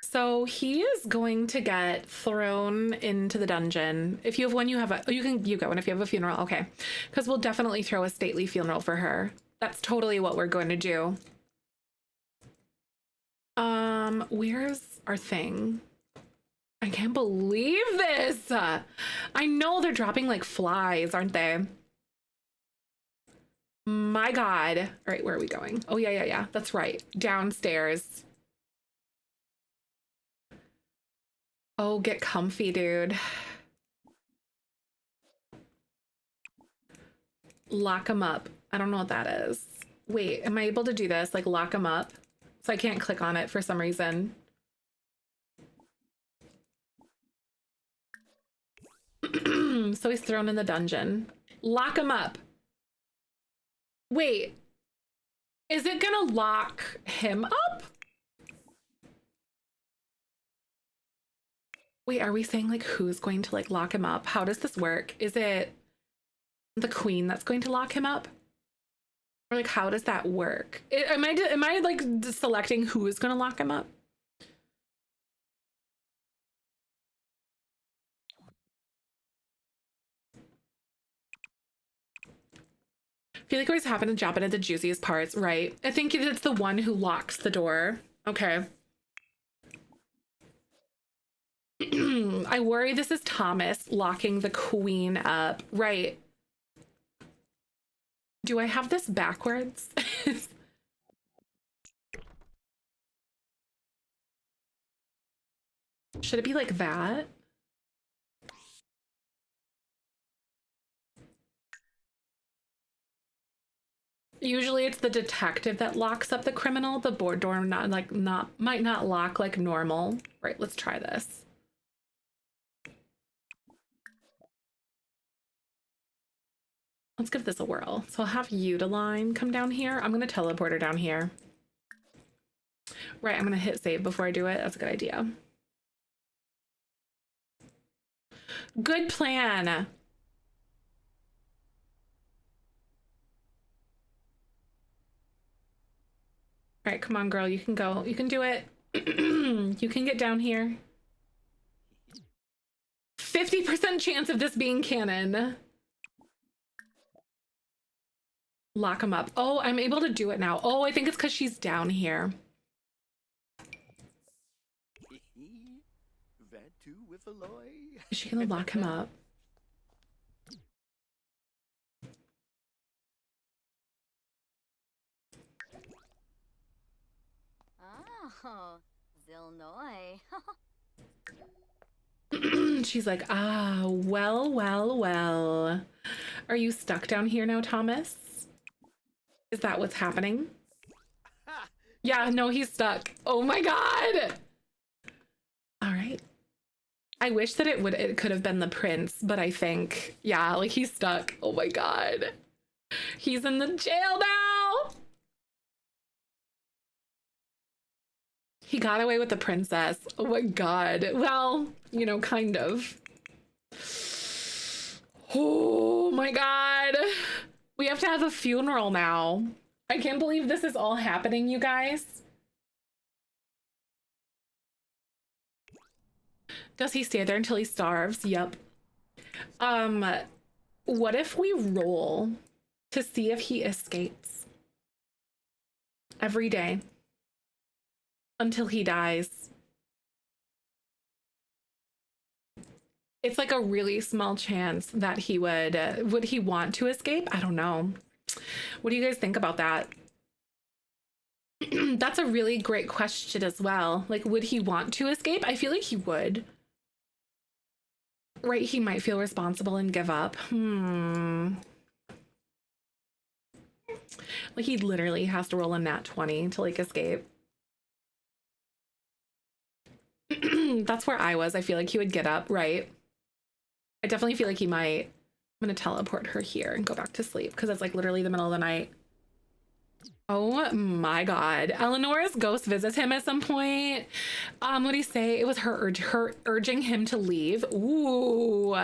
So he is going to get thrown into the dungeon. If you have one, you have a, you go. And if you have a funeral, okay. Because we'll definitely throw a stately funeral for her. That's totally what we're going to do. Where's our thing? I can't believe this. I know they're dropping like flies, aren't they? My god. All right, where are we going? Oh, yeah. That's right. Downstairs. Oh, get comfy, dude. Lock them up. I don't know what that is. Wait, am I able to do this? Like lock them up? So I can't click on it for some reason. So he's thrown in the dungeon. Lock him up. Wait, is it gonna lock him up? Wait, are we saying like who's going to like lock him up? How does this work? Is it the queen that's going to lock him up? Or like how does that work? Am I like selecting who is gonna lock him up? I feel like I always happen to jump into the juiciest parts, right? I think it's the one who locks the door. Okay. I worry this is Thomas locking the queen up. Right. Do I have this backwards? Should it be like that? Usually it's the detective that locks up the criminal. The board door might not lock like normal. Right, let's try this. Let's give this a whirl. So I'll have Udeline come down here. I'm gonna teleport her down here. Right, I'm gonna hit save before I do it. That's a good idea. Good plan. All right, come on, girl. You can go. You can do it. You can get down here. 50% chance of this being canon. Lock him up. Oh, I'm able to do it now. Oh, I think it's because she's down here. Is she gonna lock him up? Oh, Zilnoy. She's like, ah, well, well, well. Are you stuck down here now, Thomas? Is that what's happening? Yeah, no, he's stuck. Oh my God. All right. I wish that it could have been the prince, but I think, yeah, like he's stuck. Oh my God. He's in the jail now. He got away with the princess. Oh my God. Well, you know, kind of. Oh my God. We have to have a funeral now. I can't believe this is all happening, you guys. Does he stay there until he starves? Yep. What if we roll to see if he escapes every day until he dies? It's like a really small chance that he would he want to escape? I don't know. What do you guys think about that? That's a really great question as well. Like, would he want to escape? I feel like he would. Right, he might feel responsible and give up. Like, he literally has to roll a nat 20 to, like, escape. That's where I was. I feel like he would get up, right? I definitely feel like he might. I'm gonna teleport her here and go back to sleep because it's, like, literally the middle of the night. Oh my God. Eleanor's ghost visits him at some point. What do you say? It was her urging him to leave. Ooh.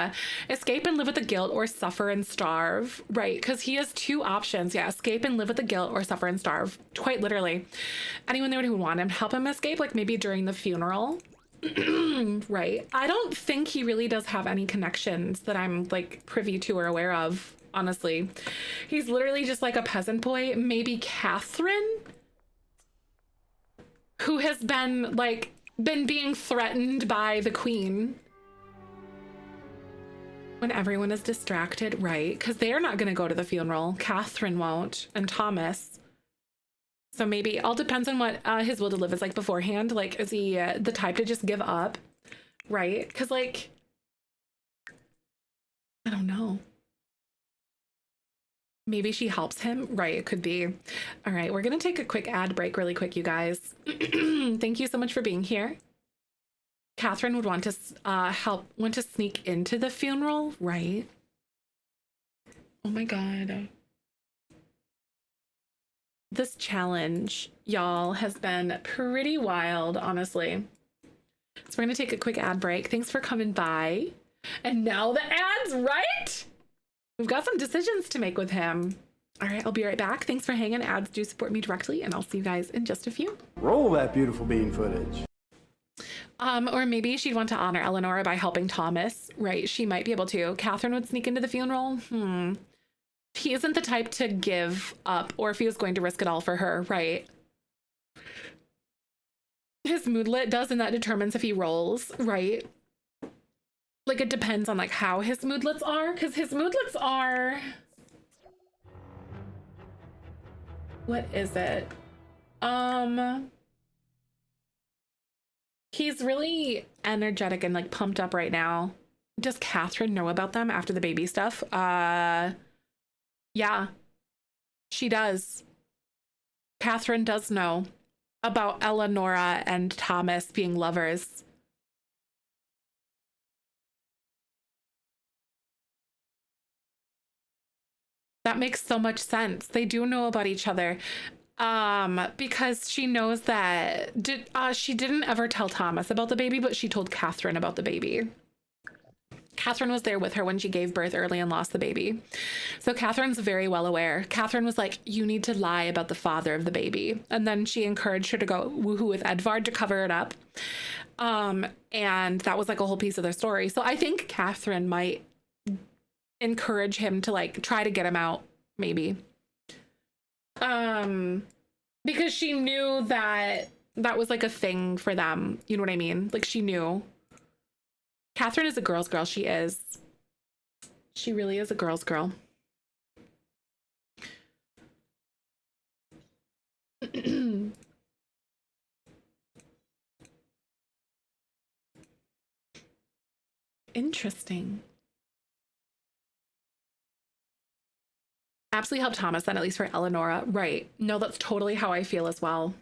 Escape and live with the guilt or suffer and starve. Right, because he has two options. Yeah, escape and live with the guilt or suffer and starve. Quite literally. Anyone there who would want him to help him escape, like maybe during the funeral. Right. I don't think he really does have any connections that I'm like privy to or aware of. Honestly, he's literally just like a peasant boy. Maybe Catherine, who has been being threatened by the queen when everyone is distracted, right? Because they're not going to go to the funeral. Catherine won't, and Thomas. So maybe it all depends on what his will to live is like beforehand. Like, is he the type to just give up, right? Because like, I don't know. Maybe she helps him. Right, it could be. All right, we're going to take a quick ad break really quick, you guys. Thank you so much for being here. Catherine would want to want to sneak into the funeral, right? Oh my God. This challenge, y'all, has been pretty wild, honestly. So we're going to take a quick ad break. Thanks for coming by. And now the ads, right? We've got some decisions to make with him. All right, I'll be right back. Thanks for hanging. Ads do support me directly, and I'll see you guys in just a few. Roll that beautiful bean footage. Or maybe she'd want to honor Eleanor by helping Thomas, right? She might be able to. Catherine would sneak into the funeral. He isn't the type to give up, or if he was going to risk it all for her, right? His moodlet does, and that determines if he rolls, right? Like, it depends on, like, how his moodlets are, because his moodlets are... What is it? He's really energetic and, like, pumped up right now. Does Catherine know about them after the baby stuff? Yeah. She does. Catherine does know about Eleonora and Thomas being lovers. That makes so much sense. They do know about each other. Because she knows that she didn't ever tell Thomas about the baby, but she told Catherine about the baby. Catherine was there with her when she gave birth early and lost the baby. So Catherine's very well aware. Catherine was like, you need to lie about the father of the baby. And then she encouraged her to go woohoo with Edvard to cover it up. And that was like a whole piece of their story. So I think Catherine might encourage him to like try to get him out, maybe. Because she knew that that was like a thing for them. You know what I mean? Like she knew. Catherine is a girl's girl. She is. She really is a girl's girl. Interesting. Absolutely help Thomas then, at least for Eleonora. Right. No, that's totally how I feel as well.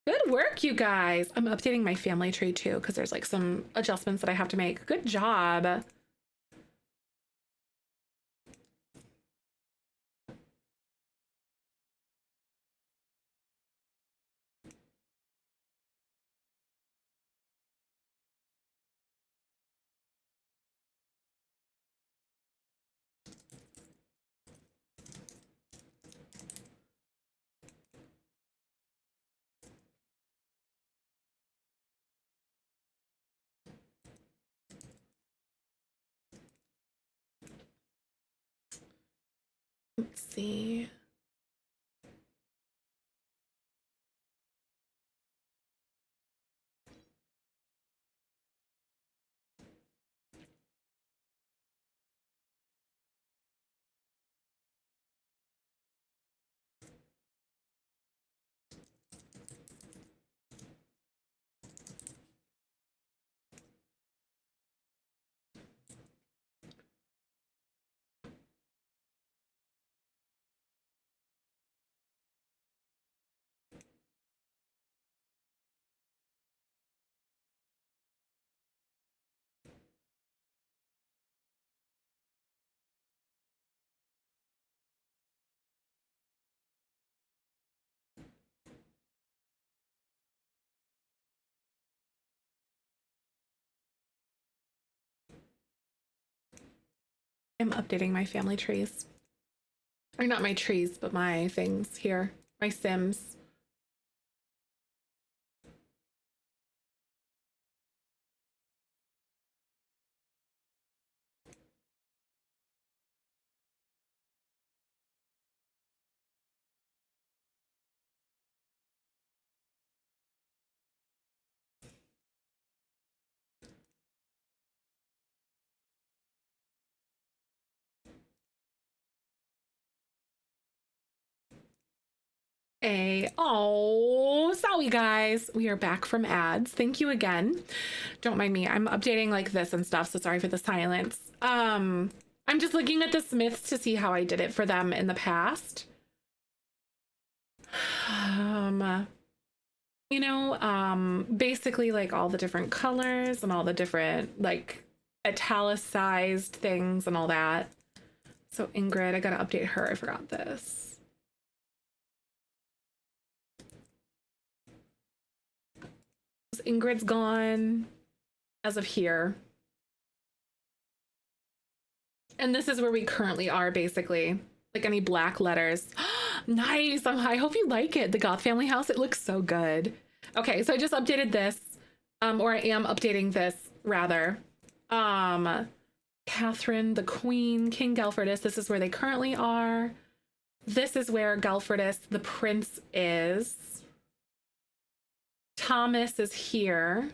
Good work, you guys. I'm updating my family tree too, because there's like some adjustments that I have to make. Good job. Let's see. I'm updating my family trees. Or not my trees, but my things here. My Sims. Sorry guys, we are back from ads. Thank you again. Don't mind me, I'm updating like this and stuff, so sorry for the silence. I'm just looking at the Smiths to see how I did it for them in the past. Basically like all the different colors and all the different like italicized things and all that. So Ingrid, I gotta update her, I forgot this. Ingrid's gone as of here. And this is where we currently are, basically. Like any black letters. Nice. I hope you like it. The Goth family house. It looks so good. Okay, so I just updated this. Or I am updating this, rather. Catherine, the Queen, King Gelferdus. This is where they currently are. This is where Gelferdus, the prince, is. Thomas is here.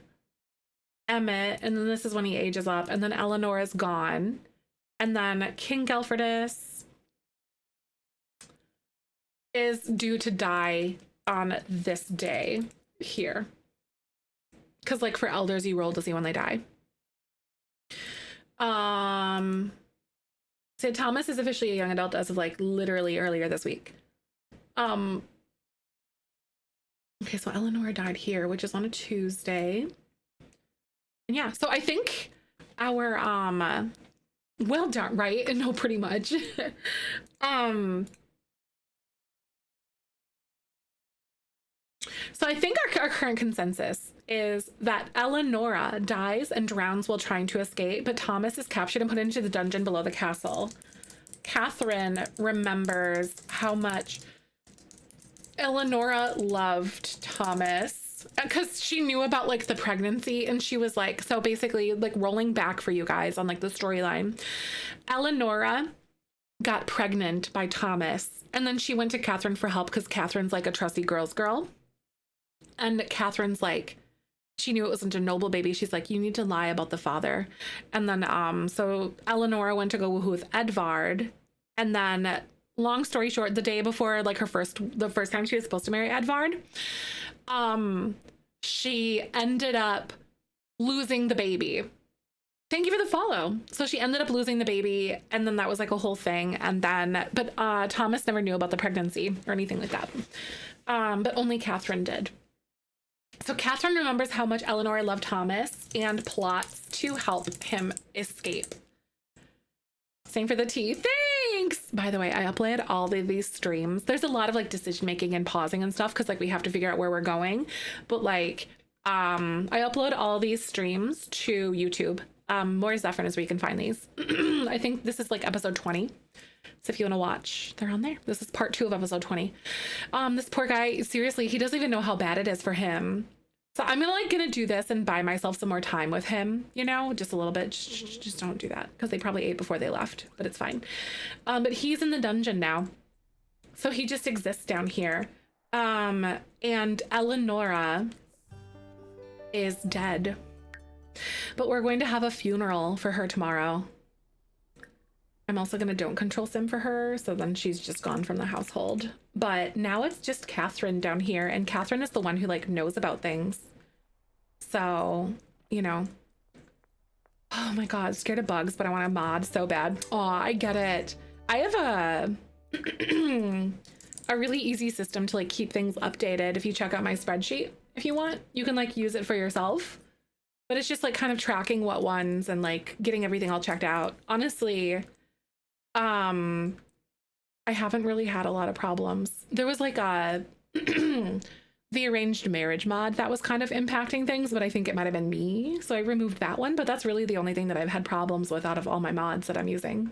Emmett, and then this is when he ages up, and then Eleanor is gone. And then King Gelferdus is due to die on this day here. Because like for elders, you roll to see when they die. So Thomas is officially a young adult as of like literally earlier this week. Okay, so Eleanor died here, which is on a Tuesday. And yeah, so I think our well done, right? No, pretty much. So I think our current consensus is that Eleonora dies and drowns while trying to escape, but Thomas is captured and put into the dungeon below the castle. Catherine remembers how much Eleonora loved Thomas because she knew about like the pregnancy, and she was like, so basically like rolling back for you guys on like the storyline, Eleonora got pregnant by Thomas, and then she went to Catherine for help because Catherine's like a trusty girl's girl. And Catherine's like, she knew it wasn't a noble baby. She's like, you need to lie about the father. And then so Eleonora went to go with Edvard, and then long story short, the day before like the first time she was supposed to marry Edvard, she ended up losing the baby. Thank you for the follow. So she ended up losing the baby, and then that was like a whole thing. And then, but Thomas never knew about the pregnancy or anything like that. But only Catherine did. So Catherine remembers how much Eleanor loved Thomas and plots to help him escape. Same for the tea. Thanks. By the way, I upload all of these streams. There's a lot of like decision making and pausing and stuff because like we have to figure out where we're going. But like, I upload all these streams to YouTube. More Zefrine is where you can find these. I think this is like episode 20. So if you want to watch, they're on there. This is part 2 of episode 20. This poor guy, seriously, he doesn't even know how bad it is for him. So I'm gonna do this and buy myself some more time with him, you know, just a little bit. Just don't do that because they probably ate before they left, but it's fine. But he's in the dungeon now. So he just exists down here. And Eleonora is dead. But we're going to have a funeral for her tomorrow. I'm also going to don't control sim for her, so then she's just gone from the household. But now it's just Catherine down here, and Catherine is the one who like knows about things. So, you know. Oh my god, scared of bugs, but I want a mod so bad. Oh, I get it. I have a really easy system to like keep things updated. If you check out my spreadsheet, if you want, you can like use it for yourself. But it's just like kind of tracking what ones and like getting everything all checked out. Honestly, I haven't really had a lot of problems. There was like a the arranged marriage mod that was kind of impacting things, but I think it might have been me. So I removed that one, but that's really the only thing that I've had problems with out of all my mods that I'm using.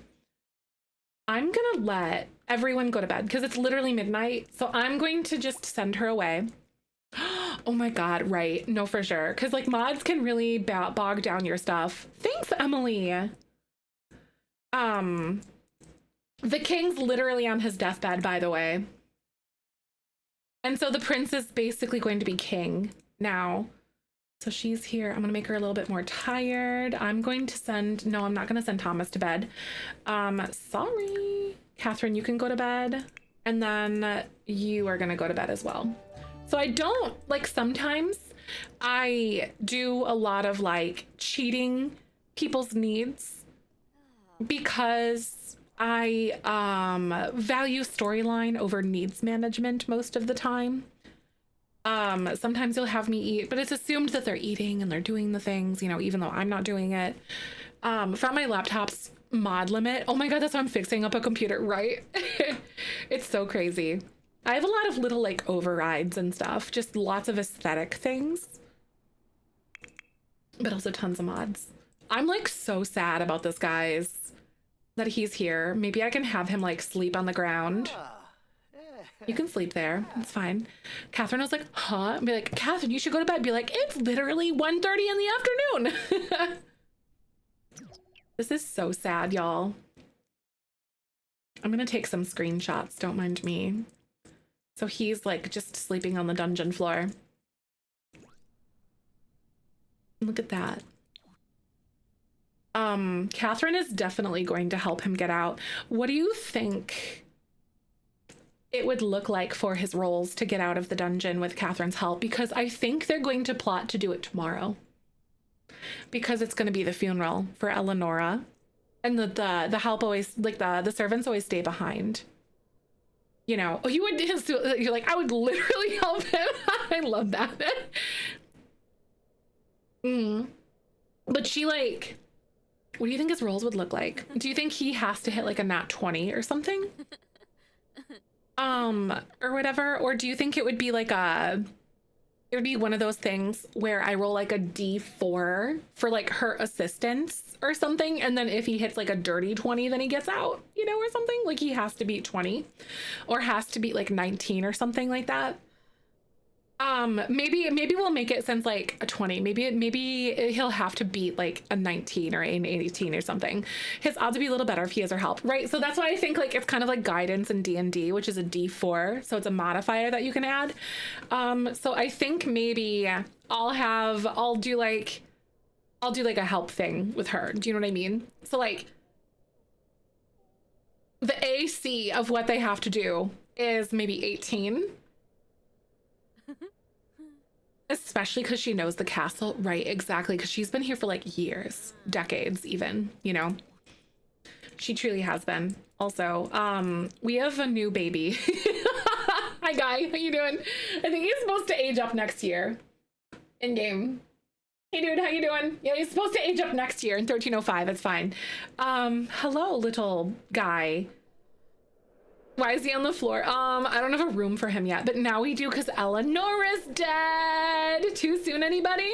I'm gonna let everyone go to bed because it's literally midnight. So I'm going to just send her away. Oh my god, right. No, for sure. Because like mods can really bog down your stuff. Thanks, Emily. The king's literally on his deathbed, by the way. And so the prince is basically going to be king now. So she's here. I'm gonna make her a little bit more tired. I'm going to send, no, I'm not gonna send Thomas to bed. Sorry. Catherine, you can go to bed. And then you are gonna go to bed as well. So I don't, like sometimes I do a lot of like cheating people's needs because I value storyline over needs management most of the time. Sometimes you'll have me eat, but it's assumed that they're eating and they're doing the things, you know, even though I'm not doing it. Found my laptop's mod limit. Oh my god, that's why I'm fixing up a computer, right? It's so crazy. I have a lot of little like overrides and stuff, just lots of aesthetic things, but also tons of mods. I'm like so sad about this, guys, that he's here. Maybe I can have him like sleep on the ground. You can sleep there. It's fine. Catherine was like, huh? And be like, Catherine, you should go to bed. Be like, it's literally 1:30 in the afternoon. This is so sad, y'all. I'm gonna take some screenshots. Don't mind me. So he's like just sleeping on the dungeon floor. Look at that. Catherine is definitely going to help him get out. What do you think it would look like for his roles to get out of the dungeon with Catherine's help? Because I think they're going to plot to do it tomorrow. Because it's going to be the funeral for Eleonora. And the help always, like the servants always stay behind. You know, you would, you're like, I would literally help him. I love that. But she like, what do you think his roles would look like? Do you think he has to hit like a nat 20 or something? Or whatever? Or do you think it would be like it would be one of those things where I roll like a D4 for like her assistance or something, and then if he hits like a dirty 20, then he gets out, you know, or something? Like he has to beat 20 or has to beat like 19 or something like that. Maybe we'll make it since like a 20. Maybe he'll have to beat like a 19 or an 18 or something. His odds would be a little better if he has her help, right? So that's why I think like it's kind of like guidance in D&D, which is a D4, so it's a modifier that you can add. So I think maybe I'll do like a help thing with her. Do you know what I mean? So like the AC of what they have to do is maybe 18. Especially because she knows the castle, right? Exactly, because she's been here for like years, decades even, you know. She truly has been. Also, we have a new baby. Hi Guy, how you doing? I think he's supposed to age up next year in game. Hey dude, how you doing? Yeah, he's supposed to age up next year in 1305. It's fine. Hello, little guy. Why is he on the floor? I don't have a room for him yet, but now we do because Eleanor's dead. Too soon, anybody?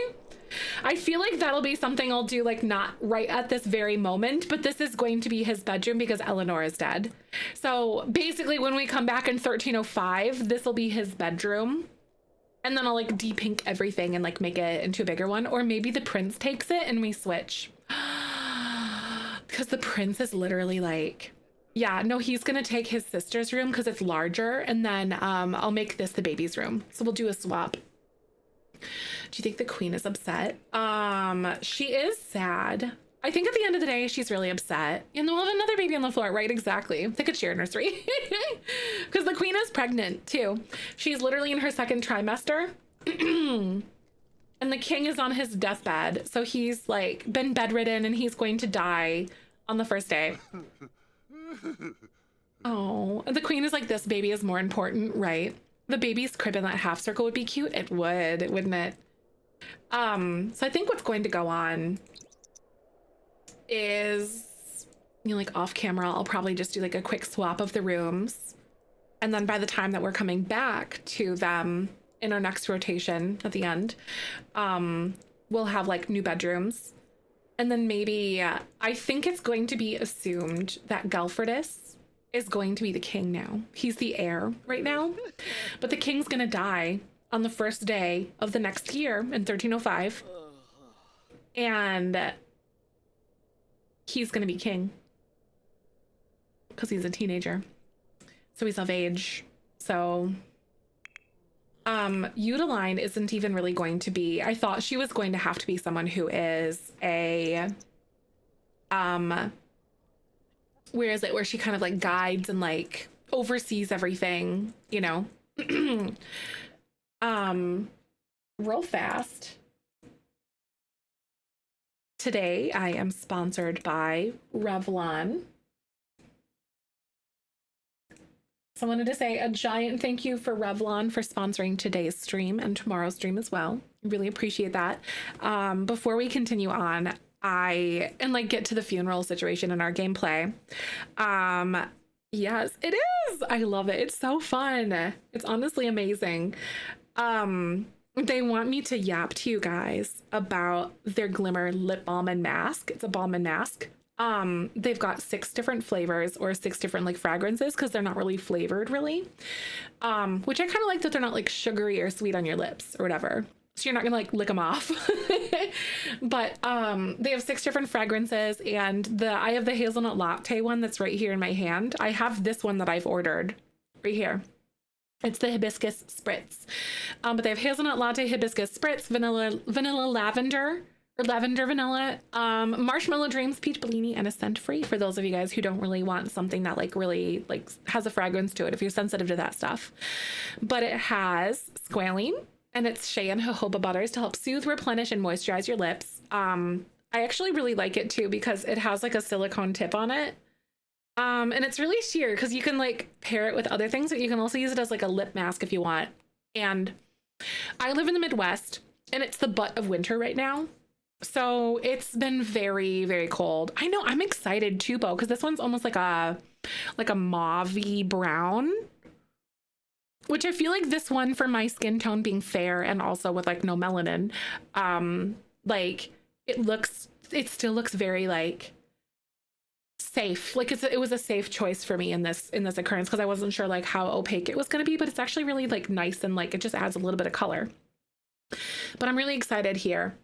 I feel like that'll be something I'll do, like, not right at this very moment, but this is going to be his bedroom because Eleanor is dead. So basically when we come back in 1305, this will be his bedroom. And then I'll like de-pink everything and like make it into a bigger one. Or maybe the prince takes it and we switch. Because the prince is literally like, yeah, no, he's gonna take his sister's room because it's larger. And then I'll make this the baby's room. So we'll do a swap. Do you think the queen is upset? She is sad. I think at the end of the day, she's really upset. And then we'll have another baby on the floor, right? Exactly. It's like a cheer nursery. Because the queen is pregnant too. She's literally in her second trimester. And the king is on his deathbed. So he's like been bedridden and he's going to die on the first day. Oh, the queen is like, this baby is more important, right? The baby's crib in that half circle would be cute. It would, wouldn't it? So I think what's going to go on is, you know, like off camera, I'll probably just do like a quick swap of the rooms. And then by the time that we're coming back to them in our next rotation at the end, we'll have like new bedrooms. And then maybe, I think it's going to be assumed that Gelferdus is going to be the king now. He's the heir right now, but the king's gonna die on the first day of the next year in 1305. And he's gonna be king because he's a teenager, so he's of age. So Udeline isn't even really going to be, I thought she was going to have to be someone who is a where is it, where she kind of like guides and like oversees everything, you know. Real fast, today I am sponsored by Revlon. So I wanted to say a giant thank you for Revlon for sponsoring today's stream and tomorrow's stream as well. Really appreciate that. Before we continue on, and like get to the funeral situation in our gameplay. Yes, it is. I love it. It's so fun. It's honestly amazing. They want me to yap to you guys about their Glimmer lip balm and mask. It's a balm and mask. They've got 6 different flavors or 6 different like fragrances because they're not really flavored really. Which I kind of like that they're not like sugary or sweet on your lips or whatever. So you're not gonna like lick them off. But they have 6 different fragrances, and I have the hazelnut latte one that's right here in my hand. I have this one that I've ordered right here. It's the hibiscus spritz. But they have hazelnut latte, hibiscus spritz, vanilla lavender, or lavender vanilla, marshmallow dreams, peach bellini, and a scent free for those of you guys who don't really want something that like really like has a fragrance to it if you're sensitive to that stuff. But it has squalene, and it's shea and jojoba butters to help soothe, replenish, and moisturize your lips. I actually really like it too because it has like a silicone tip on it. And it's really sheer because you can like pair it with other things, but you can also use it as like a lip mask if you want. And I live in the Midwest and it's the butt of winter right now. So it's been very, very cold. I know, I'm excited too, Bo, because this one's almost like a mauve-y brown, which I feel like this one for my skin tone being fair and also with like no melanin, like it still looks very like safe. Like it was a safe choice for me in this occurrence because I wasn't sure like how opaque it was going to be, but it's actually really like nice and like it just adds a little bit of color. But I'm really excited here.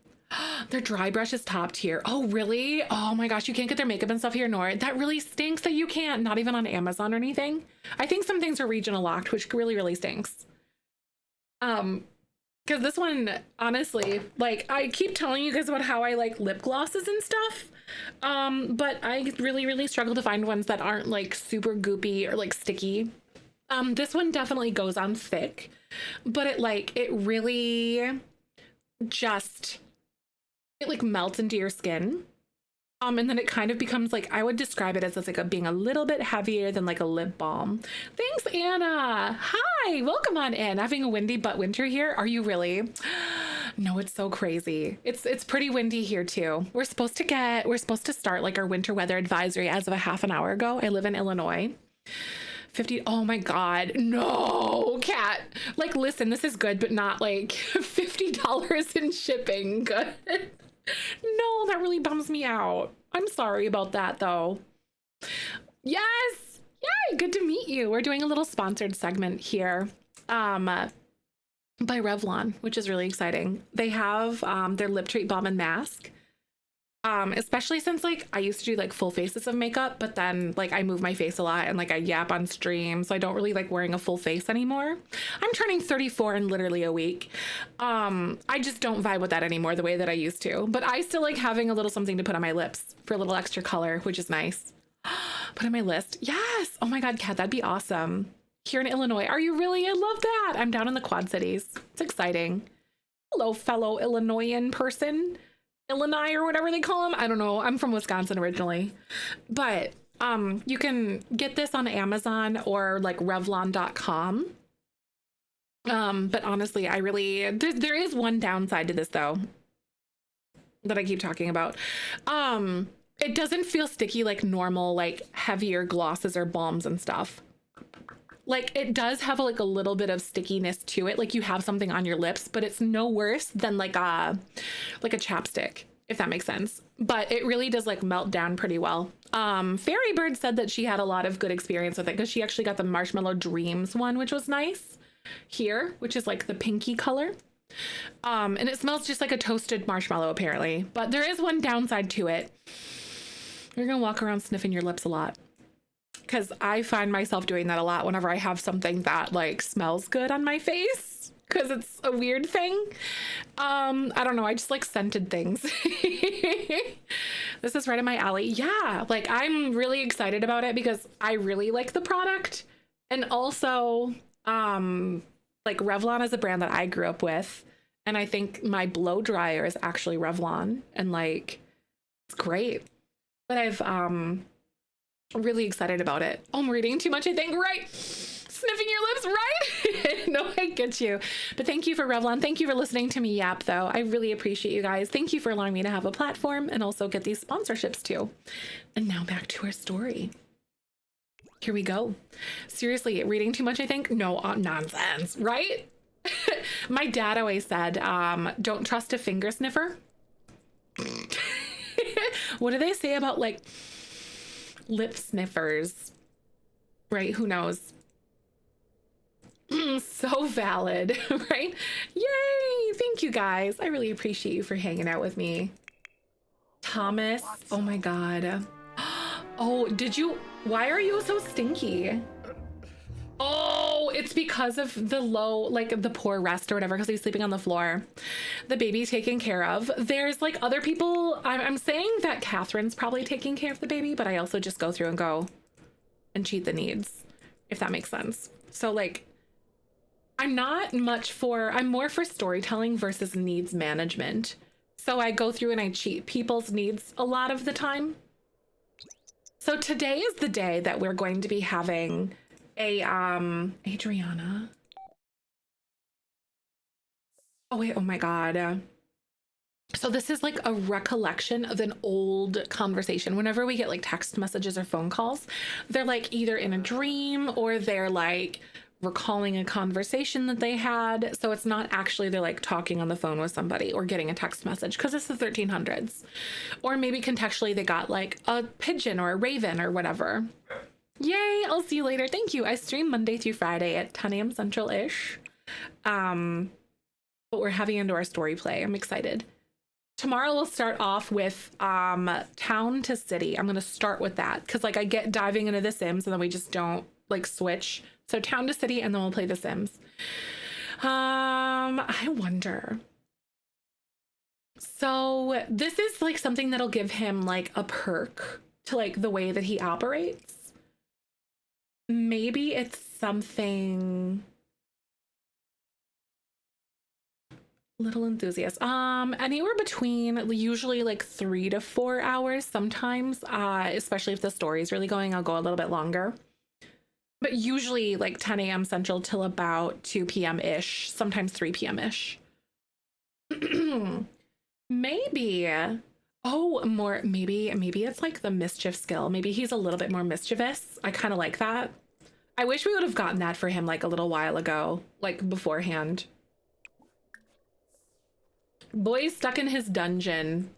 Their dry brush is top tier. Oh, really? Oh my gosh, you can't get their makeup and stuff here, Nora. That really stinks that you can't, not even on Amazon or anything. I think some things are regional locked, which really, really stinks. Because this one, honestly, like I keep telling you guys about how I like lip glosses and stuff. But I really, really struggle to find ones that aren't like super goopy or like sticky. This one definitely goes on thick, but it really just, it like melts into your skin. And then it kind of becomes like, I would describe it as like being a little bit heavier than like a lip balm. Thanks, Anna. Hi, welcome on in. Having a windy butt winter here. Are you really? No, it's so crazy. It's pretty windy here too. We're supposed to start like our winter weather advisory as of a half an hour ago. I live in Illinois. 50. Oh my God. No, Kat. Like, listen, this is good, but not like $50 in shipping. Good. No, that really bums me out. I'm sorry about that though. Yes. Yay. Good to meet you. We're doing a little sponsored segment here. By Revlon, which is really exciting. They have their lip treat balm and mask. Especially since like I used to do like full faces of makeup, but then like I move my face a lot and like I yap on stream, so I don't really like wearing a full face anymore. I'm turning 34 in literally a week. I just don't vibe with that anymore the way that I used to, but I still like having a little something to put on my lips for a little extra color, which is nice. Put on my list. Yes. Oh my God, Kat, that'd be awesome. Here in Illinois. Are you really? I love that. I'm down in the Quad Cities. It's exciting. Hello, fellow Illinoisan person. Illinois or whatever they call them. I don't know. I'm from Wisconsin originally. But you can get this on Amazon or like Revlon.com. But honestly, there is one downside to this though that I keep talking about. It doesn't feel sticky like normal, like heavier glosses or balms and stuff. Like it does have like a little bit of stickiness to it. Like you have something on your lips, but it's no worse than like a chapstick, if that makes sense. But it really does like melt down pretty well. Fairy Bird said that she had a lot of good experience with it because she actually got the Marshmallow Dreams one, which was nice here, which is like the pinky color. And it smells just like a toasted marshmallow apparently, but there is one downside to it. You're gonna walk around sniffing your lips a lot. Because I find myself doing that a lot whenever I have something that like smells good on my face, because it's a weird thing. I don't know. I just like scented things. This is right in my alley. Yeah. Like I'm really excited about it because I really like the product. And also like Revlon is a brand that I grew up with. And I think my blow dryer is actually Revlon and like, it's great. But I've, really excited about it. Oh, I'm reading too much, I think, right? Sniffing your lips, right? No, I get you. But thank you for Revlon. Thank you for listening to me yap, though. I really appreciate you guys. Thank you for allowing me to have a platform and also get these sponsorships too. And now back to our story. Here we go. Seriously, reading too much, I think? No, nonsense, right? My dad always said, don't trust a finger sniffer. What do they say about like lip sniffers, right? Who knows? So valid, right? Yay! Thank you guys. I really appreciate you for hanging out with me. Thomas, oh my God. Oh, why are you so stinky? Oh, it's because of the like the poor rest or whatever, because he's sleeping on the floor. The baby's taken care of. There's like other people. I'm saying that Catherine's probably taking care of the baby, but I also just go through and go and cheat the needs, if that makes sense. So like, I'm more for storytelling versus needs management. So I go through and I cheat people's needs a lot of the time. So today is the day that we're going to be having Adriana. Oh wait, oh my God. So this is like a recollection of an old conversation. Whenever we get like text messages or phone calls, they're like either in a dream or they're like recalling a conversation that they had. So it's not actually they're like talking on the phone with somebody or getting a text message, because it's the 1300s. Or maybe contextually they got like a pigeon or a raven or whatever. Yay, I'll see you later. Thank you. I stream Monday through Friday at 10 a.m. Central-ish. But we're having into our story play. I'm excited. Tomorrow we'll start off with Town to City. I'm going to start with that because like I get diving into The Sims and then we just don't like switch. So Town to City and then we'll play The Sims. I wonder. So this is like something that'll give him like a perk to like the way that he operates. Maybe it's something little enthusiast. Anywhere between usually like 3 to 4 hours sometimes, especially if the story's really going, I'll go a little bit longer. But usually like 10 a.m. Central till about 2 p.m. ish, sometimes 3 p.m. ish. Maybe. Oh, more, maybe it's like the mischief skill. Maybe he's a little bit more mischievous. I kind of like that. I wish we would have gotten that for him like a little while ago, like beforehand. Boy's stuck in his dungeon.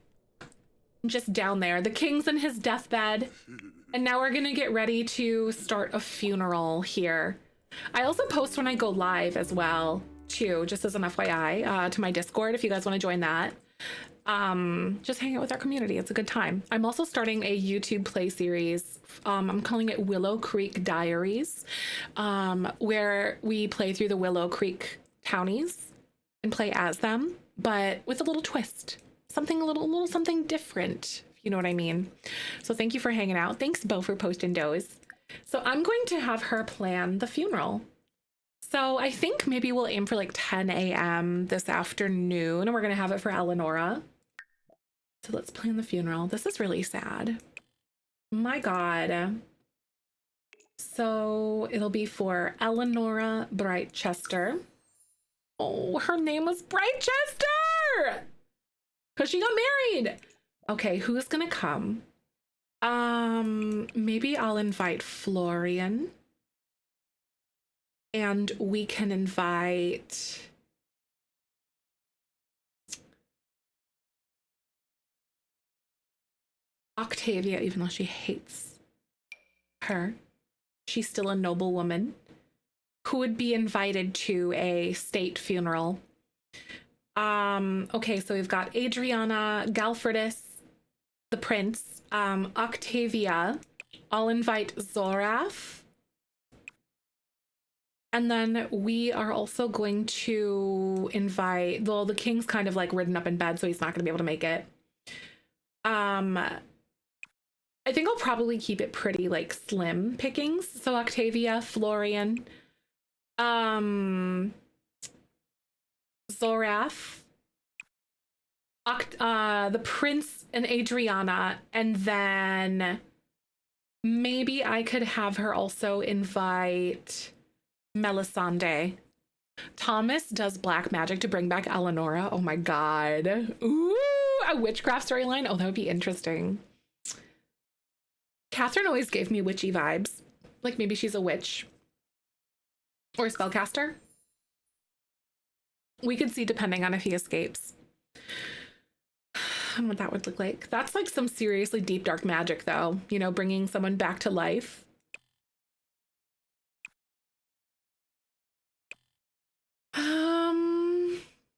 Just down there. The king's in his deathbed. And now we're gonna get ready to start a funeral here. I also post when I go live as well, too, just as an FYI, to my Discord if you guys want to join that. Just hang out with our community. It's a good time. I'm also starting a YouTube play series. I'm calling it Willow Creek Diaries, where we play through the Willow Creek townies and play as them, but with a little twist. Something a little something different, if you know what I mean. So thank you for hanging out. Thanks, Bo, for posting those. So I'm going to have her plan the funeral. So I think maybe we'll aim for like 10 a.m. this afternoon, and we're going to have it for Eleonora. So let's plan the funeral. This is really sad. My God. So it'll be for Eleonora Brightchester. Oh, her name was Brightchester! Because she got married. Okay, who's going to come? Maybe I'll invite Florian. And we can invite Octavia, even though she hates her. She's still a noble woman who would be invited to a state funeral. Okay, so we've got Adriana, Galfredus, the prince, Octavia. I'll invite Zoraf. And then we are also going to invite, well, the king's kind of like ridden up in bed, so he's not going to be able to make it. I think I'll probably keep it pretty like slim pickings. So Octavia, Florian, Zoraf, the prince and Adriana, and then maybe I could have her also invite Melisande. Thomas does black magic to bring back Eleonora. Oh my God. Ooh, a witchcraft storyline. Oh, that would be interesting. Catherine always gave me witchy vibes. Like maybe she's a witch or a spellcaster. We could see depending on if he escapes. And what that would look like. That's like some seriously deep, dark magic though. You know, bringing someone back to life.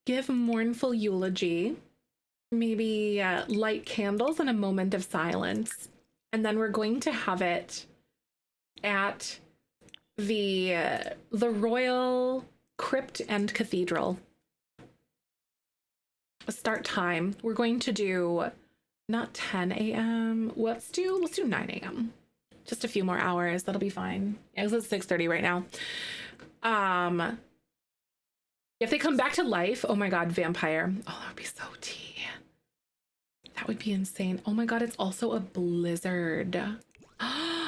Give mournful eulogy, maybe light candles and a moment of silence. And then we're going to have it at the Royal Crypt and Cathedral. A start time. We're going to do not 10 a.m. Let's do 9 a.m. Just a few more hours. That'll be fine. Yeah, it's 6:30 right now. If they come back to life, oh my God, vampire. Oh, that would be so tea. That would be insane. Oh my God, it's also a blizzard.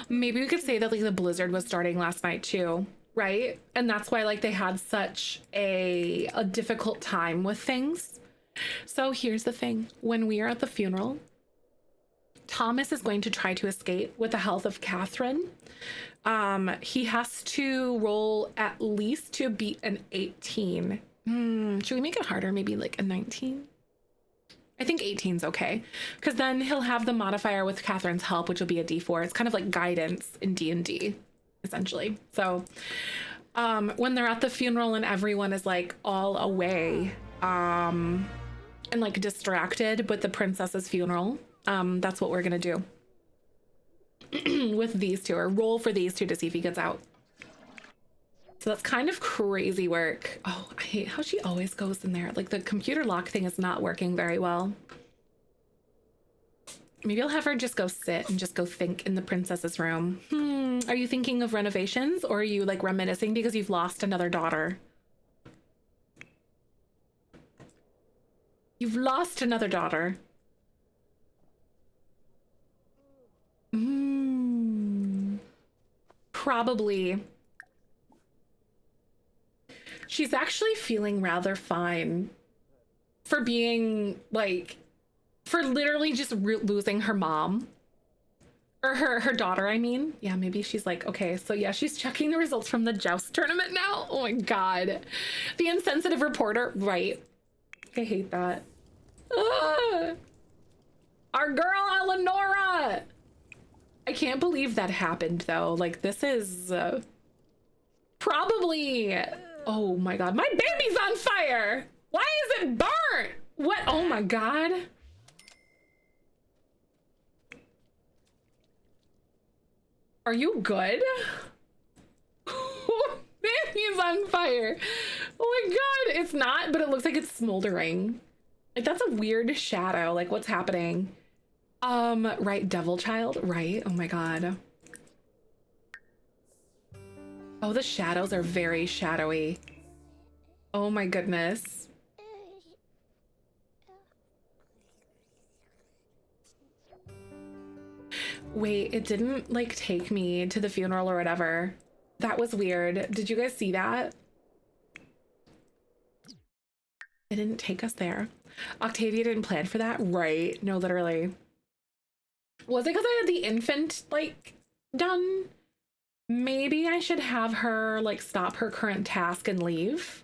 Maybe we could say that like the blizzard was starting last night too, right? And that's why like they had such a difficult time with things. So here's the thing. When we are at the funeral, Thomas is going to try to escape with the help of Catherine. He has to roll at least to beat an 18. Should we make it harder? Maybe like a 19? I think 18's okay. Because then he'll have the modifier with Catherine's help, which will be a D4. It's kind of like guidance in D&D, essentially. So when they're at the funeral and everyone is like all away and like distracted with the princess's funeral, that's what we're going to do. With these two, or roll for these two to see if he gets out. So that's kind of crazy work. Oh, I hate how she always goes in there. Like the computer lock thing is not working very well. Maybe I'll have her just go sit and just go think in the princess's room. Are you thinking of renovations, or are you like reminiscing because you've lost another daughter? You've lost another daughter. Probably. She's actually feeling rather fine for being like, for literally just losing her mom. Or her daughter, I mean. Yeah, maybe she's like, okay, so yeah, she's checking the results from the joust tournament now. Oh my God. The insensitive reporter, right. I hate that. Our girl, Eleonora. I can't believe that happened though. Like this is probably, oh my God, my baby's on fire. Why is it burnt? What? Oh my God. Are you good? Baby's on fire. Oh my God, it's not, but it looks like it's smoldering. Like that's a weird shadow. Like what's happening? Right, devil child, right? Oh my God. Oh, the shadows are very shadowy. Oh my goodness. Wait, it didn't like take me to the funeral or whatever. That was weird. Did you guys see that? It didn't take us there. Octavia didn't plan for that? Right. No, literally. Was it because I had the infant like done? Maybe I should have her like stop her current task and leave.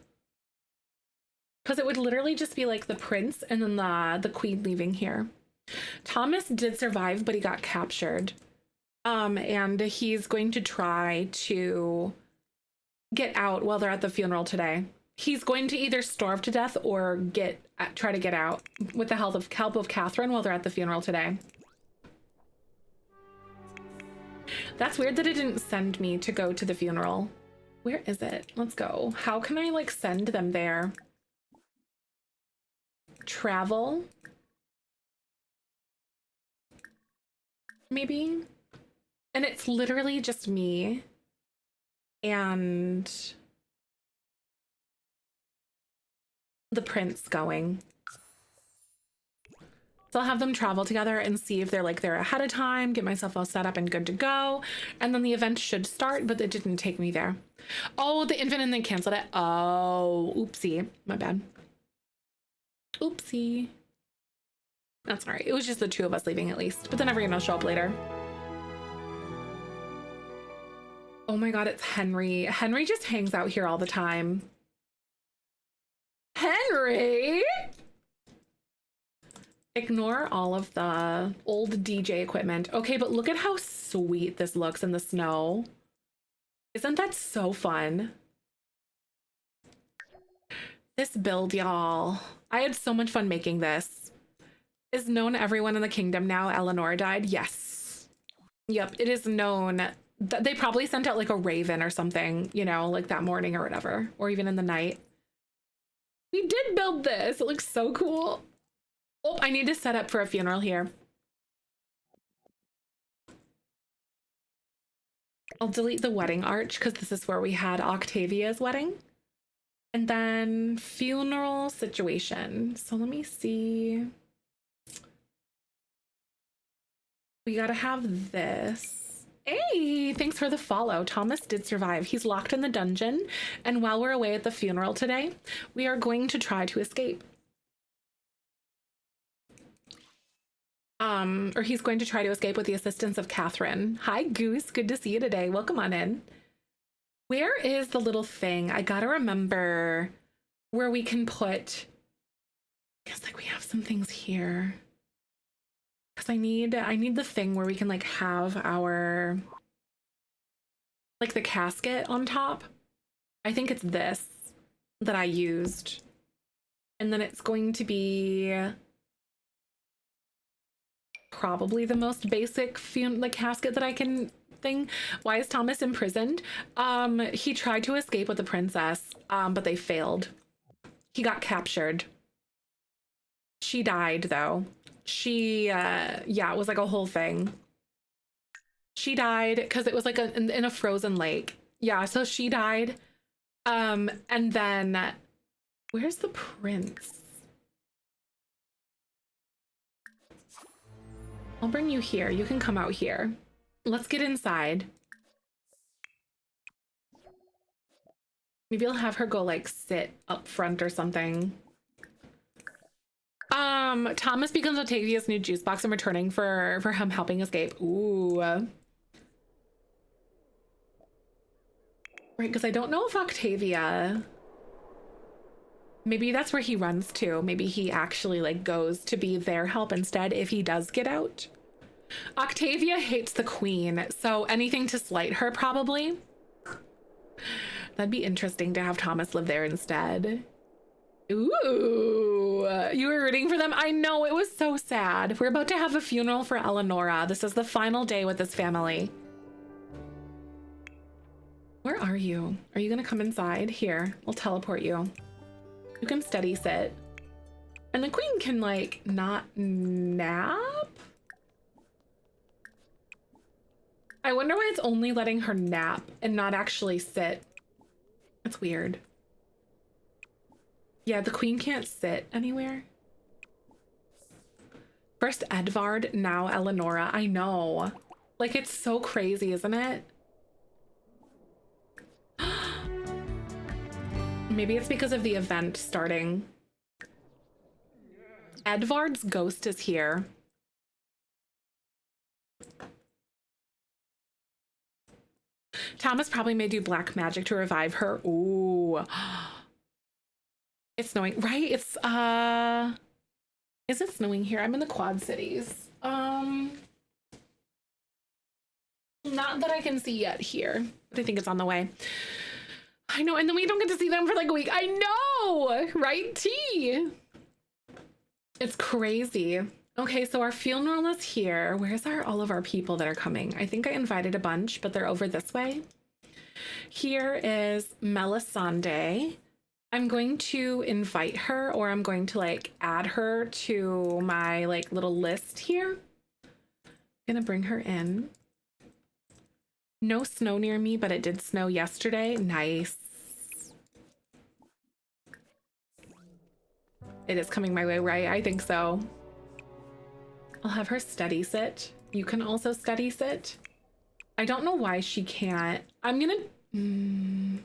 Because it would literally just be like the prince and then the queen leaving here. Thomas did survive, but he got captured. And he's going to try to get out while they're at the funeral today. He's going to either starve to death or try to get out with the help of Catherine while they're at the funeral today. That's weird that it didn't send me to go to the funeral. Where is it? Let's go. How can I like send them there? Travel. Maybe. And it's literally just me and the prince going. So I'll have them travel together and see if they're like there ahead of time, get myself all set up and good to go. And then the event should start, but it didn't take me there. Oh, the infant and then canceled it. Oh, oopsie. My bad. Oopsie. That's all right. It was just the two of us leaving at least, but then everyone will show up later. Oh my God, it's Henry. Henry just hangs out here all the time. Henry! Ignore all of the old DJ equipment. Okay, but look at how sweet this looks in the snow. Isn't that so fun? This build, y'all. I had so much fun making this. Is known to everyone in the kingdom now Eleanor died? Yes. Yep, it is known. That they probably sent out like a raven or something, you know, like that morning or whatever, or even in the night. We did build this. It looks so cool. Oh, I need to set up for a funeral here. I'll delete the wedding arch because this is where we had Octavia's wedding. And then funeral situation. So let me see. We gotta have this. Hey, thanks for the follow. Thomas did survive. He's locked in the dungeon. And while we're away at the funeral today, we are going to try to escape. Or he's going to try to escape with the assistance of Catherine. Hi, Goose. Good to see you today. Welcome on in. Where is the little thing? I gotta remember where we can put... I guess like we have some things here. Because I need the thing where we can like have our... like the casket on top. I think it's this that I used. And then it's going to be... probably the most basic like casket that I can thing. Why is Thomas imprisoned? He tried to escape with the princess, but they failed. He got captured. She died though. She, yeah, it was like a whole thing. She died because it was like in a frozen lake. Yeah, so she died. And then, where's the prince? I'll bring you here. You can come out here. Let's get inside. Maybe I'll have her go like sit up front or something. Thomas becomes Octavia's new juice box and returning for him helping escape. Ooh. Right, because I don't know if Octavia... Maybe that's where he runs to. Maybe he actually like goes to be their help instead if he does get out. Octavia hates the queen, so anything to slight her probably. That'd be interesting to have Thomas live there instead. Ooh, you were rooting for them? I know, it was so sad. We're about to have a funeral for Eleonora. This is the final day with this family. Where are you? Are you gonna come inside? Here, I'll teleport you. You can steady sit. And the queen can like not nap? I wonder why it's only letting her nap and not actually sit. That's weird. Yeah, the queen can't sit anywhere. First Edvard, now Eleonora. I know. Like, it's so crazy, isn't it? Maybe it's because of the event starting. Edvard's ghost is here. Thomas probably may do black magic to revive her. Ooh. It's snowing, right? It's, is it snowing here? I'm in the Quad Cities. Not that I can see yet here, but I think it's on the way. I know, and then we don't get to see them for like a week. I know, right, T? It's crazy. Okay, so our funeral is here. Where's all of our people that are coming? I think I invited a bunch, but they're over this way. Here is Melisande. I'm going to invite her, or I'm going to like add her to my like little list here. I'm gonna bring her in. No snow near me, but it did snow yesterday. Nice. It is coming my way, right? I think so. I'll have her steady sit. You can also steady sit. I don't know why she can't. I'm gonna...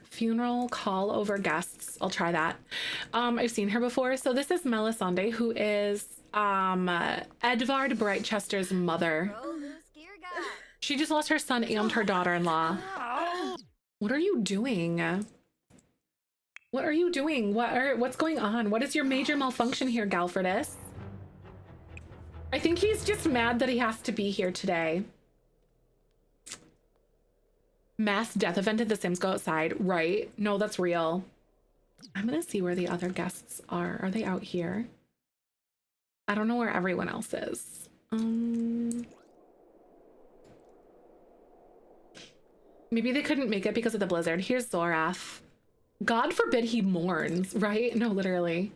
Funeral call over guests. I'll try that. I've seen her before. So this is Melisande, who is Edvard Brightchester's mother. She just lost her son and her daughter-in-law. What are you doing? What are you doing? What's going on? What is your major malfunction here, Galfredus? I think he's just mad that he has to be here today. Mass death event at the Sims Go Outside, right? No, that's real. I'm gonna see where the other guests are. Are they out here? I don't know where everyone else is. Maybe they couldn't make it because of the blizzard. Here's Zorath. God forbid he mourns, right? No, literally.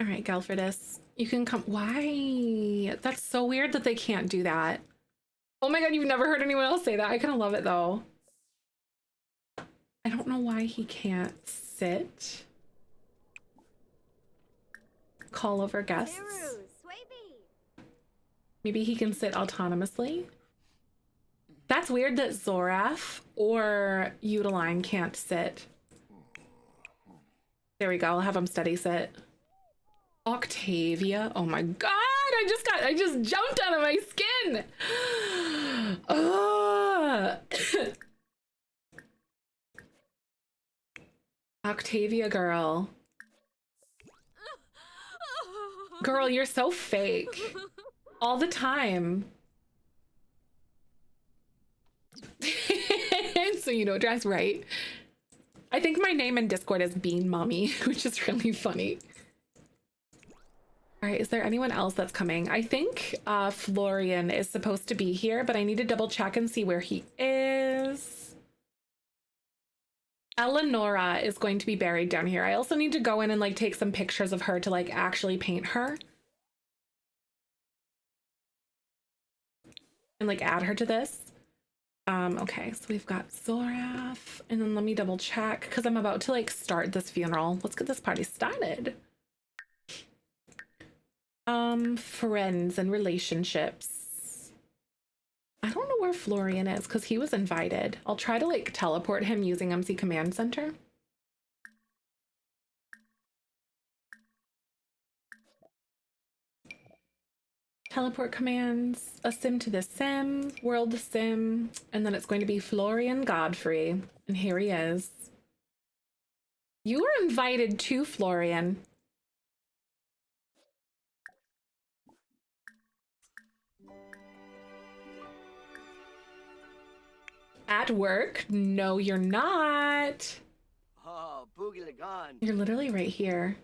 All right, Galfredus, you can come. Why? That's so weird that they can't do that. Oh my God, you've never heard anyone else say that. I kind of love it though. I don't know why he can't sit. Call over guests. Maybe he can sit autonomously. That's weird that Zorath or Udeline can't sit. There we go. I'll have him steady sit. Octavia. Oh my God. I just jumped out of my skin. Octavia girl. Girl, you're so fake. All the time. So you know, dress right. I think my name in Discord is Bean Mommy, which is really funny. All right, is there anyone else that's coming? I think Florian is supposed to be here, but I need to double check and see where he is. Eleonora is going to be buried down here. I also need to go in and like take some pictures of her to like actually paint her. And like add her to this. Okay, so we've got Zorath, and then let me double check because I'm about to like start this funeral. Let's get this party started. Friends and relationships. I don't know where Florian is because he was invited. I'll try to like teleport him using MC Command Center. Teleport commands, a sim to the sim, world sim, and then it's going to be Florian Godfrey. And here he is. You were invited to Florian. At work? No, you're not. Oh, Boogie Lagan. You're literally right here.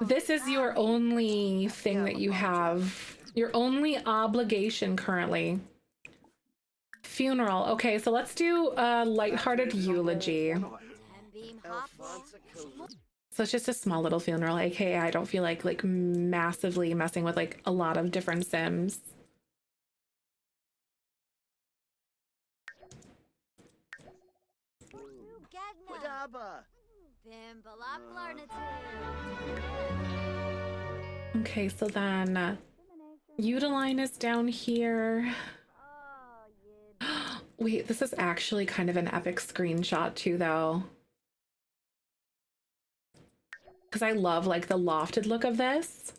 This is your only thing that you have. Your only obligation currently. Funeral. Okay, so let's do a lighthearted eulogy. So it's just a small little funeral, aka I don't feel like massively messing with like a lot of different sims. Okay, so then Utiline is down here. Wait, this is actually kind of an epic screenshot too, though. Because I love like the lofted look of this.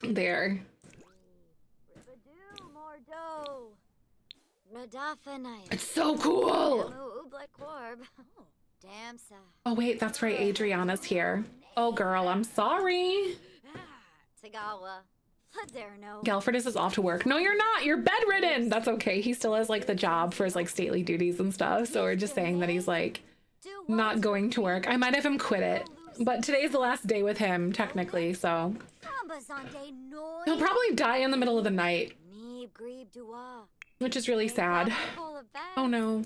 There. It's so cool. Oh wait, that's right, Adriana's here. Oh girl, I'm sorry. Galfredus is off to work. No, you're not. You're bedridden. That's okay. He still has like the job for his like stately duties and stuff. So we're just saying that he's like not going to work. I might have him quit it, but today's the last day with him technically. So he'll probably die in the middle of the night, which is really sad. Oh no.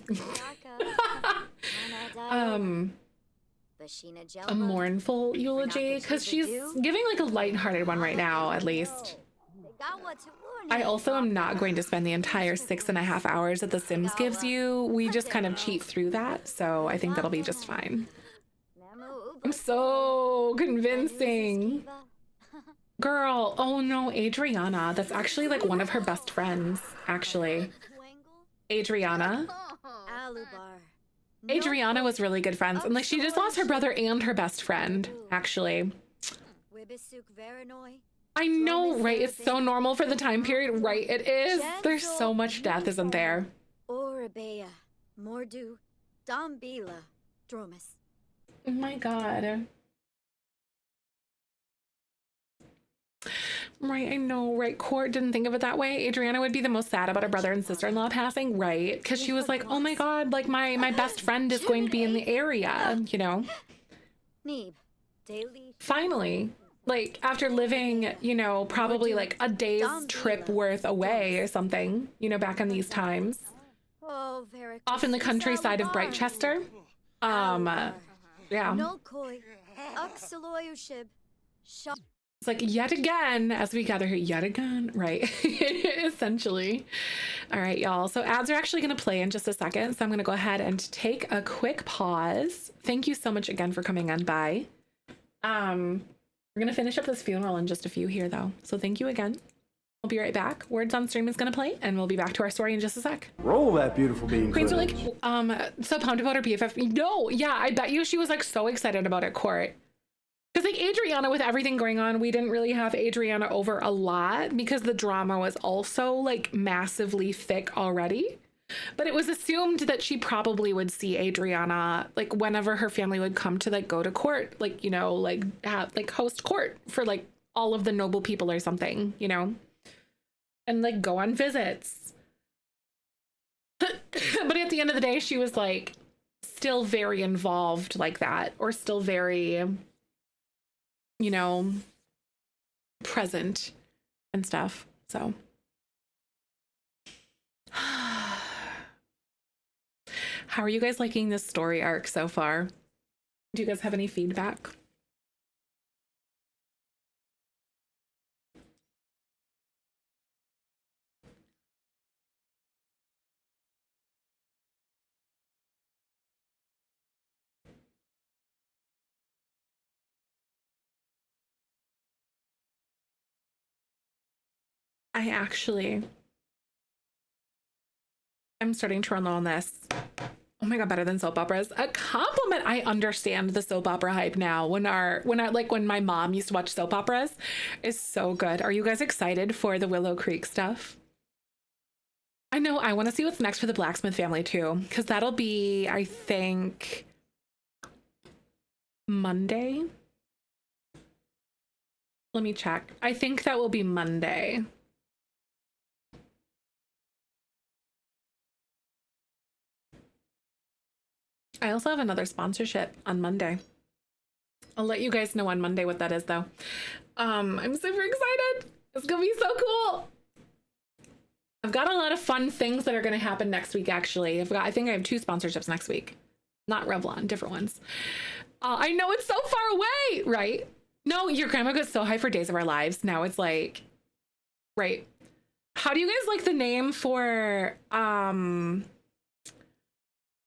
A mournful eulogy because she's giving like a lighthearted one right now, at least. I also am not going to spend the entire 6.5 hours that The Sims gives you. We just kind of cheat through that, so I think that'll be just fine. I'm so convincing. Girl, oh no, Adriana. That's actually like one of her best friends, actually. Adriana. Adriana was really good friends, and like she just lost her brother and her best friend, actually. I know, right? It's so normal for the time period, right? It is. There's so much death, isn't there? Oh my god. Right, I know, right? Court didn't think of it that way. Adriana would be the most sad about her brother and sister-in-law passing, right? Because she was like, oh my god, like my best friend is going to be in the area, you know? Finally, like after living, you know, probably like a day's trip worth away or something, you know, back in these times. Off in the countryside of Brightchester. Yeah. It's like yet again, as we gather here, yet again, right? Essentially. All right, y'all. So ads are actually going to play in just a second. So I'm going to go ahead and take a quick pause. Thank you so much again for coming on by. We're going to finish up this funeral in just a few here, though. So thank you again. We'll be right back. Words on Stream is going to play, and we'll be back to our story in just a sec. Roll that beautiful bean Queens are footage. like, so pumped about her BFF. No, yeah, I bet you she was like so excited about it, Court. Because like Adriana, with everything going on, we didn't really have Adriana over a lot because the drama was also like massively thick already. But it was assumed that she probably would see Adriana like whenever her family would come to like go to court, like, you know, like have like host court for like all of the noble people or something, you know, and like go on visits. But at the end of the day, she was like still very involved like that, or still very, you know, present and stuff. So how are you guys liking this story arc so far? Do you guys have any feedback? I'm starting to run low on this. Oh my God, better than soap operas. A compliment. I understand the soap opera hype now. When my mom used to watch soap operas, is so good. Are you guys excited for the Willow Creek stuff? I know, I want to see what's next for the Blacksmith family too, because that'll be, I think, Monday. Let me check. I think that will be Monday. I also have another sponsorship on Monday. I'll let you guys know on Monday what that is though. I'm super excited. It's gonna be so cool. I've got a lot of fun things that are gonna happen next week actually. I think I have 2 sponsorships next week. Not Revlon, different ones. I know it's so far away, right? No, your grandma got so high for Days of Our Lives. Now it's like, right. How do you guys like the name for,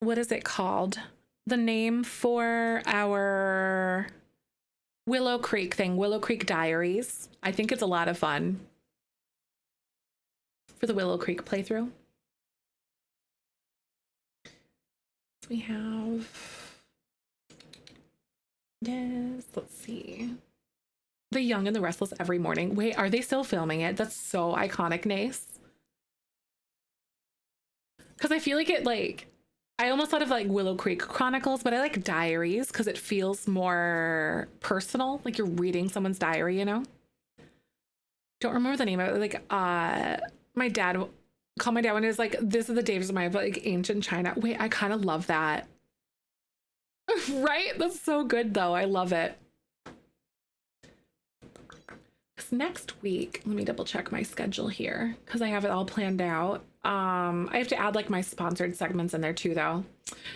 what is it called? The name for our Willow Creek thing, Willow Creek Diaries. I think it's a lot of fun for the Willow Creek playthrough. We have this, let's see. The Young and the Restless Every Morning. Wait, are they still filming it? That's so iconic, Nace. Because I feel like it, like, I almost thought of like Willow Creek Chronicles, but I like diaries because it feels more personal. Like you're reading someone's diary, you know? Don't remember the name of it. Like, my dad called my dad when it was like, this is the days of my like ancient China. Wait, I kind of love that. Right? That's so good though. I love it. Next week, let me double check my schedule here because I have it all planned out. I have to add like my sponsored segments in there too though.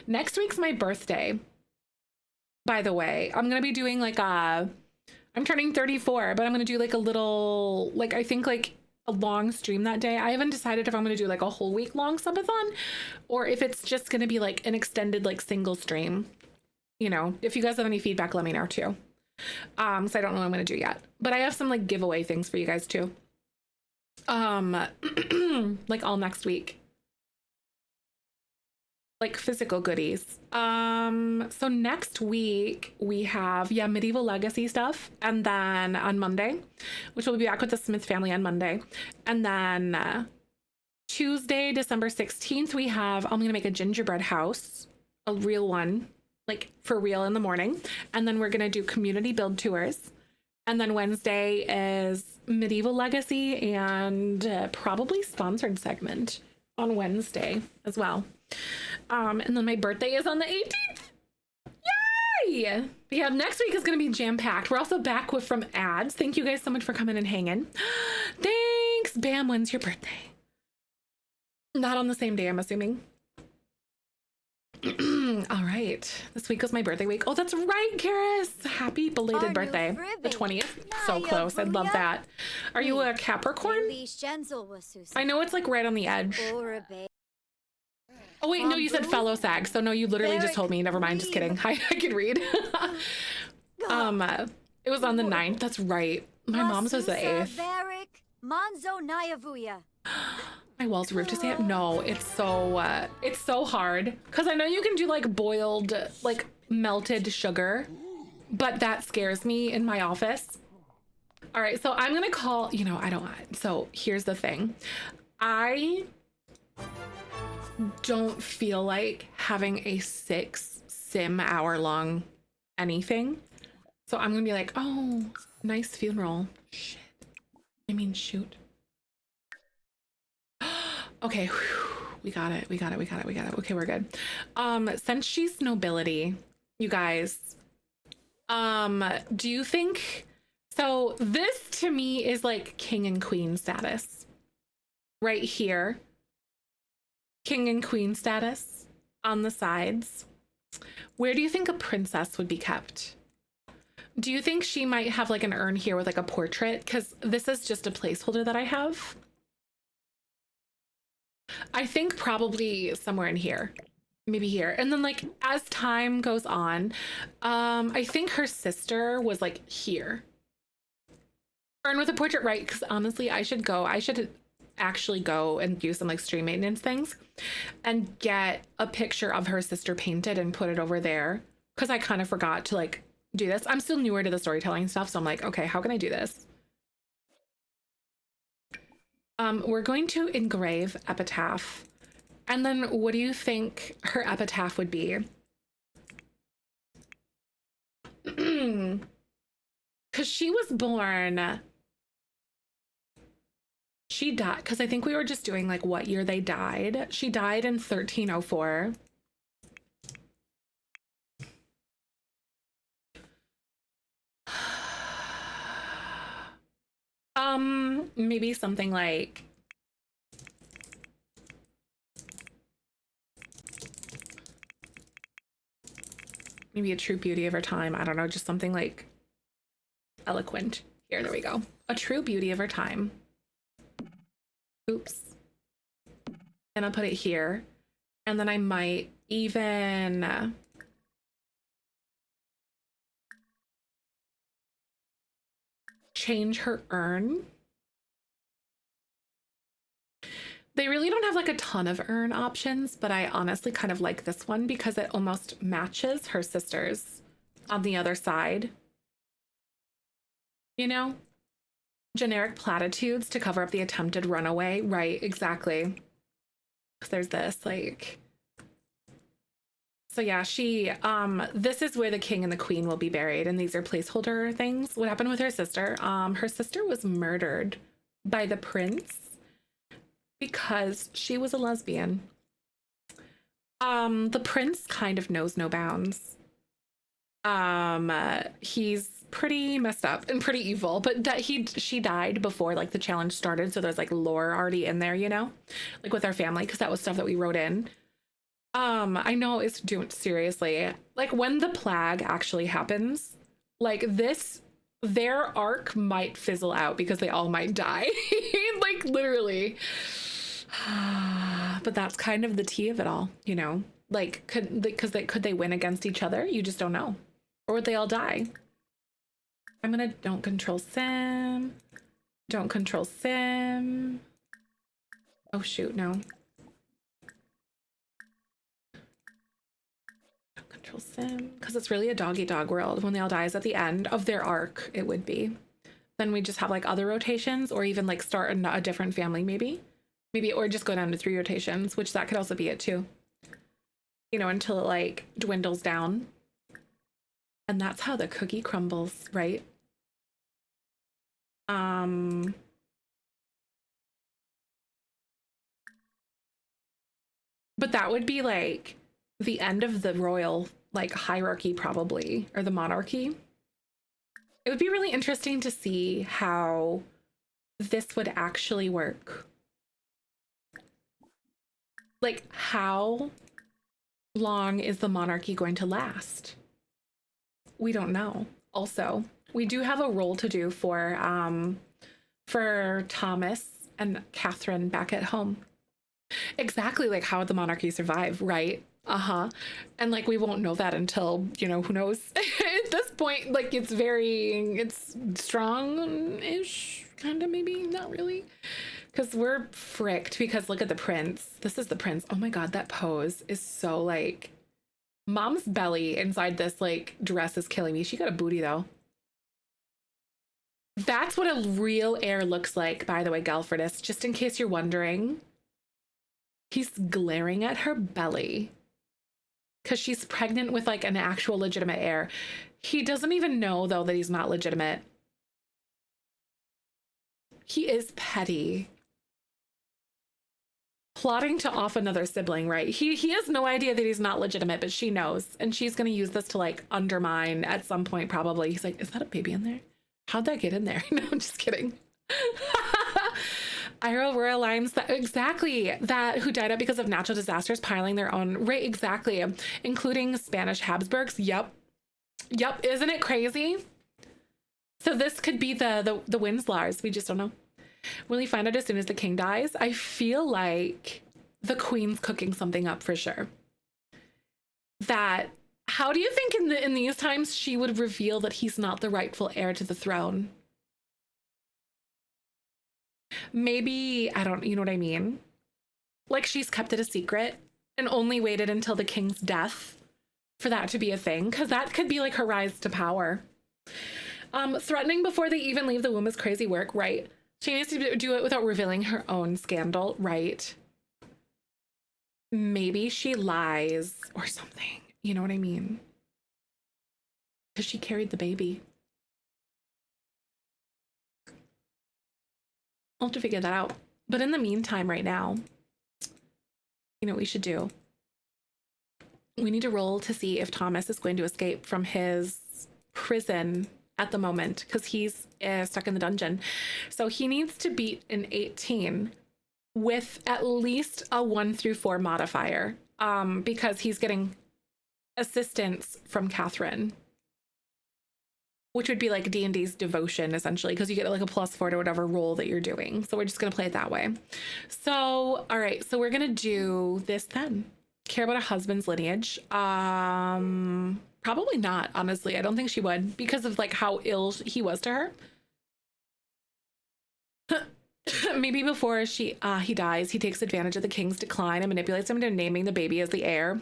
Next week's my birthday, by the way. I'm gonna be doing like I'm turning 34, but I'm gonna do like a little, like I think like a long stream that day. I haven't decided if I'm gonna do like a whole week long subathon or if it's just gonna be like an extended like single stream. You know, if you guys have any feedback, let me know too. So I don't know what I'm gonna do yet, but I have some like giveaway things for you guys too. Like all next week, like physical goodies. So next week we have, yeah, Medieval Legacy stuff, and then on Monday, which we'll be back with the Smith family on Monday, and then Tuesday, December 16th, we have, I'm gonna make a gingerbread house, a real one, like for real in the morning. And then we're going to do community build tours. And then Wednesday is Medieval Legacy and probably sponsored segment on Wednesday as well. And then my birthday is on the 18th. Yay! But yeah, next week is going to be jam-packed. We're also back from ads. Thank you guys so much for coming and hanging. Thanks. Bam, when's your birthday? Not on the same day, I'm assuming. All right, this week was my birthday week. Oh, that's right, Karis. Happy belated birthday. The 20th. So close. I love that. Are you a Capricorn? I know it's like right on the edge. Oh wait, no, you said fellow SAG. So no, you literally just told me. Never mind, just kidding. I can read. It was on the 9th. That's right. My mom says the 8th. My walls roof to say it. No, it's so hard because I know you can do like boiled, like melted sugar, but that scares me in my office. All right, so I'm gonna call, you know, I don't want, so here's the thing. I don't feel like having a 6 sim hour long anything. So I'm gonna be like, oh, nice funeral. Shit. I mean, shoot. Okay, We got it. Okay, we're good. Since she's nobility, you guys, do you think, so this to me is like king and queen status right here. King and queen status on the sides. Where do you think a princess would be kept? Do you think she might have like an urn here with like a portrait? Because this is just a placeholder that I have. I think probably somewhere in here, maybe here. And then like as time goes on, I think her sister was like here. Urn with a portrait, right? Because honestly, I should actually go and do some like stream maintenance things and get a picture of her sister painted and put it over there. Because I kind of forgot to like do this. I'm still newer to the storytelling stuff, so I'm like, okay, how can I do this? We're going to engrave epitaph. And then what do you think her epitaph would be? Because she was born, she died, because I think we were just doing like what year they died. She died in 1304. Maybe something like maybe a true beauty of her time. I don't know, just something like eloquent. Here, there we go. A true beauty of her time. Oops. And I'll put it here. And then I might even change her urn. They really don't have like a ton of urn options, but I honestly kind of like this one because it almost matches her sister's on the other side. You know? Generic platitudes to cover up the attempted runaway. Right, exactly. There's this, like... So yeah, this is where the king and the queen will be buried, and these are placeholder things. What happened with her sister? Her sister was murdered by the prince because she was a lesbian. The prince kind of knows no bounds. He's pretty messed up and pretty evil, but that she died before like the challenge started, so there's like lore already in there, you know, like with our family, because that was stuff that we wrote in. I know it's doing seriously, like when the plague actually happens, like their arc might fizzle out because they all might die. Like literally. But that's kind of the tea of it all, you know, like could they win against each other? You just don't know. Or would they all die? I'm gonna don't control sim. Don't control sim. Oh shoot, no. Don't control sim. Because it's really a dog-eat-dog world. When they all die is at the end of their arc, it would be. Then we just have like other rotations, or even like start a different family maybe. Maybe, or just go down to 3 rotations, which that could also be it too. You know, until it like dwindles down. And that's how the cookie crumbles, right? But that would be like the end of the royal like hierarchy probably, or the monarchy. It would be really interesting to see how this would actually work. Like, how long is the monarchy going to last? We don't know. Also, we do have a role to do for Thomas and Catherine back at home. Exactly, like how would the monarchy survive, right? And like we won't know that until, you know, who knows. At this point, like it's strong-ish, kind of, maybe not really. Because we're fricked, because look at the prince. This is the prince. Oh my god, that pose is so like... Mom's belly inside this like dress is killing me. She got a booty though. That's what a real heir looks like, by the way, Gelfredis, just in case you're wondering. He's glaring at her belly because she's pregnant with like an actual legitimate heir. He doesn't even know though that he's not legitimate. He is petty. plotting to off another sibling, right? He has no idea that he's not legitimate, but she knows, and she's gonna use this to like undermine at some point probably. He's like, is that a baby in there? How'd that get in there? No, I'm just kidding. Ira Royal Lines, that exactly, that who died out because of natural disasters piling their own, right, exactly, including Spanish Habsburgs. Yep, isn't it crazy? So this could be the Windslars. We just don't know. Will he find out as soon as the king dies? I feel like the queen's cooking something up for sure. That, how do you think in these times she would reveal that he's not the rightful heir to the throne? Maybe, I don't, you know what I mean? Like she's kept it a secret and only waited until the king's death for that to be a thing, because that could be like her rise to power. Threatening before they even leave the womb is crazy work, right? She needs to do it without revealing her own scandal, right? Maybe she lies or something, you know what I mean? Because she carried the baby. I'll have to figure that out. But in the meantime, right now, you know what we should do? We need to roll to see if Thomas is going to escape from his prison at the moment, because he's stuck in the dungeon. So he needs to beat an 18 with at least a 1 through 4 modifier, because he's getting assistance from Catherine, which would be like D&D's devotion, essentially, because you get like a +4 to whatever roll that you're doing. So we're just going to play it that way. So, all right. So we're going to do this then. Care about a husband's lineage? Probably not, honestly. I don't think she would, because of like how ill he was to her. Maybe before he dies, he takes advantage of the king's decline and manipulates him into naming the baby as the heir.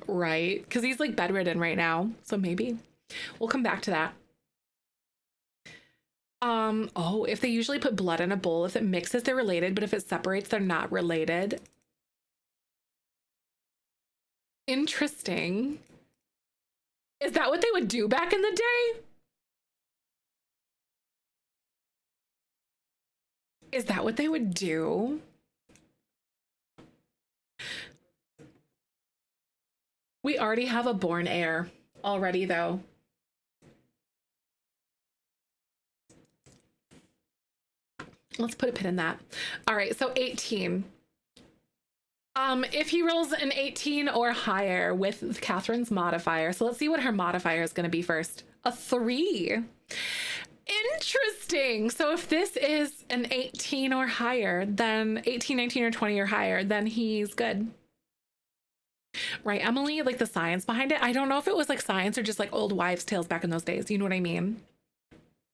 Right. Because he's like bedridden right now. So maybe. We'll come back to that. Oh, if they usually put blood in a bowl, if it mixes, they're related, but if it separates, they're not related. Interesting. Is that what they would do back in the day? Is that what they would do? We already have a born heir already, though. Let's put a pin in that. All right, so 18. If he rolls an 18 or higher with Catherine's modifier, so let's see what her modifier is going to be first. A 3. Interesting. So if this is an 18 or higher, then 18, 19, or 20 or higher, then he's good. Right, Emily? Like the science behind it. I don't know if it was like science or just like old wives' tales back in those days. You know what I mean?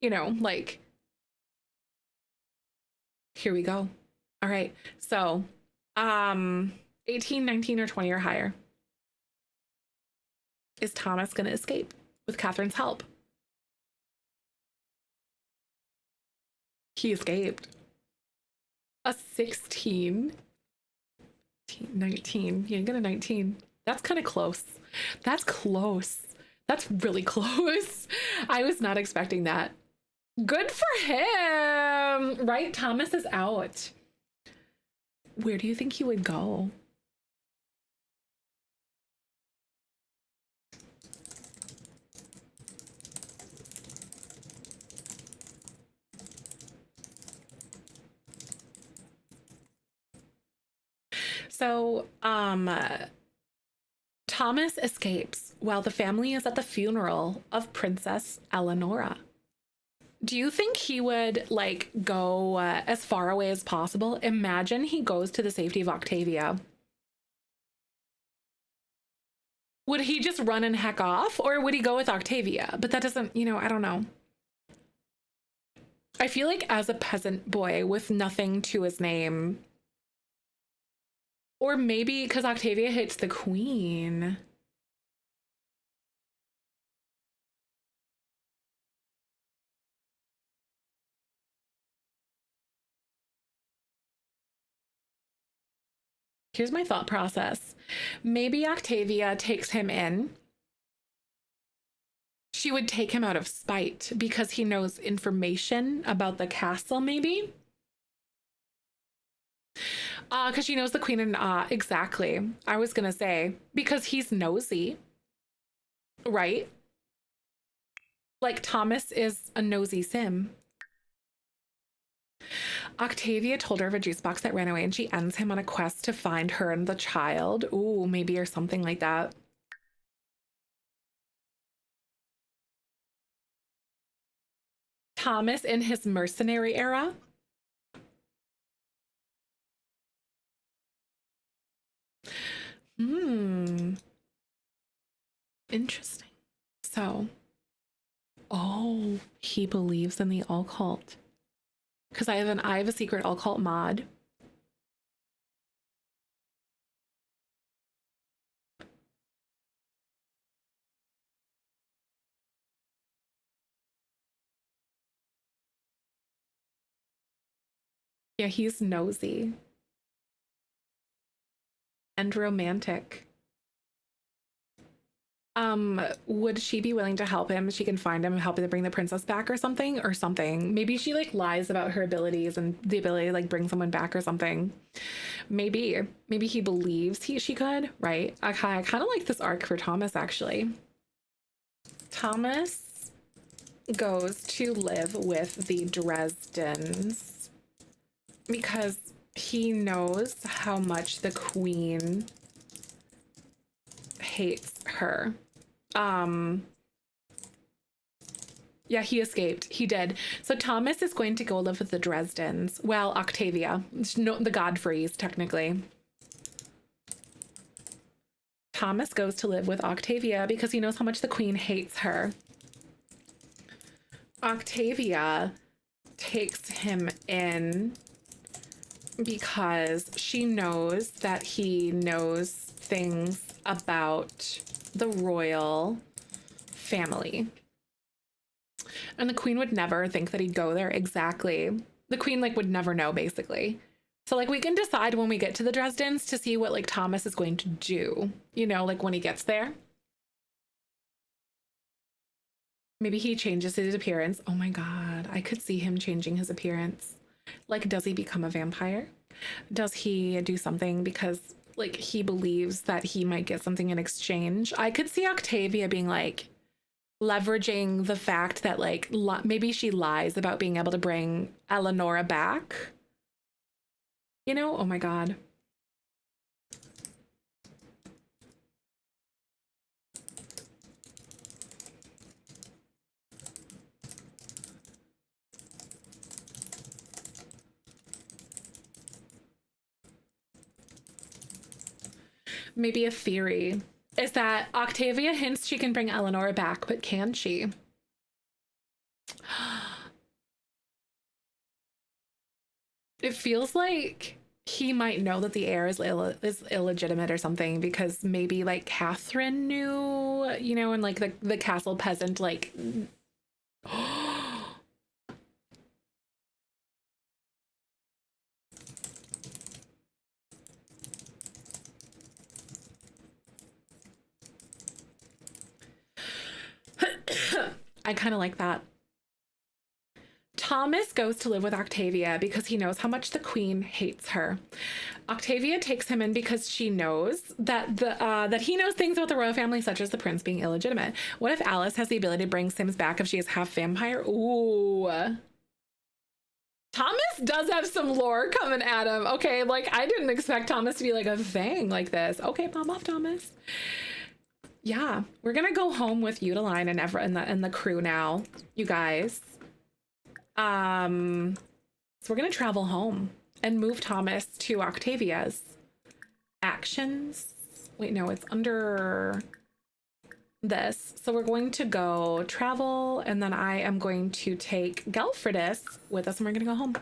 You know, like, here we go. All right. So 18, 19, or 20 or higher. Is Thomas going to escape with Catherine's help? He escaped. A 16. 19. Yeah, you get a 19. That's kind of close. That's close. That's really close. I was not expecting that. Good for him, right? Thomas is out. Where do you think he would go? So, Thomas escapes while the family is at the funeral of Princess Eleonora. Do you think he would like go as far away as possible? Imagine he goes to the safety of Octavia. Would he just run and heck off, or would he go with Octavia? But that doesn't, you know, I don't know. I feel like as a peasant boy with nothing to his name, or maybe because Octavia hates the queen. Here's my thought process. Maybe Octavia takes him in. She would take him out of spite because he knows information about the castle, maybe. Because she knows the queen and exactly. I was gonna say because he's nosy, right? Like Thomas is a nosy sim. Octavia told her of a juice box that ran away, and she ends him on a quest to find her and the child. Ooh, maybe, or something like that. Thomas in his mercenary era. Interesting. So, oh, he believes in the occult. Because I have a secret occult mod. Yeah, he's nosy and romantic. Would she be willing to help him? She can find him and help him bring the princess back or something. Maybe she like lies about her abilities and the ability to like bring someone back or something. Maybe he believes she could, right? I kind of like this arc for Thomas, actually. Thomas goes to live with the Dresdens because he knows how much the queen hates her. Yeah, he escaped. He did. So Thomas is going to go live with the Dresdens. Well, Octavia, the Godfreys, technically. Thomas goes to live with Octavia because he knows how much the queen hates her. Octavia takes him in because she knows that he knows things about the royal family. And the queen would never think that he'd go there. Exactly. The queen like would never know, basically. So like we can decide when we get to the Dresdens to see what like Thomas is going to do, you know, like when he gets there. Maybe he changes his appearance. Oh my God, I could see him changing his appearance. Like, does he become a vampire? Does he do something because like he believes that he might get something in exchange? I could see Octavia being like leveraging the fact that like maybe she lies about being able to bring Eleonora back. You know, oh my God. Maybe a theory is that Octavia hints she can bring Eleanor back, but can she? It feels like he might know that the heir is illegitimate or something because maybe like Catherine knew, you know, and like the castle peasant like I kind of like that. Thomas goes to live with Octavia because he knows how much the queen hates her. Octavia takes him in because she knows that that he knows things about the royal family, such as the prince being illegitimate. What if Alice has the ability to bring Sims back if she is half vampire? Ooh. Thomas does have some lore coming at him. Okay, like I didn't expect Thomas to be like a thing like this. Okay, pop off, Thomas. Yeah, we're gonna go home with Udeline and Everett and the crew now, you guys. So we're gonna travel home and move Thomas to Octavia's actions. Wait, no, it's under this. So we're going to go travel, and then I am going to take Gelfridus with us, and we're gonna go home.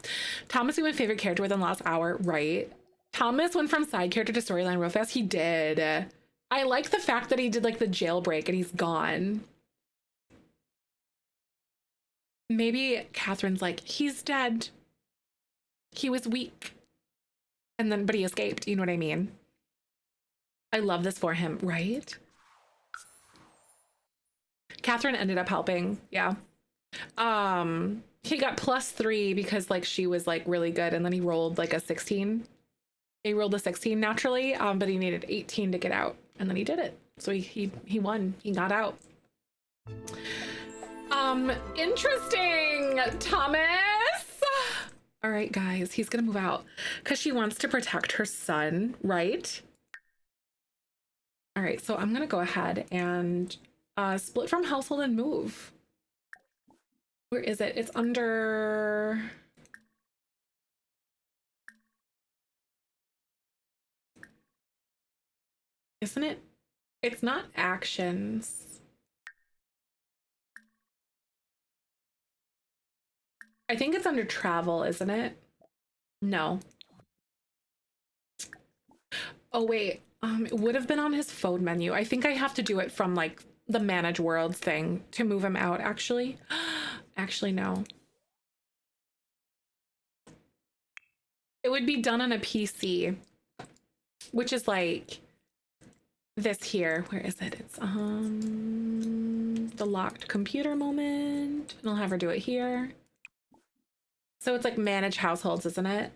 Thomas is my favorite character within the last hour, right? Thomas went from side character to storyline real fast. He did. I like the fact that he did like the jailbreak and he's gone. Maybe Catherine's like, he's dead. He was weak. And then, but he escaped. You know what I mean? I love this for him, right? Catherine ended up helping. Yeah. He got +3 because like she was like really good. And then he rolled like a 16. He rolled a 16 naturally, but he needed 18 to get out, and then he did it. So he won. He got out. Interesting, Thomas. All right, guys, he's gonna move out because she wants to protect her son, right? All right, so I'm gonna go ahead and split from household and move. Where is it? It's under... Isn't it? It's not actions. I think it's under travel, isn't it? No. Oh, wait. It would have been on his phone menu. I think I have to do it from like the manage worlds thing to move him out, actually. Actually, no. It would be done on a PC, which is like this here. Where is it? It's the locked computer moment. And I'll have her do it here. So it's like manage households, isn't it?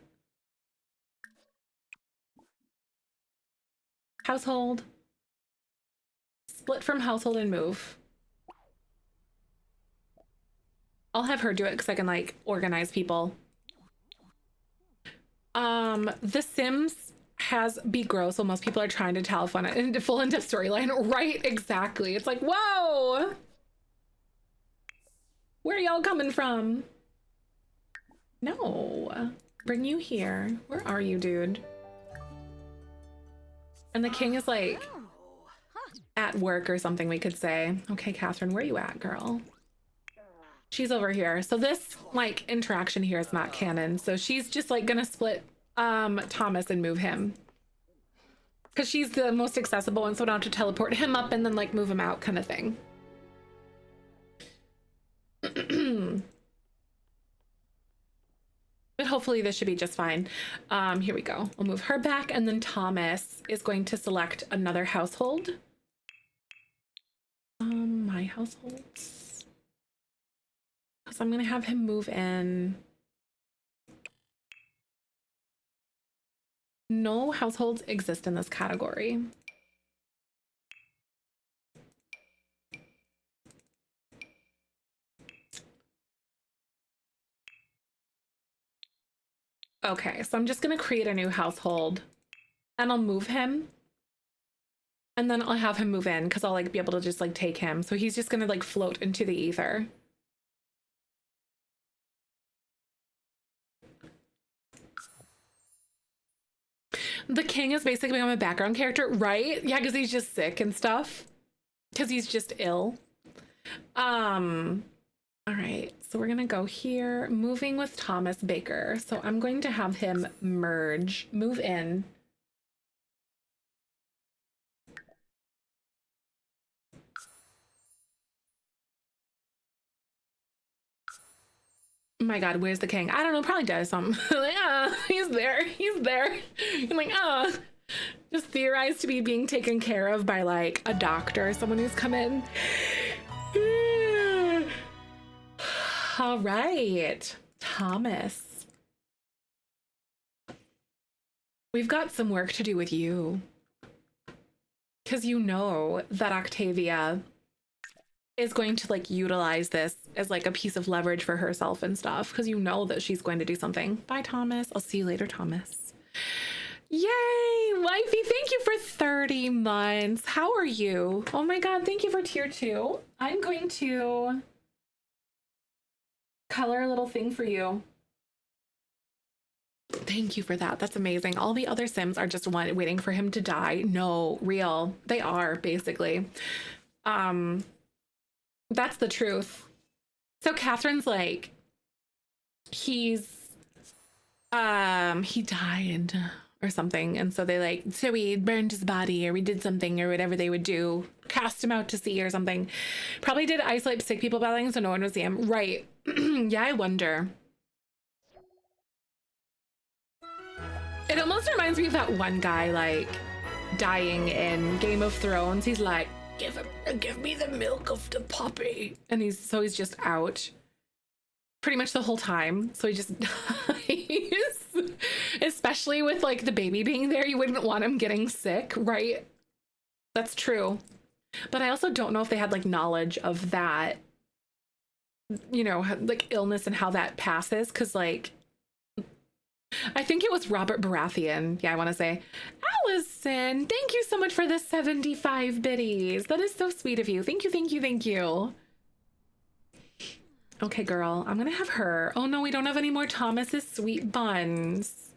Household. Split from household and move. I'll have her do it because I can like organize people. The Sims has Be Gross, so most people are trying to tell fun into full in-depth storyline. Right, exactly. It's like, whoa! Where are y'all coming from? No. Bring you here. Where are you, dude? And the king is like at work or something, we could say. Okay, Catherine, where are you at, girl? She's over here. So this like interaction here is not canon. So she's just like gonna split Thomas and move him. Because she's the most accessible and so I don't have to teleport him up and then like move him out kind of thing. But hopefully this should be just fine. Here we go. I'll move her back and then Thomas is going to select another household. My households. Because I'm going to have him move in. No households exist in this category. Okay, so I'm just gonna create a new household and I'll move him. And then I'll have him move in because I'll like be able to just like take him. So he's just gonna like float into the ether. The king is basically become a background character, right? Yeah, because he's just sick and stuff. Because he's just ill. All right, so we're gonna go here, moving with Thomas Baker. So I'm going to have him move in. Oh my God, where's the king? I don't know, probably does something. Like, he's there. I'm like, just theorized to be being taken care of by like a doctor or someone who's come in. All right, Thomas. We've got some work to do with you. Because you know that Octavia is going to like utilize this as like a piece of leverage for herself and stuff. Because you know that she's going to do something. Bye, Thomas. I'll see you later, Thomas. Yay, wifey. Thank you for 30 months. How are you? Oh my God, thank you for tier 2. I'm going to color a little thing for you. Thank you for that. That's amazing. All the other Sims are just waiting for him to die. No, real. They are basically. That's the truth. So Catherine's like, he died or something. And so they like, so we burned his body or we did something or whatever they would do, cast him out to sea or something. Probably did isolate sick people battling so no one would see him. Right. Yeah, I wonder. It almost reminds me of that one guy like dying in Game of Thrones. He's like, give me the milk of the puppy. And he's just out pretty much the whole time. So he just dies. Especially with like the baby being there, you wouldn't want him getting sick, right? That's true. But I also don't know if they had like knowledge of that, you know, like illness and how that passes. Cause like, I think it was Robert Baratheon. Yeah, I want to say, Allison, thank you so much for the 75 biddies. That is so sweet of you. Thank you, thank you, thank you. Okay, girl, I'm gonna have her. Oh no, we don't have any more Thomas's sweet buns.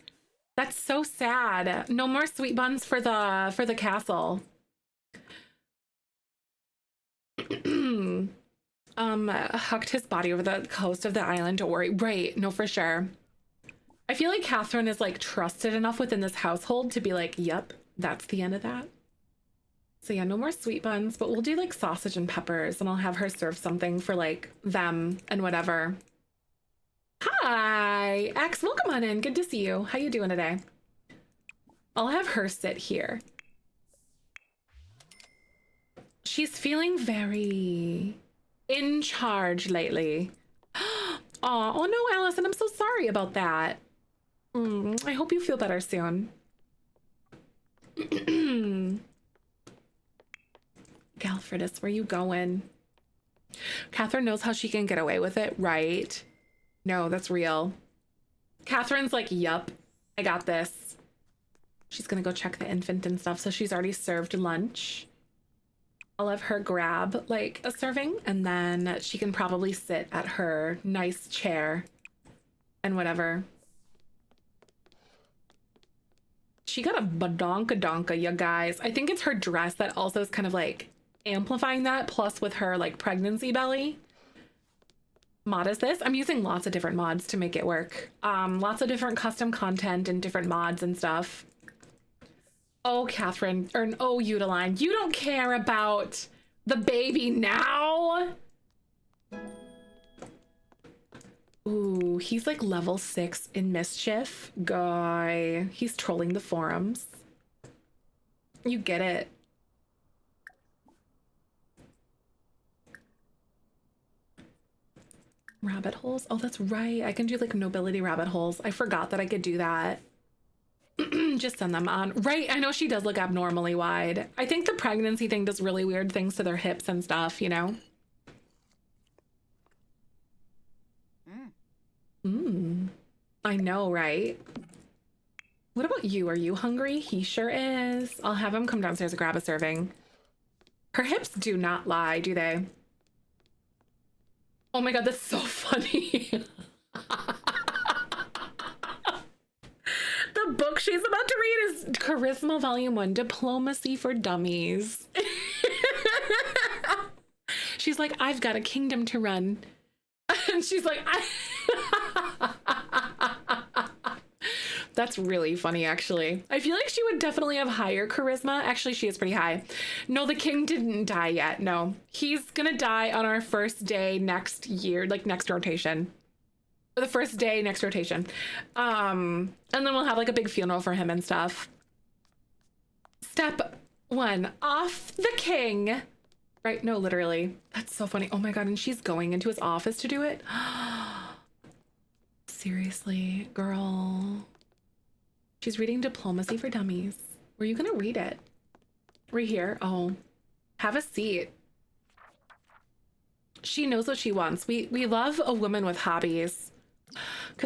That's so sad. No more sweet buns for the castle. Hucked his body over the coast of the island. Don't worry. Right, no, for sure. I feel like Catherine is like trusted enough within this household to be like, yep, that's the end of that. So yeah, no more sweet buns, but we'll do like sausage and peppers, and I'll have her serve something for like them and whatever. Hi, X, welcome on in. Good to see you. How you doing today? I'll have her sit here. She's feeling very in charge lately. Oh no, Allison, I'm so sorry about that. I hope you feel better soon. Galfredus, where you going? Catherine knows how she can get away with it, right? No, that's real. Catherine's like, yup, I got this. She's gonna go check the infant and stuff, so she's already served lunch. I'll have her grab like a serving, and then she can probably sit at her nice chair and whatever. She got a badonkadonka, you guys. I think it's her dress that also is kind of like amplifying that, plus with her like pregnancy belly. Mod is this? I'm using lots of different mods to make it work. Lots of different custom content and different mods and stuff. Oh, Catherine, or oh, Udeline, you don't care about the baby now? Ooh, he's like level 6 in mischief. Guy, he's trolling the forums. You get it. Rabbit holes? Oh, that's right. I can do like nobility rabbit holes. I forgot that I could do that. Just send them on. Right, I know she does look abnormally wide. I think the pregnancy thing does really weird things to their hips and stuff, you know? I know, right? What about you? Are you hungry? He sure is. I'll have him come downstairs and grab a serving. Her hips do not lie, do they? Oh my god, that's so funny. The book she's about to read is Charisma Volume 1, Diplomacy for Dummies. She's like, I've got a kingdom to run. And she's like, That's really funny, actually. I feel like she would definitely have higher charisma. Actually, she is pretty high. No, the king didn't die yet. No, he's gonna die on our first day next year, like next rotation. The first day next rotation. And then we'll have like a big funeral for him and stuff. Step 1, off the king. Right? No, literally. That's so funny. Oh my god, and she's going into his office to do it? Seriously, girl. She's reading Diplomacy for Dummies. Were you gonna read it? Right here? Oh, have a seat. She knows what she wants. We love a woman with hobbies.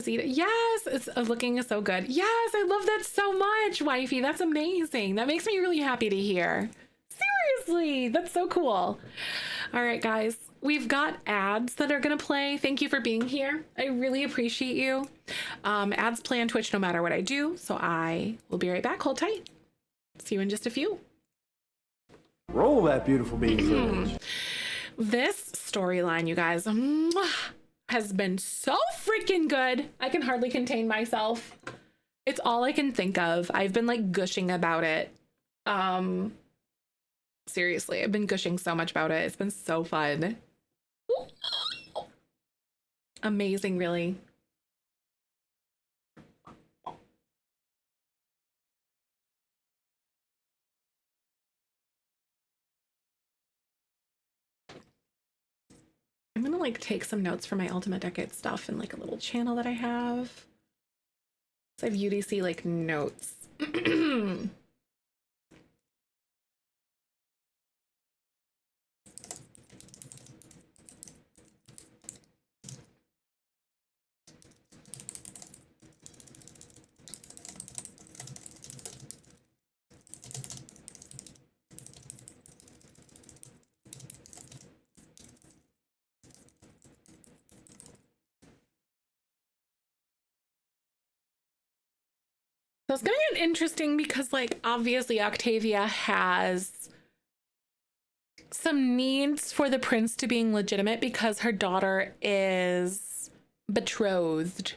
Yes, it's looking so good. Yes, I love that so much, wifey. That's amazing. That makes me really happy to hear. Seriously, that's so cool. All right, guys, we've got ads that are gonna play. Thank you for being here. I really appreciate you. Ads play on Twitch no matter what I do, so I will be right back. Hold tight. See you in just a few. Roll that beautiful bean footage. This storyline, you guys, has been so freaking good. I can hardly contain myself. It's all I can think of. I've been like gushing about it. Seriously, I've been gushing so much about it. It's been so fun. Amazing, really. I'm gonna like take some notes for my Ultimate Decade stuff in like a little channel that I have. So I have UDC like notes. So it's gonna get interesting because, like, obviously Octavia has some needs for the prince to being legitimate because her daughter is betrothed.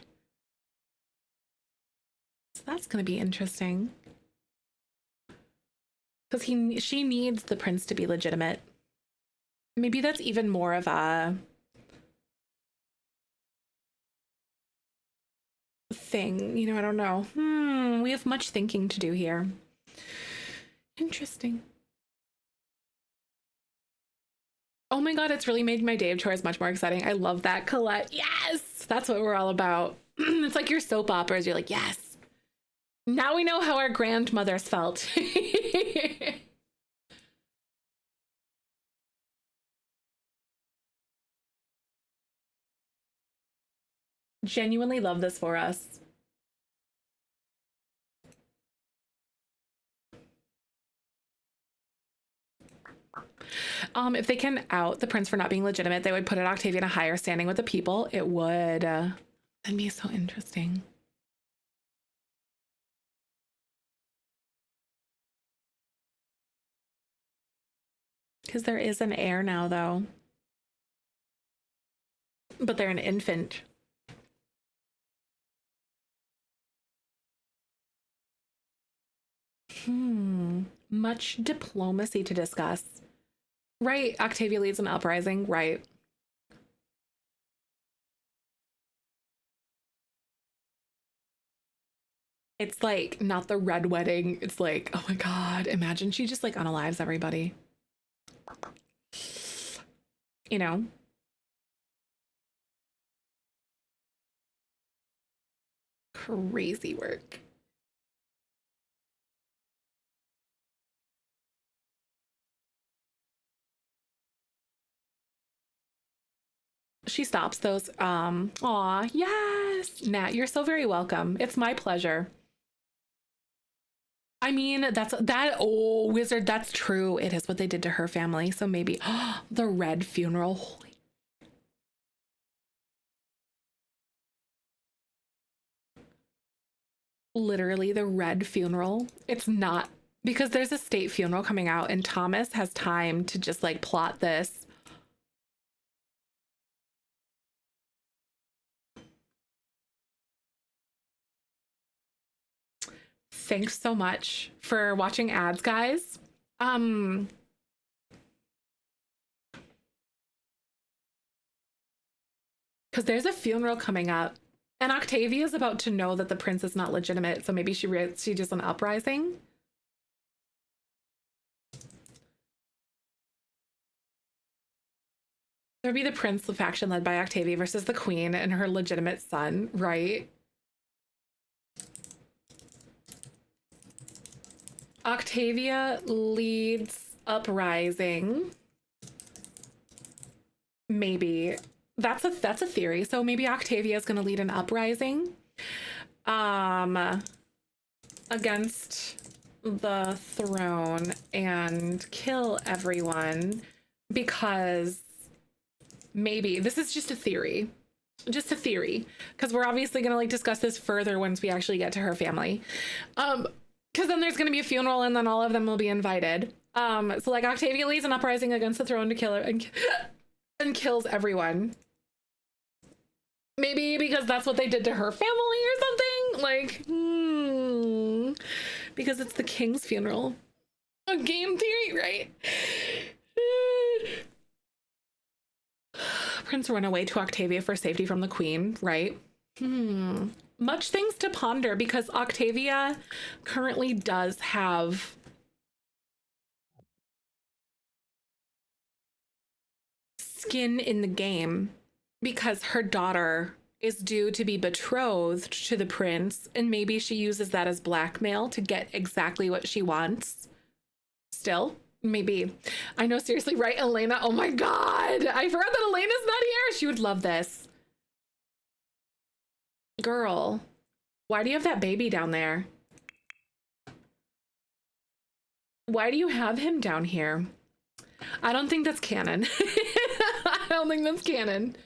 So that's gonna be interesting. Because she needs the prince to be legitimate. Maybe that's even more of a thing, you know, I don't know. We have much thinking to do here. Interesting. Oh my god, it's really made my day of chores much more exciting. I love that, Colette. Yes, that's what we're all about. It's like your soap operas. You're like, yes. Now we know how our grandmothers felt. Genuinely love this for us. If they can out the prince for not being legitimate, they would put Octavia in a higher standing with the people. It would. That'd be so interesting. Because there is an heir now, though. But they're an infant. Much diplomacy to discuss. Right, Octavia leads an uprising, right. It's like not the red wedding. It's like, oh my god, imagine she just like unalives everybody. You know? Crazy work. She stops those. Aw, yes. Nat, you're so very welcome. It's my pleasure. I mean, oh, wizard, that's true. It is what they did to her family. So maybe the red funeral. Holy. Literally the red funeral. It's not because there's a state funeral coming out and Thomas has time to just like plot this. Thanks so much for watching ads, guys. Because there's a funeral coming up and Octavia's about to know that the prince is not legitimate. So maybe she does an uprising. There'd be the prince, the faction led by Octavia versus the queen and her legitimate son, right? Octavia leads uprising. Maybe that's a theory. So maybe Octavia is going to lead an uprising against the throne and kill everyone because maybe this is just a theory. Just a theory, because we're obviously going to like discuss this further once we actually get to her family. Because then there's going to be a funeral and then all of them will be invited. So like Octavia leads an uprising against the throne to kill her and kills everyone. Maybe because that's what they did to her family or something. Like, because it's the king's funeral. A game theory, right? Prince run away to Octavia for safety from the queen, right? Much things to ponder because Octavia currently does have skin in the game because her daughter is due to be betrothed to the prince, and maybe she uses that as blackmail to get exactly what she wants. Still, maybe. I know, seriously, right, Elena? Oh my God, I forgot that Elena's not here. She would love this. Girl, why do you have that baby down there? Why do you have him down here? I don't think that's canon. I don't think that's canon.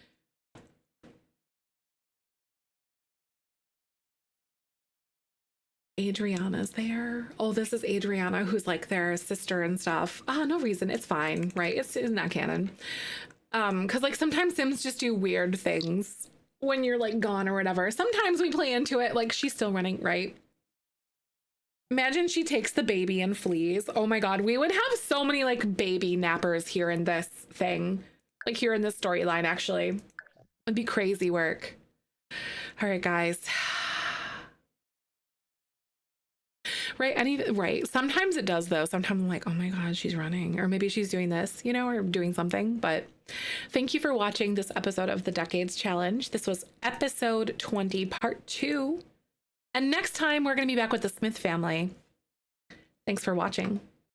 Adriana's there. Oh, this is Adriana, who's like their sister and stuff. Ah, no reason. It's fine, right? It's not canon. Because like sometimes Sims just do weird things when you're like gone or whatever. Sometimes we play into it, like she's still running, right? Imagine she takes the baby and flees. Oh my God, we would have so many like baby nappers here in this thing. Like here in this storyline, actually. It'd be crazy work. All right, guys. Right. Sometimes it does, though. Sometimes I'm like, oh my God, she's running. Or maybe she's doing this, you know, or doing something. But thank you for watching this episode of the Decades Challenge. This was episode 20, part 2. And next time, we're going to be back with the Smith family. Thanks for watching.